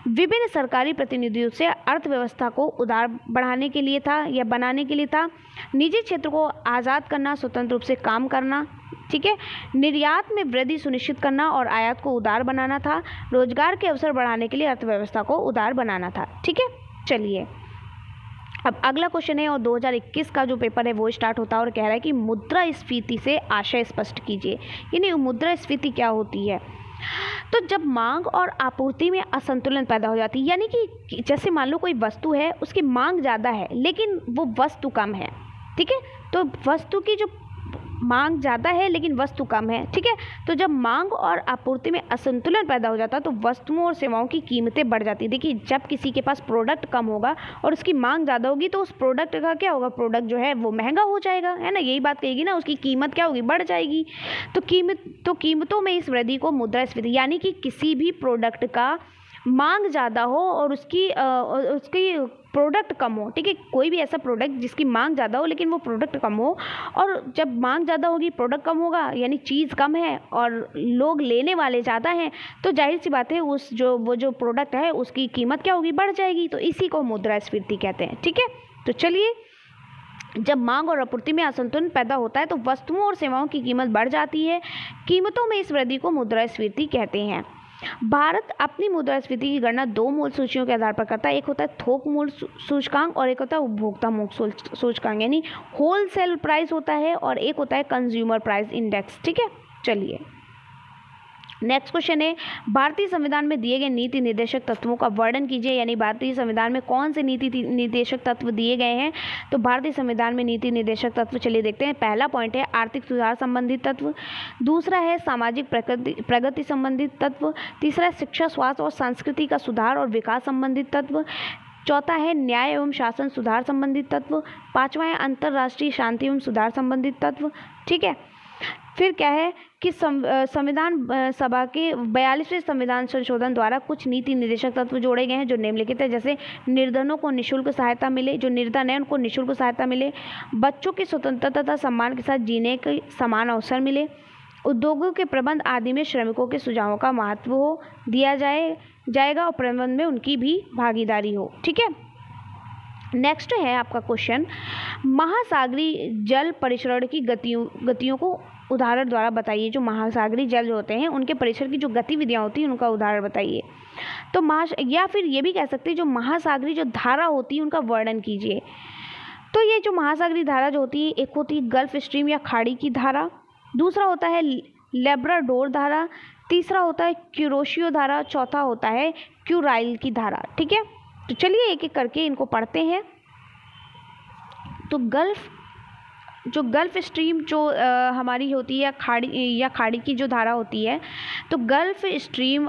विभिन्न सरकारी प्रतिनिधियों से अर्थव्यवस्था को उदार बढ़ाने के लिए था या बनाने के लिए था। निजी क्षेत्र को आज़ाद करना, स्वतंत्र रूप से काम करना, ठीक है। निर्यात में वृद्धि सुनिश्चित करना और आयात को उदार बनाना था। रोजगार के अवसर बढ़ाने के लिए अर्थव्यवस्था को उदार बनाना था, ठीक है। चलिए अब अगला क्वेश्चन है, और 2021 का जो पेपर है वो स्टार्ट होता है और कह रहा है कि मुद्रास्फीति से आशय स्पष्ट कीजिए। यानी मुद्रास्फीति क्या होती है, तो जब मांग और आपूर्ति में असंतुलन पैदा हो जाती है, यानी कि जैसे मान लो कोई वस्तु है, उसकी मांग ज़्यादा है लेकिन वो वस्तु कम है, ठीक है। तो वस्तु की जो मांग ज़्यादा है लेकिन वस्तु कम है, ठीक है। तो जब मांग और आपूर्ति में असंतुलन पैदा हो जाता है तो वस्तुओं और सेवाओं की कीमतें बढ़ जाती है। देखिए, जब किसी के पास प्रोडक्ट कम होगा और उसकी मांग ज़्यादा होगी तो उस प्रोडक्ट का क्या होगा, प्रोडक्ट जो है वो महंगा हो जाएगा, है ना, यही बात कहेगी ना, उसकी कीमत क्या होगी, बढ़ जाएगी। तो कीमतों में इस वृद्धि को मुद्रास्फीति, यानी कि किसी भी प्रोडक्ट का मांग ज़्यादा हो और उसकी प्रोडक्ट कम हो, ठीक है। कोई भी ऐसा प्रोडक्ट जिसकी मांग ज़्यादा हो लेकिन वो प्रोडक्ट कम हो, और जब मांग ज़्यादा होगी प्रोडक्ट कम होगा, यानी चीज़ कम है और लोग लेने वाले ज़्यादा हैं, तो जाहिर सी बात है वो जो प्रोडक्ट है उसकी कीमत क्या होगी, बढ़ जाएगी। तो इसी को मुद्रास्फीति कहते हैं, ठीक है। तो चलिए, जब मांग और आपूर्ति में असंतुलन पैदा होता है तो वस्तुओं और सेवाओं की कीमत बढ़ जाती है। कीमतों में इस वृद्धि को मुद्रास्फीति कहते हैं। भारत अपनी मुद्रास्फीति की गणना दो मूल सूचियों के आधार पर करता है। एक होता है थोक मूल्य सूचकांक और एक होता है उपभोक्ता मूल्य सूचकांक, यानी होलसेल प्राइस होता है, और एक होता है कंज्यूमर प्राइस इंडेक्स, ठीक है। चलिए नेक्स्ट क्वेश्चन है, भारतीय संविधान में दिए गए नीति निर्देशक तत्वों का वर्णन कीजिए। यानी भारतीय संविधान में कौन से नीति निर्देशक तत्व दिए गए हैं। तो भारतीय संविधान में नीति निर्देशक तत्व, चलिए देखते हैं। पहला पॉइंट है आर्थिक सुधार संबंधित तत्व, दूसरा है सामाजिक प्रगति संबंधित तत्व, तीसरा है शिक्षा, स्वास्थ्य और संस्कृति का सुधार और विकास संबंधित तत्व, चौथा है न्याय एवं शासन सुधार संबंधित तत्व, पांचवा है अंतर्राष्ट्रीय शांति एवं सुधार संबंधित तत्व, ठीक है। फिर क्या है कि संविधान सभा के 42वें संविधान संशोधन द्वारा कुछ नीति निर्देशक तत्व जोड़े गए हैं जो निम्नलिखित है। जैसे निर्धनों को निःशुल्क सहायता मिले, जो निर्धन है उनको निःशुल्क सहायता मिले, बच्चों की स्वतंत्रता तथा सम्मान के साथ जीने के समान अवसर मिले, उद्योगों के प्रबंध आदि में श्रमिकों के सुझावों का महत्व हो दिया जाएगा और प्रबंध में उनकी भी भागीदारी हो, ठीक है। नेक्स्ट है आपका क्वेश्चन, महासागरीय जल परिसरण की गतियों को उदाहरण द्वारा बताइए। जो महासागरीय जल जो होते हैं उनके परिसर की जो गतिविधियाँ होती हैं उनका उदाहरण बताइए। तो या फिर ये भी कह सकते हैं जो महासागरीय जो धारा होती है उनका वर्णन कीजिए। तो ये जो महासागरीय धारा जो होती है, एक होती है गल्फ स्ट्रीम या खाड़ी की धारा, दूसरा होता है लेब्राडोर धारा, तीसरा होता है क्यूरोशियो धारा, चौथा होता है क्यूराइल की धारा, ठीक है। तो चलिए एक एक करके इनको पढ़ते हैं। तो गल्फ स्ट्रीम जो हमारी होती है खाड़ी की जो धारा होती है, तो गल्फ स्ट्रीम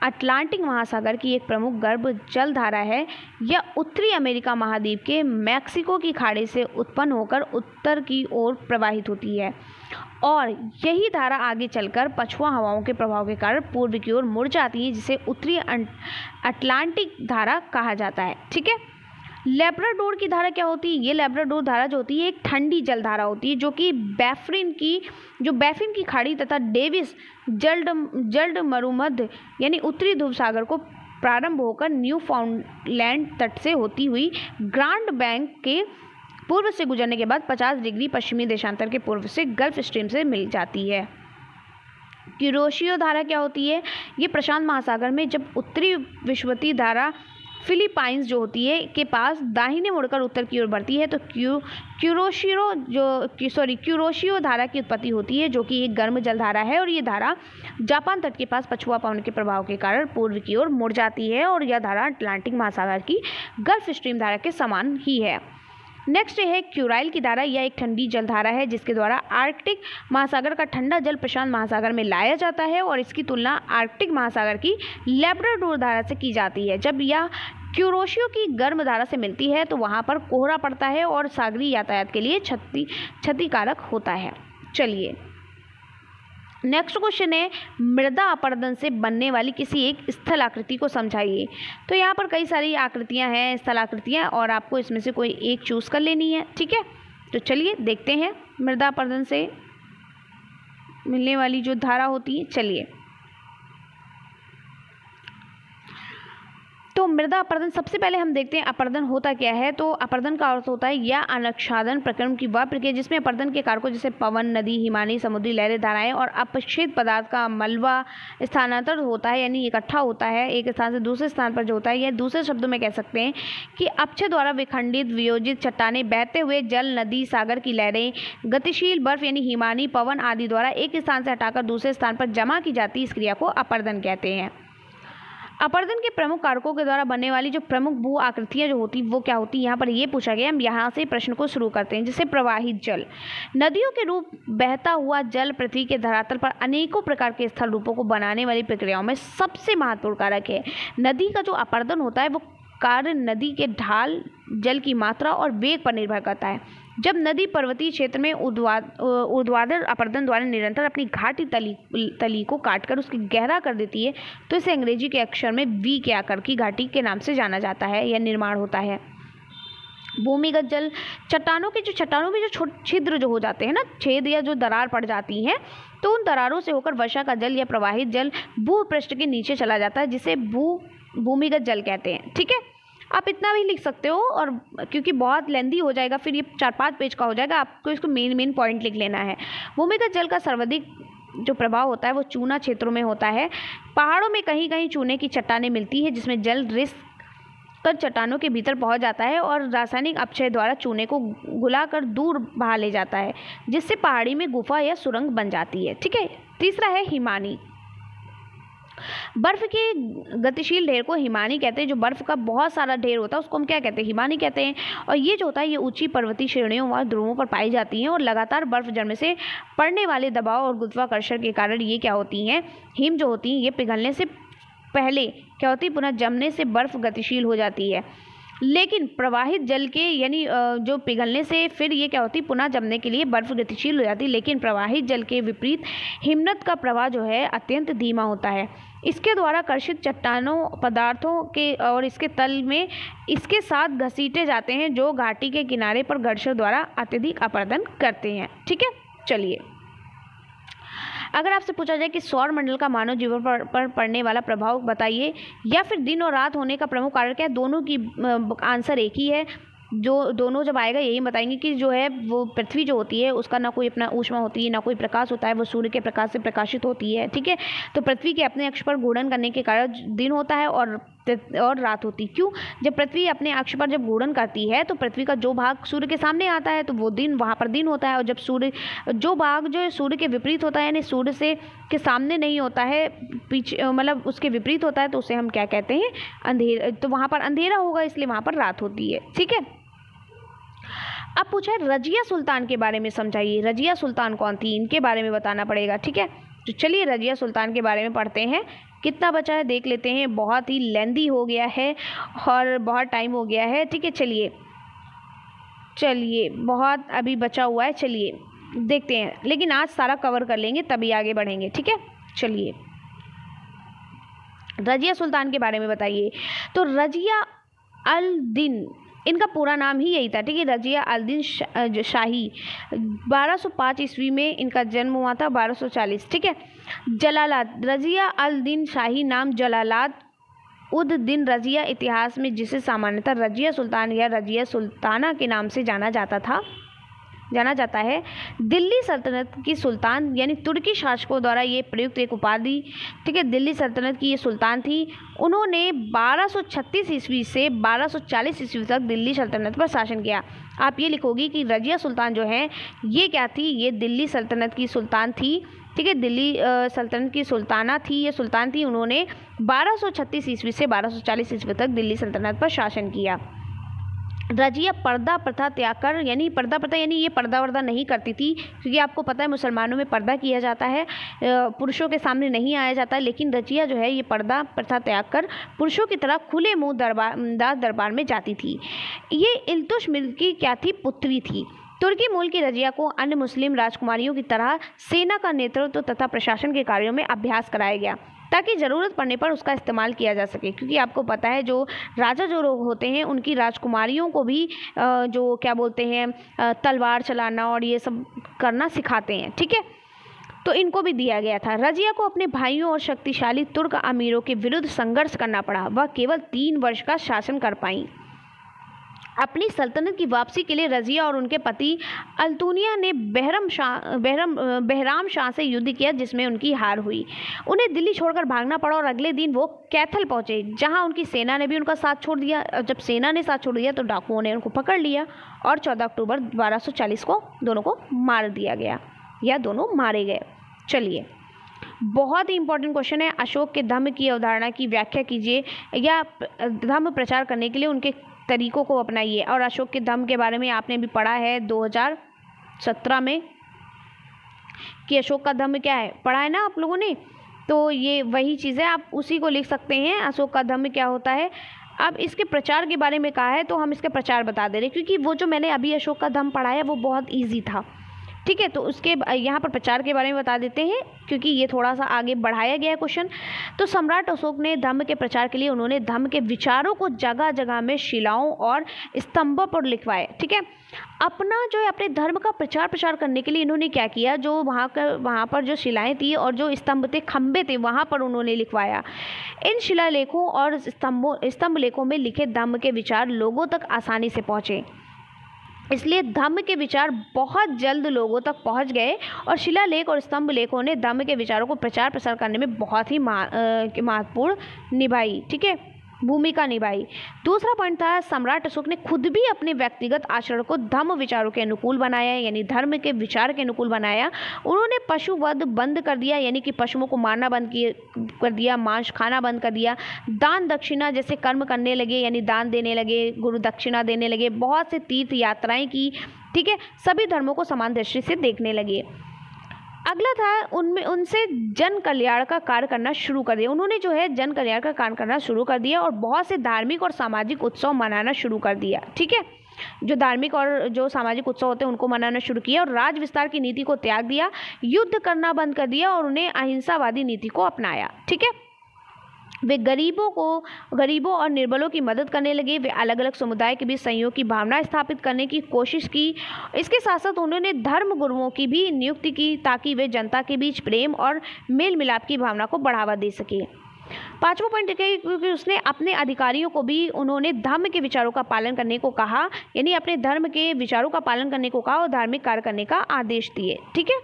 अटलांटिक महासागर की एक प्रमुख गर्भ जल धारा है। यह उत्तरी अमेरिका महाद्वीप के मैक्सिको की खाड़ी से उत्पन्न होकर उत्तर की ओर प्रवाहित होती है और यही धारा आगे चलकर पछुआ हवाओं के प्रभाव के कारण पूर्व की ओर मुड़ जाती है, जिसे उत्तरी अटलांटिक धारा कहा जाता है, ठीक है। लेब्राडोर की धारा क्या होती है, ये लेब्राडोर धारा जो होती है एक ठंडी जल धारा होती है जो कि बैफिन की खाड़ी तथा डेविस जल्ड मरुमध्य यानी उत्तरी ध्रुव सागर को प्रारंभ होकर न्यू फाउंडलैंड तट से होती हुई ग्रांड बैंक के पूर्व से गुजरने के बाद 50 डिग्री पश्चिमी देशांतर के पूर्व से गल्फ स्ट्रीम से मिल जाती है। क्यूरोशियो धारा क्या होती है, ये प्रशांत महासागर में जब उत्तरी विषुवतीय धारा फिलीपाइंस जो होती है के पास दाहिने मुड़कर उत्तर की ओर बढ़ती है तो क्यूरोशियो धारा की उत्पत्ति होती है, जो कि एक गर्म जलधारा है, और ये धारा जापान तट के पास पछुआ पवन के प्रभाव के कारण पूर्व की ओर मुड़ जाती है, और यह धारा अटलांटिक महासागर की गल्फ स्ट्रीम धारा के समान ही है। नेक्स्ट है क्यूराइल की धारा। यह एक ठंडी जलधारा है जिसके द्वारा आर्कटिक महासागर का ठंडा जल प्रशांत महासागर में लाया जाता है, और इसकी तुलना आर्कटिक महासागर की लैब्राडोर धारा से की जाती है। जब यह क्यूरोशियो की गर्म धारा से मिलती है तो वहाँ पर कोहरा पड़ता है और सागरीय यातायात के लिए क्षतिकारक होता है। चलिए नेक्स्ट क्वेश्चन है, मृदा अपरदन से बनने वाली किसी एक स्थल आकृति को समझाइए। तो यहाँ पर कई सारी आकृतियाँ हैं, स्थल आकृतियाँ, और आपको इसमें से कोई एक चूज़ कर लेनी है। ठीक है, तो चलिए देखते हैं मृदा अपरदन से मिलने वाली जो धारा होती है। चलिए, तो मृदा अपरदन सबसे पहले हम देखते हैं अपरदन होता क्या है। तो अपरदन का अर्थ होता है या अनक्षादन प्रक्रम की वह प्रक्रिया जिसमें अपरदन के कारकों जैसे पवन, नदी, हिमानी, समुद्री लहरें, धाराएं और अपक्षित पदार्थ का मलबा स्थानांतरण होता है, यानी इकट्ठा होता है एक स्थान से दूसरे स्थान पर जो होता है। यह दूसरे शब्दों में कह सकते हैं कि अपक्षय द्वारा विखंडित वियोजित चट्टानें, बहते हुए जल, नदी, सागर की लहरें, गतिशील बर्फ यानी हिमानी, पवन आदि द्वारा एक स्थान से हटाकर दूसरे स्थान पर जमा की जाती इस क्रिया को अपरदन कहते हैं। अपरदन के प्रमुख कारकों के द्वारा बनने वाली जो प्रमुख भू आकृतियाँ जो होती वो क्या होती, यहाँ पर ये पूछा गया। हम यहाँ से प्रश्न को शुरू करते हैं। जैसे प्रवाहित जल, नदियों के रूप बहता हुआ जल पृथ्वी के धरातल पर अनेकों प्रकार के स्थल रूपों को बनाने वाली प्रक्रियाओं में सबसे महत्वपूर्ण कारक है। नदी का जो अपरदन होता है वो कार्य नदी के ढाल, जल की मात्रा और वेग पर निर्भर करता है। जब नदी पर्वतीय क्षेत्र में ऊर्ध्वाधर अपरदन द्वारा निरंतर अपनी घाटी तली को काटकर उसकी गहरा कर देती है तो इसे अंग्रेजी के अक्षर में वी के आकार की घाटी के नाम से जाना जाता है, यह निर्माण होता है। भूमिगत जल, चट्टानों में जो छिद्र जो हो जाते हैं ना, छेद या जो दरार पड़ जाती हैं, तो उन दरारों से होकर वर्षा का जल या प्रवाहित जल भूपृष्ठ के नीचे चला जाता है, जिसे भूमिगत जल कहते हैं। ठीक है, आप इतना भी लिख सकते हो, और क्योंकि बहुत लेंदी हो जाएगा फिर ये 4-5 पेज का हो जाएगा, आपको इसको मेन पॉइंट लिख लेना है। भूमिगत जल का सर्वाधिक जो प्रभाव होता है वो चूना क्षेत्रों में होता है। पहाड़ों में कहीं कहीं चूने की चट्टानें मिलती है जिसमें जल रिस कर चट्टानों के भीतर पहुंच जाता है और रासायनिक अपक्षय द्वारा चूने को घुलाकर दूर बहा ले जाता है, जिससे पहाड़ी में गुफा या सुरंग बन जाती है। ठीक है, तीसरा है हिमानी। बर्फ के गतिशील ढेर को हिमानी कहते हैं। जो बर्फ का बहुत सारा ढेर होता है उसको हम क्या कहते हैं, हिमानी कहते हैं। और ये जो होता है ये ऊंची पर्वतीय श्रेणियों व ध्रुवों पर पाई जाती हैं, और लगातार बर्फ जमने से पड़ने वाले दबाव और गुरुत्वाकर्षण के कारण ये क्या होती हैं, हिम जो होती हैं ये पिघलने से पहले क्या होती है, पुनः जमने से बर्फ गतिशील हो जाती है। लेकिन प्रवाहित जल के यानी जो पिघलने से फिर ये क्या होती है, पुनः जमने के लिए बर्फ गतिशील हो जाती है। लेकिन प्रवाहित जल के विपरीत हिमनद का प्रवाह जो है अत्यंत धीमा होता है। इसके द्वारा कर्षित चट्टानों पदार्थों के और इसके तल में इसके साथ घसीटे जाते हैं, जो घाटी के किनारे पर घर्षण द्वारा अत्यधिक अपरदन करते हैं। ठीक है, चलिए अगर आपसे पूछा जाए कि सौर मंडल का मानव जीवन पर पड़ने वाला प्रभाव बताइए, या फिर दिन और रात होने का प्रमुख कारण क्या है, दोनों की आंसर एक ही है। जो दोनों जब आएगा यही बताएंगे कि जो है वो पृथ्वी जो होती है उसका ना कोई अपना ऊष्मा होती है, ना कोई प्रकाश होता है, वो सूर्य के प्रकाश से प्रकाशित होती है। ठीक है, तो पृथ्वी के अपने अक्ष पर घूर्णन करने के कारण दिन होता है और रात होती। क्यों, जब पृथ्वी अपने अक्ष पर जब घूर्णन करती है तो पृथ्वी का जो भाग सूर्य के सामने आता है तो वो दिन वहाँ पर दिन होता है, और जब जो भाग जो है सूर्य के विपरीत होता है यानी सूर्य से के सामने नहीं होता है, पीछे मतलब उसके विपरीत होता है, तो उसे हम क्या कहते हैं, अंधेरा। तो वहाँ पर अंधेरा होगा इसलिए वहाँ पर रात होती है। ठीक है, अब पूछा है रजिया सुल्तान के बारे में समझाइए। रजिया सुल्तान कौन थी, इनके बारे में बताना पड़ेगा। ठीक है, तो चलिए रजिया सुल्तान के बारे में पढ़ते हैं। कितना बचा है देख लेते हैं, बहुत ही लेंदी हो गया है और बहुत टाइम हो गया है। ठीक है, चलिए बहुत अभी बचा हुआ है, चलिए देखते हैं, लेकिन आज सारा कवर कर लेंगे तभी आगे बढ़ेंगे। ठीक है, चलिए रजिया सुल्तान के बारे में बताइए। तो रजिया अल दिन, इनका पूरा नाम ही यही था। ठीक है, रजिया अल दिन शाही, 1205 ईस्वी में इनका जन्म हुआ था, 1240। ठीक है, जलालाद, रजिया अल दिन शाही नाम जलालाद उद दिन रजिया इतिहास में जिसे सामान्यतः रजिया सुल्तान या रजिया सुल्ताना के नाम से जाना जाता था। जाना जाता है। दिल्ली सल्तनत की सुल्तान यानी तुर्की शासकों द्वारा ये प्रयुक्त एक उपाधि, ठीक है। दिल्ली सल्तनत की ये सुल्तान थी। उन्होंने 1236 ईस्वी से 1240 ईस्वी तक दिल्ली सल्तनत पर शासन किया। आप ये लिखोगी कि रजिया सुल्तान जो है ये क्या थी, ये दिल्ली सल्तनत की सुल्तान थी, ठीक है। दिल्ली सल्तनत की सुल्ताना थी, ये सुल्तान थी। उन्होंने 1236 ईस्वी से 1240 ईस्वी तक दिल्ली सल्तनत पर शासन किया। रजिया पर्दा प्रथा त्याग कर, यानी पर्दा प्रथा यानी ये पर्दा वर्दा नहीं करती थी, क्योंकि आपको पता है मुसलमानों में पर्दा किया जाता है, पुरुषों के सामने नहीं आया जाता। लेकिन रजिया जो है ये पर्दा प्रथा त्याग कर पुरुषों की तरह खुले मुंह दरबार में जाती थी। ये इल्तुतमिश की क्या थी, पुत्री थी। तुर्की मूल की रजिया को अन्य मुस्लिम राजकुमारियों की तरह सेना का नेतृत्व तथा प्रशासन के कार्यों में अभ्यास कराया गया, ताकि ज़रूरत पड़ने पर उसका इस्तेमाल किया जा सके। क्योंकि आपको पता है जो राजा जो लोग होते हैं उनकी राजकुमारियों को भी जो क्या बोलते हैं तलवार चलाना और ये सब करना सिखाते हैं, ठीक है। तो इनको भी दिया गया था। रजिया को अपने भाइयों और शक्तिशाली तुर्क अमीरों के विरुद्ध संघर्ष करना पड़ा। वह केवल 3 वर्ष का शासन कर पाईं। अपनी सल्तनत की वापसी के लिए रजिया और उनके पति अल्तुनिया ने बहराम शाह से युद्ध किया, जिसमें उनकी हार हुई। उन्हें दिल्ली छोड़कर भागना पड़ा और अगले दिन वो कैथल पहुंचे, जहां उनकी सेना ने भी उनका साथ छोड़ दिया। जब सेना ने साथ छोड़ दिया तो डाकुओं ने उनको पकड़ लिया और 14 अक्टूबर 1240 को दोनों को मार दिया गया, या दोनों मारे गए। चलिए, बहुत ही इंपॉर्टेंट क्वेश्चन है। अशोक के धम्म की अवधारणा की व्याख्या कीजिए, या धम्म प्रचार करने के लिए उनके तरीकों को अपनाइए। और अशोक के धम्म के बारे में आपने भी पढ़ा है 2017 में कि अशोक का धम्म क्या है, पढ़ा है ना आप लोगों ने। तो ये वही चीज़ है, आप उसी को लिख सकते हैं, अशोक का धम्म क्या होता है। अब इसके प्रचार के बारे में कहा है तो हम इसके प्रचार बता दे रहे, क्योंकि वो जो मैंने अभी अशोक का धम्म पढ़ाया वो बहुत ईजी था, ठीक है। तो उसके यहाँ पर प्रचार के बारे में बता देते हैं, क्योंकि ये थोड़ा सा आगे बढ़ाया गया है क्वेश्चन। तो सम्राट अशोक ने धम्म के प्रचार के लिए उन्होंने धम्म के विचारों को जगह जगह में शिलाओं और स्तंभों पर लिखवाए, ठीक है। अपना जो है अपने धर्म का प्रचार करने के लिए इन्होंने क्या किया, जो वहाँ पर जो शिलाएं थी और जो स्तंभ थे, खंबे थे, वहाँ पर उन्होंने लिखवाया। इन शिलालेखों और स्तंभ लेखों में लिखे धम्म के विचार लोगों तक आसानी से पहुँचे, इसलिए धम्म के विचार बहुत जल्द लोगों तक पहुंच गए और शिलालेख और स्तंभ लेखों ने धम्म के विचारों को प्रचार प्रसार करने में बहुत ही महत्वपूर्ण निभाई, ठीक है, भूमिका निभाई। दूसरा पॉइंट था, सम्राट अशोक ने खुद भी अपने व्यक्तिगत आचरण को धम्म विचारों के अनुकूल बनाया, यानी धर्म के विचार के अनुकूल बनाया। उन्होंने पशुवध बंद कर दिया, यानी कि पशुओं को मारना बंद कर दिया, मांस खाना बंद कर दिया, दान दक्षिणा जैसे कर्म करने लगे, यानी दान देने लगे, गुरु दक्षिणा देने लगे, बहुत से तीर्थ यात्राएं की, ठीक है, सभी धर्मों को समान दृष्टि से देखने लगे। अगला था उनसे जन कल्याण का कार्य करना शुरू कर दिया। उन्होंने जो है जन कल्याण का कार्य करना शुरू कर दिया और बहुत से धार्मिक और सामाजिक उत्सव मनाना शुरू कर दिया, ठीक है। जो धार्मिक और जो सामाजिक उत्सव होते हैं उनको मनाना शुरू किया और राज विस्तार की नीति को त्याग दिया, युद्ध करना बंद कर दिया और उन्हें अहिंसावादी नीति को अपनाया, ठीक है। वे गरीबों और निर्बलों की मदद करने लगे। वे अलग अलग समुदाय के बीच सहयोग की भावना स्थापित करने की कोशिश की। इसके साथ साथ उन्होंने धर्म गुरुओं की भी नियुक्ति की, ताकि वे जनता के बीच प्रेम और मेल मिलाप की भावना को बढ़ावा दे सके। 5वां पॉइंट है, क्योंकि उसने अपने अधिकारियों को भी उन्होंने धर्म के विचारों का पालन करने को कहा, यानी अपने धर्म के विचारों का पालन करने को कहा और धार्मिक कार्य करने का आदेश दिए, ठीक है।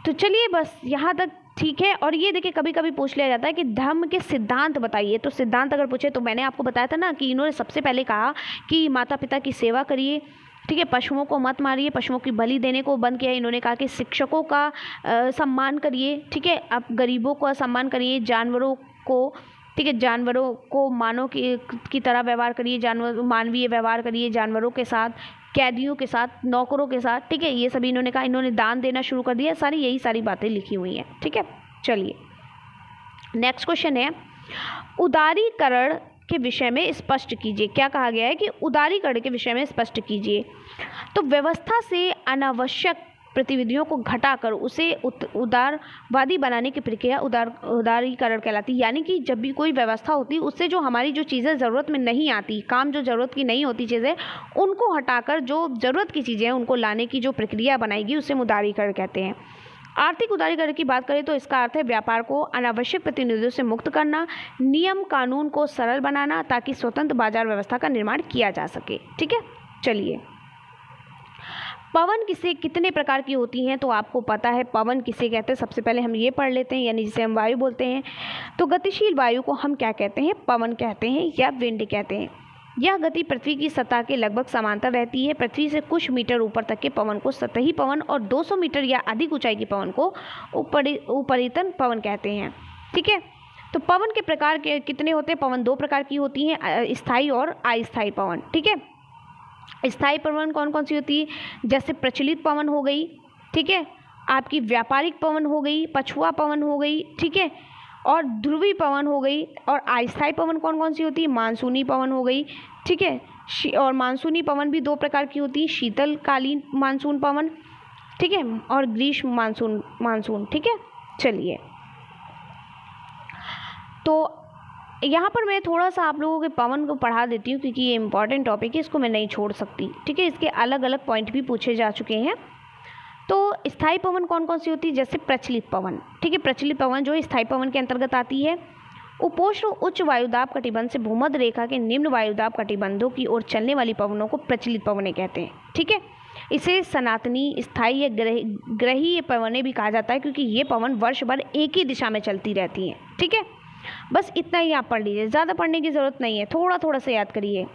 तो चलिए बस यहाँ तक ठीक है। और ये देखिए कभी कभी पूछ लिया जाता है कि धर्म के सिद्धांत बताइए, तो सिद्धांत अगर पूछे तो मैंने आपको बताया था ना कि इन्होंने सबसे पहले कहा कि माता पिता की सेवा करिए, ठीक है, पशुओं को मत मारिए, पशुओं की बलि देने को बंद किया। इन्होंने कहा कि शिक्षकों का सम्मान करिए, ठीक है, आप गरीबों का सम्मान करिए, जानवरों को, ठीक है, जानवरों को मानव की तरह व्यवहार करिए, मानवीय व्यवहार करिए जानवरों के साथ, कैदियों के साथ, नौकरों के साथ, ठीक है, ये सभी इन्होंने कहा। इन्होंने दान देना शुरू कर दिया, यही सारी बातें लिखी हुई हैं, ठीक है। चलिए नेक्स्ट क्वेश्चन है, उदारीकरण के विषय में स्पष्ट कीजिए। क्या कहा गया है कि उदारीकरण के विषय में स्पष्ट कीजिए। तो व्यवस्था से अनावश्यक गतिविधियों को घटाकर उसे उदारवादी बनाने की प्रक्रिया उदारीकरण कहलाती है। यानी कि जब भी कोई व्यवस्था होती है उससे जो हमारी जो चीज़ें ज़रूरत में नहीं आती, काम जो ज़रूरत की नहीं होती चीज़ें, उनको हटाकर जो ज़रूरत की चीज़ें हैं उनको लाने की जो प्रक्रिया बनाएगी उसे उदारीकरण कहते हैं। आर्थिक उदारीकरण की बात करें तो इसका अर्थ है व्यापार को अनावश्यक प्रतिनिधियों से मुक्त करना, नियम कानून को सरल बनाना, ताकि स्वतंत्र बाजार व्यवस्था का निर्माण किया जा सके, ठीक है। चलिए पवन किसे कितने प्रकार की होती हैं तो आपको पता है पवन किसे कहते हैं। सबसे पहले हम ये पढ़ लेते हैं, यानी जिसे हम वायु बोलते हैं। तो गतिशील वायु को हम क्या कहते हैं? पवन कहते हैं या विंड कहते हैं। यह गति पृथ्वी की सतह के लगभग समांतर रहती है। पृथ्वी से कुछ मीटर ऊपर तक के पवन को सतही पवन और 200 मीटर या अधिक ऊंचाई के पवन को उपरितन पवन कहते हैं। ठीक है, तो पवन के प्रकार के कितने होते हैं? पवन 2 प्रकार की होती हैं, स्थायी और अस्थायी पवन। ठीक है, स्थायी पवन कौन कौन सी होती है? जैसे प्रचलित पवन हो गई, ठीक है, आपकी व्यापारिक पवन हो गई, पछुआ पवन हो गई, ठीक है, और ध्रुवी पवन हो गई। और अस्थायी पवन कौन कौन सी होती है? मानसूनी पवन हो गई, ठीक है, और मानसूनी पवन भी 2 प्रकार की होती है, शीतलकालीन मानसून पवन, ठीक है, और ग्रीष्म मानसून। ठीक है, चलिए, तो यहाँ पर मैं थोड़ा सा आप लोगों के पवन को पढ़ा देती हूँ क्योंकि ये इंपॉर्टेंट टॉपिक है, इसको मैं नहीं छोड़ सकती। ठीक है, इसके अलग अलग पॉइंट भी पूछे जा चुके हैं। तो स्थायी पवन कौन कौन सी होती है? जैसे प्रचलित पवन, ठीक है, प्रचलित पवन जो स्थायी पवन के अंतर्गत आती है। उपोष्ण उच्च वायुदाब कटिबंध से भूमध्य रेखा के निम्न वायुदाब कटिबंधों की ओर चलने वाली पवनों को प्रचलित पवनें कहते हैं। ठीक है, इसे सनातनी, स्थायी या ग्रहीय पवनें भी कहा जाता है क्योंकि ये पवन वर्ष भर एक ही दिशा में चलती रहती हैं। ठीक है, बस इतना ही आप पढ़ लीजिए, ज़्यादा पढ़ने की ज़रूरत नहीं है, थोड़ा थोड़ा सा याद करिए।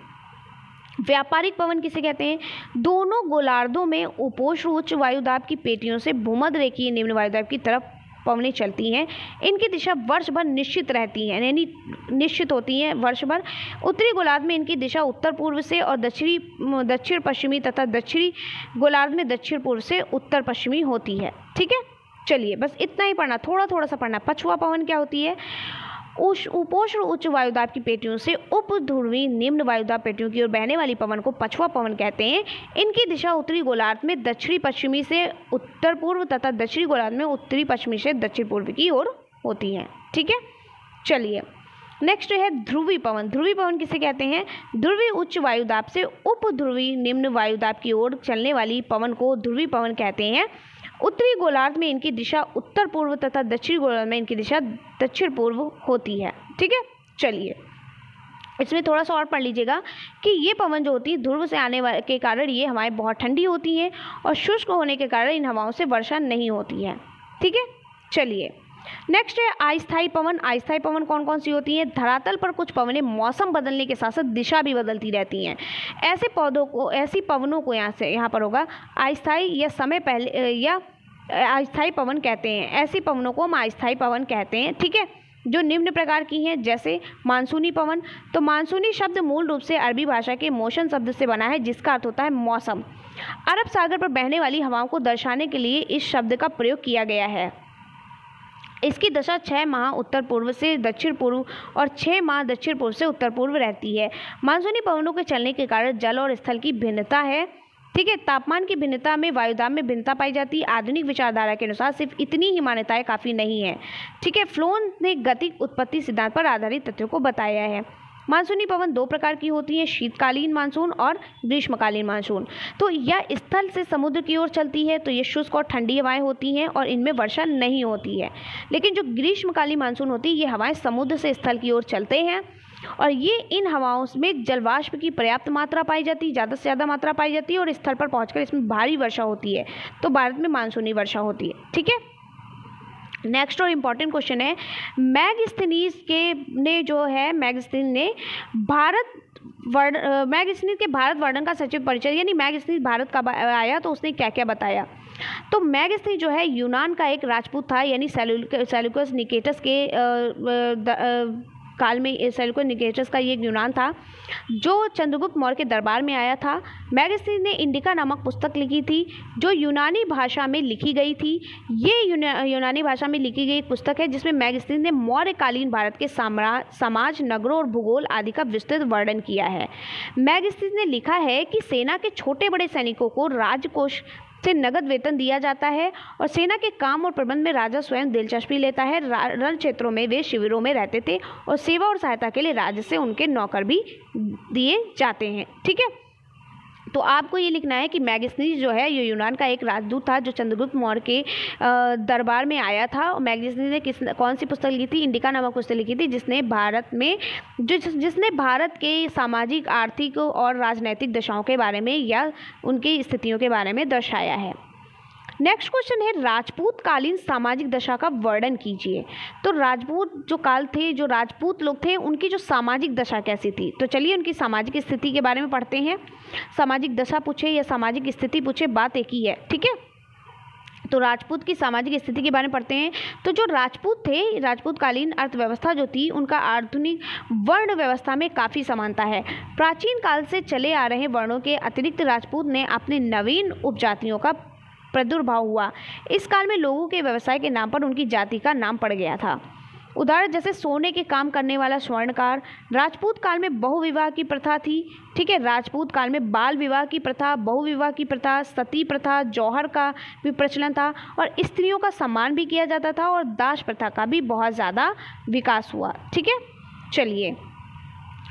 व्यापारिक पवन किसे कहते हैं? दोनों गोलार्धों में उपोष्ण उच्च वायुदाब की पेटियों से भूमध्य रेखीय निम्न वायुदाब की तरफ पवनें चलती हैं। इनकी दिशा वर्ष भर निश्चित रहती है, यानी निश्चित होती हैं वर्ष भर। उत्तरी गोलार्ध में इनकी दिशा उत्तर पूर्व से और दक्षिण पश्चिमी तथा दक्षिणी गोलार्ध में दक्षिण पूर्व से उत्तर पश्चिमी होती है। ठीक है, चलिए बस इतना ही पढ़ना, थोड़ा थोड़ा सा पढ़ना। पछुआ पवन क्या होती है? उपोष्ण उच्च वायुदाब की पेटियों से उपध्रुवी निम्न वायुदाब पेटियों की ओर बहने वाली पवन को पछुआ पवन कहते हैं। इनकी दिशा उत्तरी गोलार्ध में दक्षिणी पश्चिमी से उत्तर पूर्व तथा दक्षिणी गोलार्ध में उत्तरी पश्चिमी से दक्षिण पूर्व की ओर होती हैं। ठीक है, चलिए नेक्स्ट है ध्रुवी पवन। ध्रुवी पवन किसे कहते हैं? ध्रुवी उच्च वायुदाब से उपध्रुवी निम्न वायुदाब की ओर चलने वाली पवन को ध्रुवी पवन कहते हैं। उत्तरी गोलार्ध में इनकी दिशा उत्तर पूर्व तथा दक्षिणी गोलार्ध में इनकी दिशा दक्षिण पूर्व होती है। ठीक है, चलिए इसमें थोड़ा सा और पढ़ लीजिएगा कि ये पवन जो होती है ध्रुव से आने वाले के कारण ये हवाएं बहुत ठंडी होती हैं और शुष्क होने के कारण इन हवाओं से वर्षा नहीं होती है। ठीक है, चलिए नेक्स्ट है अस्थायी पवन। अस्थायी पवन कौन कौन सी होती हैं? धरातल पर कुछ पवनें मौसम बदलने के साथ साथ दिशा भी बदलती रहती हैं। ऐसी पवनों को यहाँ पर होगा अस्थायी या समय पहले या अस्थायी पवन कहते हैं। ऐसी पवनों को हम अस्थायी पवन कहते हैं। ठीक है, जो निम्न प्रकार की हैं, जैसे मानसूनी पवन। तो मानसूनी शब्द मूल रूप से अरबी भाषा के मौसम शब्द से बना है जिसका अर्थ होता है मौसम। अरब सागर पर बहने वाली हवाओं को दर्शाने के लिए इस शब्द का प्रयोग किया गया है। इसकी दशा 6 माह उत्तर पूर्व से दक्षिण पूर्व और 6 माह दक्षिण पूर्व से उत्तर पूर्व रहती है। मानसूनी पवनों के चलने के कारण जल और स्थल की भिन्नता है। ठीक है, तापमान की भिन्नता में वायुदाब में भिन्नता पाई जाती है। आधुनिक विचारधारा के अनुसार सिर्फ इतनी ही मान्यताएं काफ़ी नहीं है। ठीक है, फ्लोन ने गतिक उत्पत्ति सिद्धांत पर आधारित तथ्यों को बताया है। मानसूनी पवन 2 प्रकार की होती हैं, शीतकालीन मानसून और ग्रीष्मकालीन मानसून। तो यह स्थल से समुद्र की ओर चलती है, तो ये शुष्क और ठंडी हवाएं होती हैं और इनमें वर्षा नहीं होती है। लेकिन जो ग्रीष्मकालीन मानसून होती है ये हवाएं समुद्र से स्थल की ओर चलते हैं और ये इन हवाओं में जलवाष्प की पर्याप्त मात्रा पाई जाती है, ज़्यादा से ज़्यादा मात्रा पाई जाती है और स्थल पर पहुँचकर इसमें भारी वर्षा होती है। तो भारत में मानसूनी वर्षा होती है। ठीक है, नेक्स्ट और इम्पॉर्टेंट क्वेश्चन है, मैगस्थनीज ने भारत वर्णन का सचिव परिचय, यानी मैगस्थनीज भारत का आया तो उसने क्या क्या बताया। तो मैगस्थनीज जो है यूनान का एक राजपूत था, यानी सेल्यूकस निकेटस के काल में सेल्यूकस निकेटस का ये यूनान था जो चंद्रगुप्त मौर्य के दरबार में आया था। मैगस्थनीज ने इंडिका नामक पुस्तक लिखी थी जो यूनानी भाषा में लिखी गई थी। ये यूनानी भाषा में लिखी गई एक पुस्तक है जिसमें मैगस्थनीज ने मौर्यकालीन भारत के समाज, नगरों और भूगोल आदि का विस्तृत वर्णन किया है। मैगस्थनीज ने लिखा है कि सेना के छोटे बड़े सैनिकों को राजकोष से नगद वेतन दिया जाता है और सेना के काम और प्रबंध में राजा स्वयं दिलचस्पी लेता है। रण क्षेत्रों में वे शिविरों में रहते थे और सेवा और सहायता के लिए राज्य से उनके नौकर भी दिए जाते हैं। ठीक है, तो आपको ये लिखना है कि मैग्नेसीज जो है ये यूनान का एक राजदूत था जो चंद्रगुप्त मौर्य के दरबार में आया था। और मैग्नेसीज ने कौन सी पुस्तक लिखी थी? इंडिका नामक पुस्तक लिखी थी, जिसने भारत के सामाजिक, आर्थिक और राजनैतिक दशाओं के बारे में या उनकी स्थितियों के बारे में दर्शाया है। नेक्स्ट क्वेश्चन है, राजपूत कालीन सामाजिक दशा का वर्णन कीजिए। तो राजपूत जो काल थे, जो राजपूत लोग थे, उनकी जो सामाजिक दशा कैसी थी? तो चलिए उनकी सामाजिक स्थिति के बारे में पढ़ते हैं। सामाजिक दशा पूछे या सामाजिक स्थिति पूछे, बात एक ही है, ठीक है। तो राजपूत की सामाजिक स्थिति के बारे में पढ़ते हैं। तो जो राजपूत थे, राजपूतकालीन अर्थव्यवस्था जो थी, उनका आधुनिक वर्ण व्यवस्था में काफ़ी समानता है। प्राचीन काल से चले आ रहे वर्णों के अतिरिक्त राजपूत ने अपने नवीन उपजातियों का प्रादुर्भाव हुआ। इस काल में लोगों के व्यवसाय के नाम पर उनकी जाति का नाम पड़ गया था। उदाहरण जैसे सोने के काम करने वाला स्वर्णकार। राजपूत काल में बहुविवाह की प्रथा थी, ठीक है। राजपूत काल में बाल विवाह की प्रथा, बहुविवाह की प्रथा, सती प्रथा, जौहर का भी प्रचलन था और स्त्रियों का सम्मान भी किया जाता था और दास प्रथा का भी बहुत ज़्यादा विकास हुआ, ठीक है। चलिए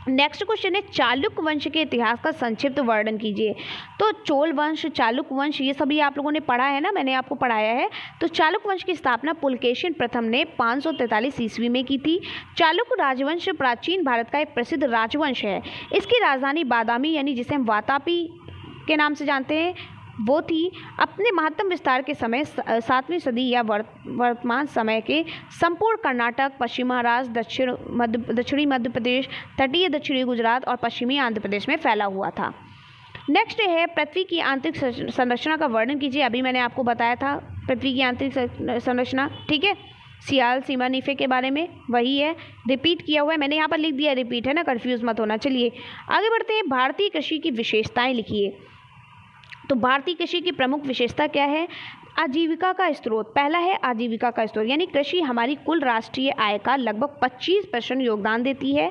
नेक्स्ट क्वेश्चन है, चालुक्य वंश के इतिहास का संक्षिप्त वर्णन कीजिए। तो चोल वंश, चालुक्य वंश, ये सभी आप लोगों ने पढ़ा है ना, मैंने आपको पढ़ाया है। तो चालुक्य वंश की स्थापना पुलकेशिन प्रथम ने 543 ईस्वी में की थी। चालुक्य राजवंश प्राचीन भारत का एक प्रसिद्ध राजवंश है। इसकी राजधानी बादामी, यानी जिसे हम वातापी के नाम से जानते हैं, वो थी। अपने महत्तम विस्तार के समय 7वीं सदी या वर्तमान समय के संपूर्ण कर्नाटक, पश्चिम महाराष्ट्र, दक्षिणी मध्य प्रदेश, तटीय दक्षिणी गुजरात और पश्चिमी आंध्र प्रदेश में फैला हुआ था। नेक्स्ट है, पृथ्वी की आंतरिक संरचना का वर्णन कीजिए। अभी मैंने आपको बताया था पृथ्वी की आंतरिक संरचना, ठीक है। सियाल, सीमा, नीफे के बारे में वही है, रिपीट किया हुआ है, मैंने यहाँ पर लिख दिया रिपीट, है ना, कंफ्यूज मत होना। चलिए आगे बढ़ते हैं। भारतीय कृषि की विशेषताएं लिखिए। तो भारतीय कृषि की प्रमुख विशेषता क्या है? आजीविका का स्रोत। पहला है आजीविका का स्रोत, यानी कृषि हमारी कुल राष्ट्रीय आय का लगभग 25% योगदान देती है।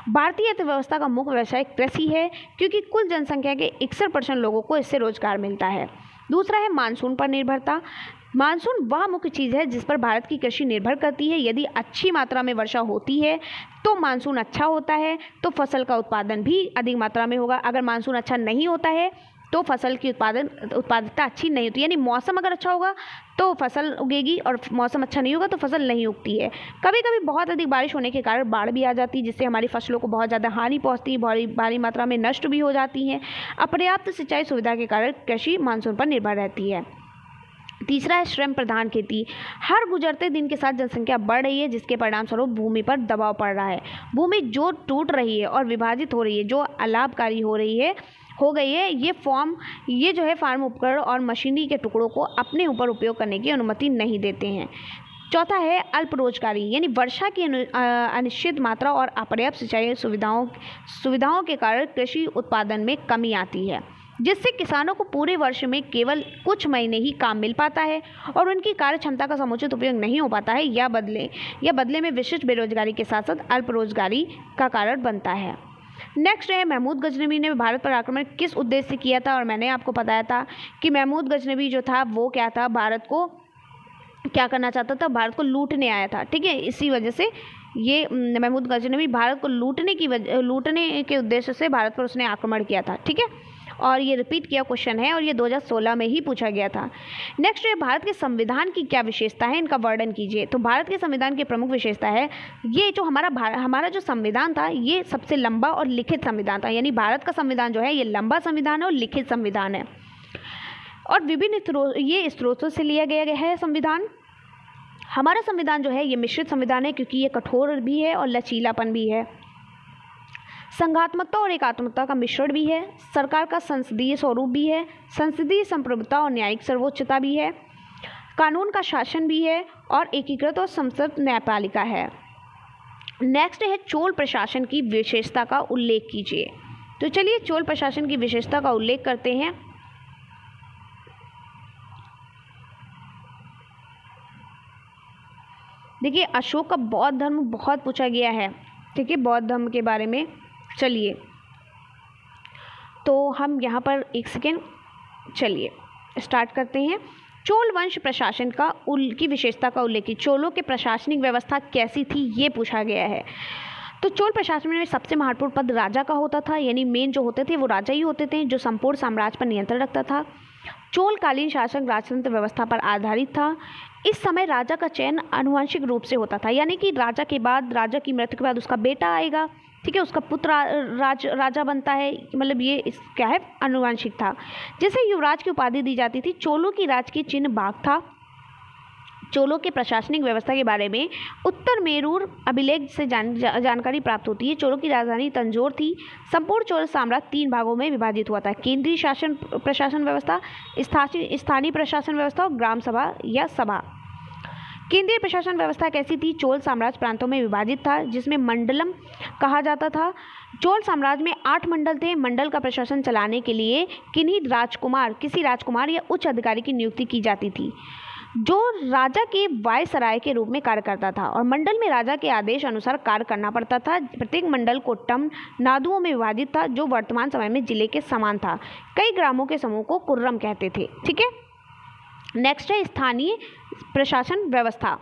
भारतीय अर्थव्यवस्था का मुख्य व्यवसाय कृषि है, क्योंकि कुल जनसंख्या के 61% लोगों को इससे रोजगार मिलता है। दूसरा है मानसून पर निर्भरता। मानसून वह मुख्य चीज़ है जिस पर भारत की कृषि निर्भर करती है। यदि अच्छी मात्रा में वर्षा होती है तो मानसून अच्छा होता है, तो फसल का उत्पादन भी अधिक मात्रा में होगा। अगर मानसून अच्छा नहीं होता है तो फसल की उत्पादकता अच्छी नहीं होती, यानी मौसम अगर अच्छा होगा तो फसल उगेगी और मौसम अच्छा नहीं होगा तो फसल नहीं उगती है। कभी कभी बहुत अधिक बारिश होने के कारण बाढ़ भी आ जाती है, जिससे हमारी फसलों को बहुत ज़्यादा हानि पहुंचती है, भारी मात्रा में नष्ट भी हो जाती हैं। अपर्याप्त सिंचाई सुविधा के कारण कृषि मानसून पर निर्भर रहती है। तीसरा है श्रम प्रधान खेती। हर गुजरते दिन के साथ जनसंख्या बढ़ रही है, जिसके परिणामस्वरूप भूमि पर दबाव पड़ रहा है। भूमि जो टूट रही है और विभाजित हो रही है, जो अलाभकारी हो गई है, ये जो है फार्म उपकरण और मशीनरी के टुकड़ों को अपने ऊपर उपयोग करने की अनुमति नहीं देते हैं। चौथा है अल्प रोजगारी, यानी वर्षा की अनिश्चित मात्रा और अपर्याप्त सिंचाई सुविधाओं के कारण कृषि उत्पादन में कमी आती है, जिससे किसानों को पूरे वर्ष में केवल कुछ महीने ही काम मिल पाता है और उनकी कार्य क्षमता का समुचित उपयोग नहीं हो पाता है, या बदले में विशिष्ट बेरोजगारी के साथ साथ अल्प रोजगारी का कारण बनता है। नेक्स्ट है, महमूद गजनवी ने भारत पर आक्रमण किस उद्देश्य से किया था? और मैंने आपको बताया था कि महमूद गजनवी जो था वो क्या था, भारत को क्या करना चाहता था, भारत को लूटने आया था, ठीक है। इसी वजह से ये महमूद गजनवी भारत को लूटने के उद्देश्य से भारत पर उसने आक्रमण किया था, ठीक है। और ये रिपीट किया क्वेश्चन है और ये 2016 में ही पूछा गया था। नेक्स्ट है, भारत के संविधान की क्या विशेषता है, इनका वर्णन कीजिए। तो भारत के संविधान की प्रमुख विशेषता है ये जो हमारा जो संविधान था, ये सबसे लंबा और लिखित संविधान था, यानी भारत का संविधान जो है ये लंबा संविधान है और लिखित संविधान है और विभिन्न ये स्रोतों से लिया गया है संविधान। हमारा संविधान जो है ये मिश्रित संविधान है, क्योंकि ये कठोर भी है और लचीलापन भी है, संघात्मकता और एकात्मकता का मिश्रण भी है, सरकार का संसदीय स्वरूप भी है, संसदीय संप्रभुता और न्यायिक सर्वोच्चता भी है, कानून का शासन भी है और एकीकृत और संसद न्यायपालिका है। नेक्स्ट है, चोल प्रशासन की विशेषता का उल्लेख कीजिए। तो चलिए चोल प्रशासन की विशेषता का उल्लेख करते हैं। देखिए अशोक का बौद्ध धर्म बहुत पूछा गया है, ठीक है, बौद्ध धर्म के बारे में। चलिए तो हम यहाँ पर एक सेकेंड, चलिए स्टार्ट करते हैं। चोल वंश प्रशासन की विशेषता का उल्लेख, चोलों के प्रशासनिक व्यवस्था कैसी थी ये पूछा गया है। तो चोल प्रशासन में सबसे महत्वपूर्ण पद राजा का होता था, यानी मेन जो होते थे वो राजा ही होते थे, जो संपूर्ण साम्राज्य पर नियंत्रण रखता था। चोलकालीन शासन राजतंत्र व्यवस्था पर आधारित था। इस समय राजा का चयन आनुवंशिक रूप से होता था, यानी कि राजा के बाद, राजा की मृत्यु के बाद उसका बेटा आएगा, ठीक है, उसका पुत्र राजा बनता है, मतलब ये क्या है, आनुवंशिक था। जैसे युवराज की उपाधि दी जाती थी। चोलों की राजकीय चिन्ह बाघ था। चोलों के प्रशासनिक व्यवस्था के बारे में उत्तर मेरूर अभिलेख से जानकारी प्राप्त होती है। चोलों की राजधानी तंजौर थी। संपूर्ण चोल साम्राज्य 3 भागों में विभाजित हुआ था: केंद्रीय शासन प्रशासन व्यवस्था, स्थानीय प्रशासन व्यवस्था और ग्राम सभा या सभा। केंद्रीय प्रशासन व्यवस्था कैसी थी? चोल साम्राज्य प्रांतों में विभाजित था, जिसमें मंडलम कहा जाता था। चोल साम्राज्य में 8 मंडल थे। मंडल का प्रशासन चलाने के लिए किसी राजकुमार या उच्च अधिकारी की नियुक्ति की जाती थी, जो राजा के वायसराय के रूप में कार्य करता था, और मंडल में राजा के आदेश अनुसार कार्य करना पड़ता था। प्रत्येक मंडल को टम नादुओं में विभाजित था, जो वर्तमान समय में जिले के समान था। कई ग्रामों के समूह को कुर्रम कहते थे, ठीक है। नेक्स्ट है स्थानीय प्रशासन व्यवस्था।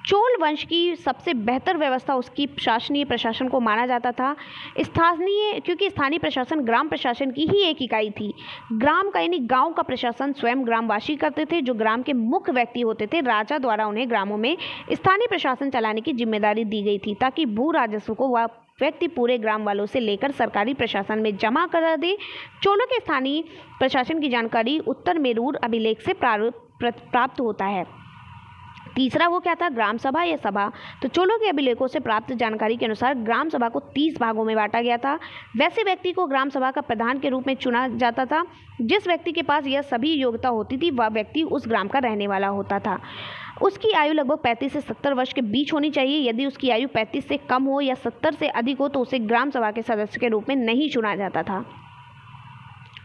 चोल वंश की सबसे बेहतर व्यवस्था उसकी शासनीय प्रशासन को माना जाता था। क्योंकि स्थानीय प्रशासन ग्राम प्रशासन की ही एक इकाई थी। ग्राम का यानी गांव का प्रशासन स्वयं ग्रामवासी करते थे, जो ग्राम के मुख्य व्यक्ति होते थे। राजा द्वारा उन्हें ग्रामों में स्थानीय प्रशासन चलाने की जिम्मेदारी दी गई थी, ताकि भू राजस्व को वह व्यक्ति पूरे ग्राम वालों से लेकर सरकारी प्रशासन में जमा करा दे। चोलों के स्थानीय प्रशासन की जानकारी उत्तर मेरूर अभिलेख से प्राप्त होता है। तीसरा वो क्या था? ग्राम सभा या सभा। तो चोलों के अभिलेखों से प्राप्त जानकारी के अनुसार ग्राम सभा को 30 भागों में बांटा गया था। वैसे व्यक्ति को ग्राम सभा का प्रधान के रूप में चुना जाता था। जिस व्यक्ति के पास यह सभी योग्यता होती थी, वह व्यक्ति उस ग्राम का रहने वाला होता था। उसकी आयु लगभग 35 से 70 वर्ष के बीच होनी चाहिए। यदि उसकी आयु 35 से कम हो या 70 से अधिक हो, तो उसे ग्राम सभा के सदस्य के रूप में नहीं चुना जाता था।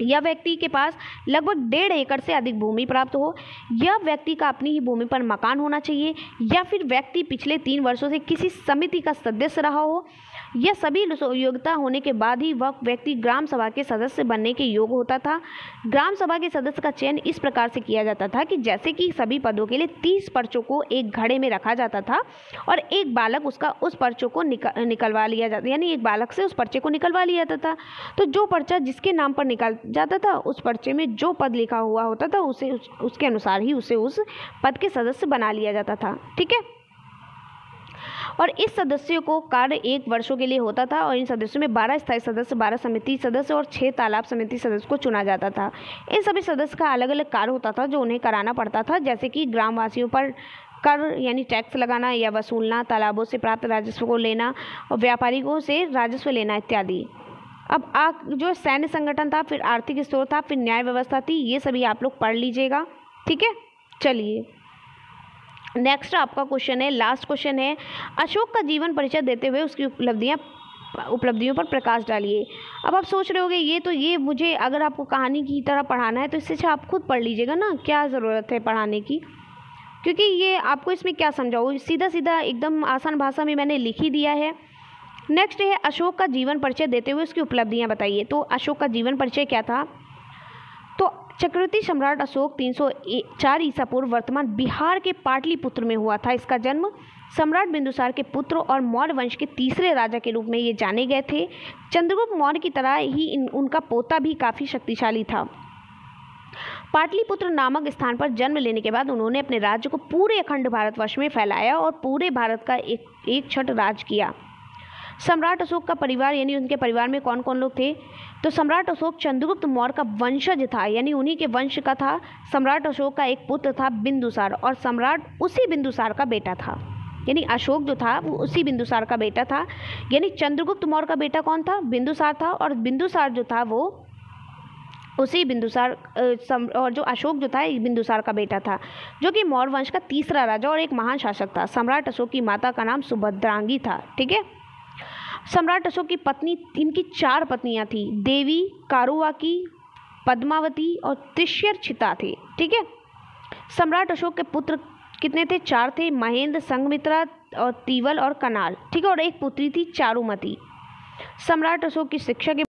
यह व्यक्ति के पास लगभग 1.5 एकड़ से अधिक भूमि प्राप्त हो। यह व्यक्ति का अपनी ही भूमि पर मकान होना चाहिए, या फिर व्यक्ति पिछले 3 वर्षों से किसी समिति का सदस्य रहा हो। यह सभी योग्यता होने के बाद ही वह व्यक्ति ग्राम सभा के सदस्य बनने के योग्य होता था। ग्राम सभा के सदस्य का चयन इस प्रकार से किया जाता था कि जैसे कि सभी पदों के लिए 30 पर्चों को एक घड़े में रखा जाता था, और एक बालक उस पर्चों को निकलवा लिया जाता, यानी एक बालक से उस पर्चे को निकलवा लिया जाता था। तो जो पर्चा जिसके नाम पर निकल जाता था, उस पर्चे में जो पद लिखा हुआ होता था, उसके अनुसार ही उसे उस पद के सदस्य बना लिया जाता था, ठीक है। और इस सदस्यों को कार्य 1 वर्षों के लिए होता था, और इन सदस्यों में 12 स्थायी सदस्य, 12 समिति सदस्य और 6 तालाब समिति सदस्य को चुना जाता था। इन सभी सदस्य का अलग अलग कार्य होता था, जो उन्हें कराना पड़ता था, जैसे कि ग्रामवासियों पर कर यानी टैक्स लगाना या वसूलना, तालाबों से प्राप्त राजस्व को लेना और व्यापारियों से राजस्व लेना इत्यादि। अब जो सैन्य संगठन था, फिर आर्थिक स्रोत था, फिर न्याय व्यवस्था थी, ये सभी आप लोग पढ़ लीजिएगा, ठीक है। चलिए नेक्स्ट आपका क्वेश्चन है, लास्ट क्वेश्चन है, अशोक का जीवन परिचय देते हुए उसकी उपलब्धियों पर प्रकाश डालिए। अब आप सोच रहे होंगे ये मुझे अगर आपको कहानी की तरह पढ़ाना है तो इससे अच्छा आप खुद पढ़ लीजिएगा ना, क्या ज़रूरत है पढ़ाने की, क्योंकि ये आपको इसमें क्या समझाऊँ, सीधा सीधा एकदम आसान भाषा में मैंने लिख ही दिया है। नेक्स्ट है अशोक का जीवन परिचय देते हुए उसकी उपलब्धियाँ बताइए। तो अशोक का जीवन परिचय क्या था? तो चक्रवर्ती सम्राट अशोक 304 ईसा पूर्व वर्तमान बिहार के पाटलिपुत्र में हुआ था। इसका जन्म सम्राट बिंदुसार के पुत्र और मौर्य वंश के तीसरे राजा के रूप में ये जाने गए थे। चंद्रगुप्त मौर्य की तरह ही उनका पोता भी काफ़ी शक्तिशाली था। पाटलिपुत्र नामक स्थान पर जन्म लेने के बाद उन्होंने अपने राज्य को पूरे अखंड भारतवर्ष में फैलाया और पूरे भारत का एक छठ राज किया। सम्राट अशोक का परिवार यानी उनके परिवार में कौन कौन लोग थे? तो सम्राट अशोक चंद्रगुप्त मौर्य का वंशज था, यानी उन्हीं के वंश का था। सम्राट अशोक का एक पुत्र था बिंदुसार, और सम्राट उसी बिंदुसार का बेटा था, यानी अशोक जो था वो उसी बिंदुसार का बेटा था। यानी चंद्रगुप्त मौर्य का बेटा कौन था? बिंदुसार था, और बिंदुसार जो था वो उसी बिंदुसार और जो अशोक जो था बिंदुसार का बेटा था, जो कि मौर्य वंश का तीसरा राजा और एक महान शासक था। सम्राट अशोक की माता का नाम सुभद्रांगी था, ठीक है। सम्राट अशोक की पत्नी, इनकी 4 पत्नियां थी, देवी, कारुवाकी, पद्मावती और त्रिशर्चिता थे, ठीक है। सम्राट अशोक के पुत्र कितने थे? 4 थे, महेंद्र, संघमित्रा और तीवल और कनाल, ठीक है, और एक पुत्री थी चारुमती। सम्राट अशोक की शिक्षा के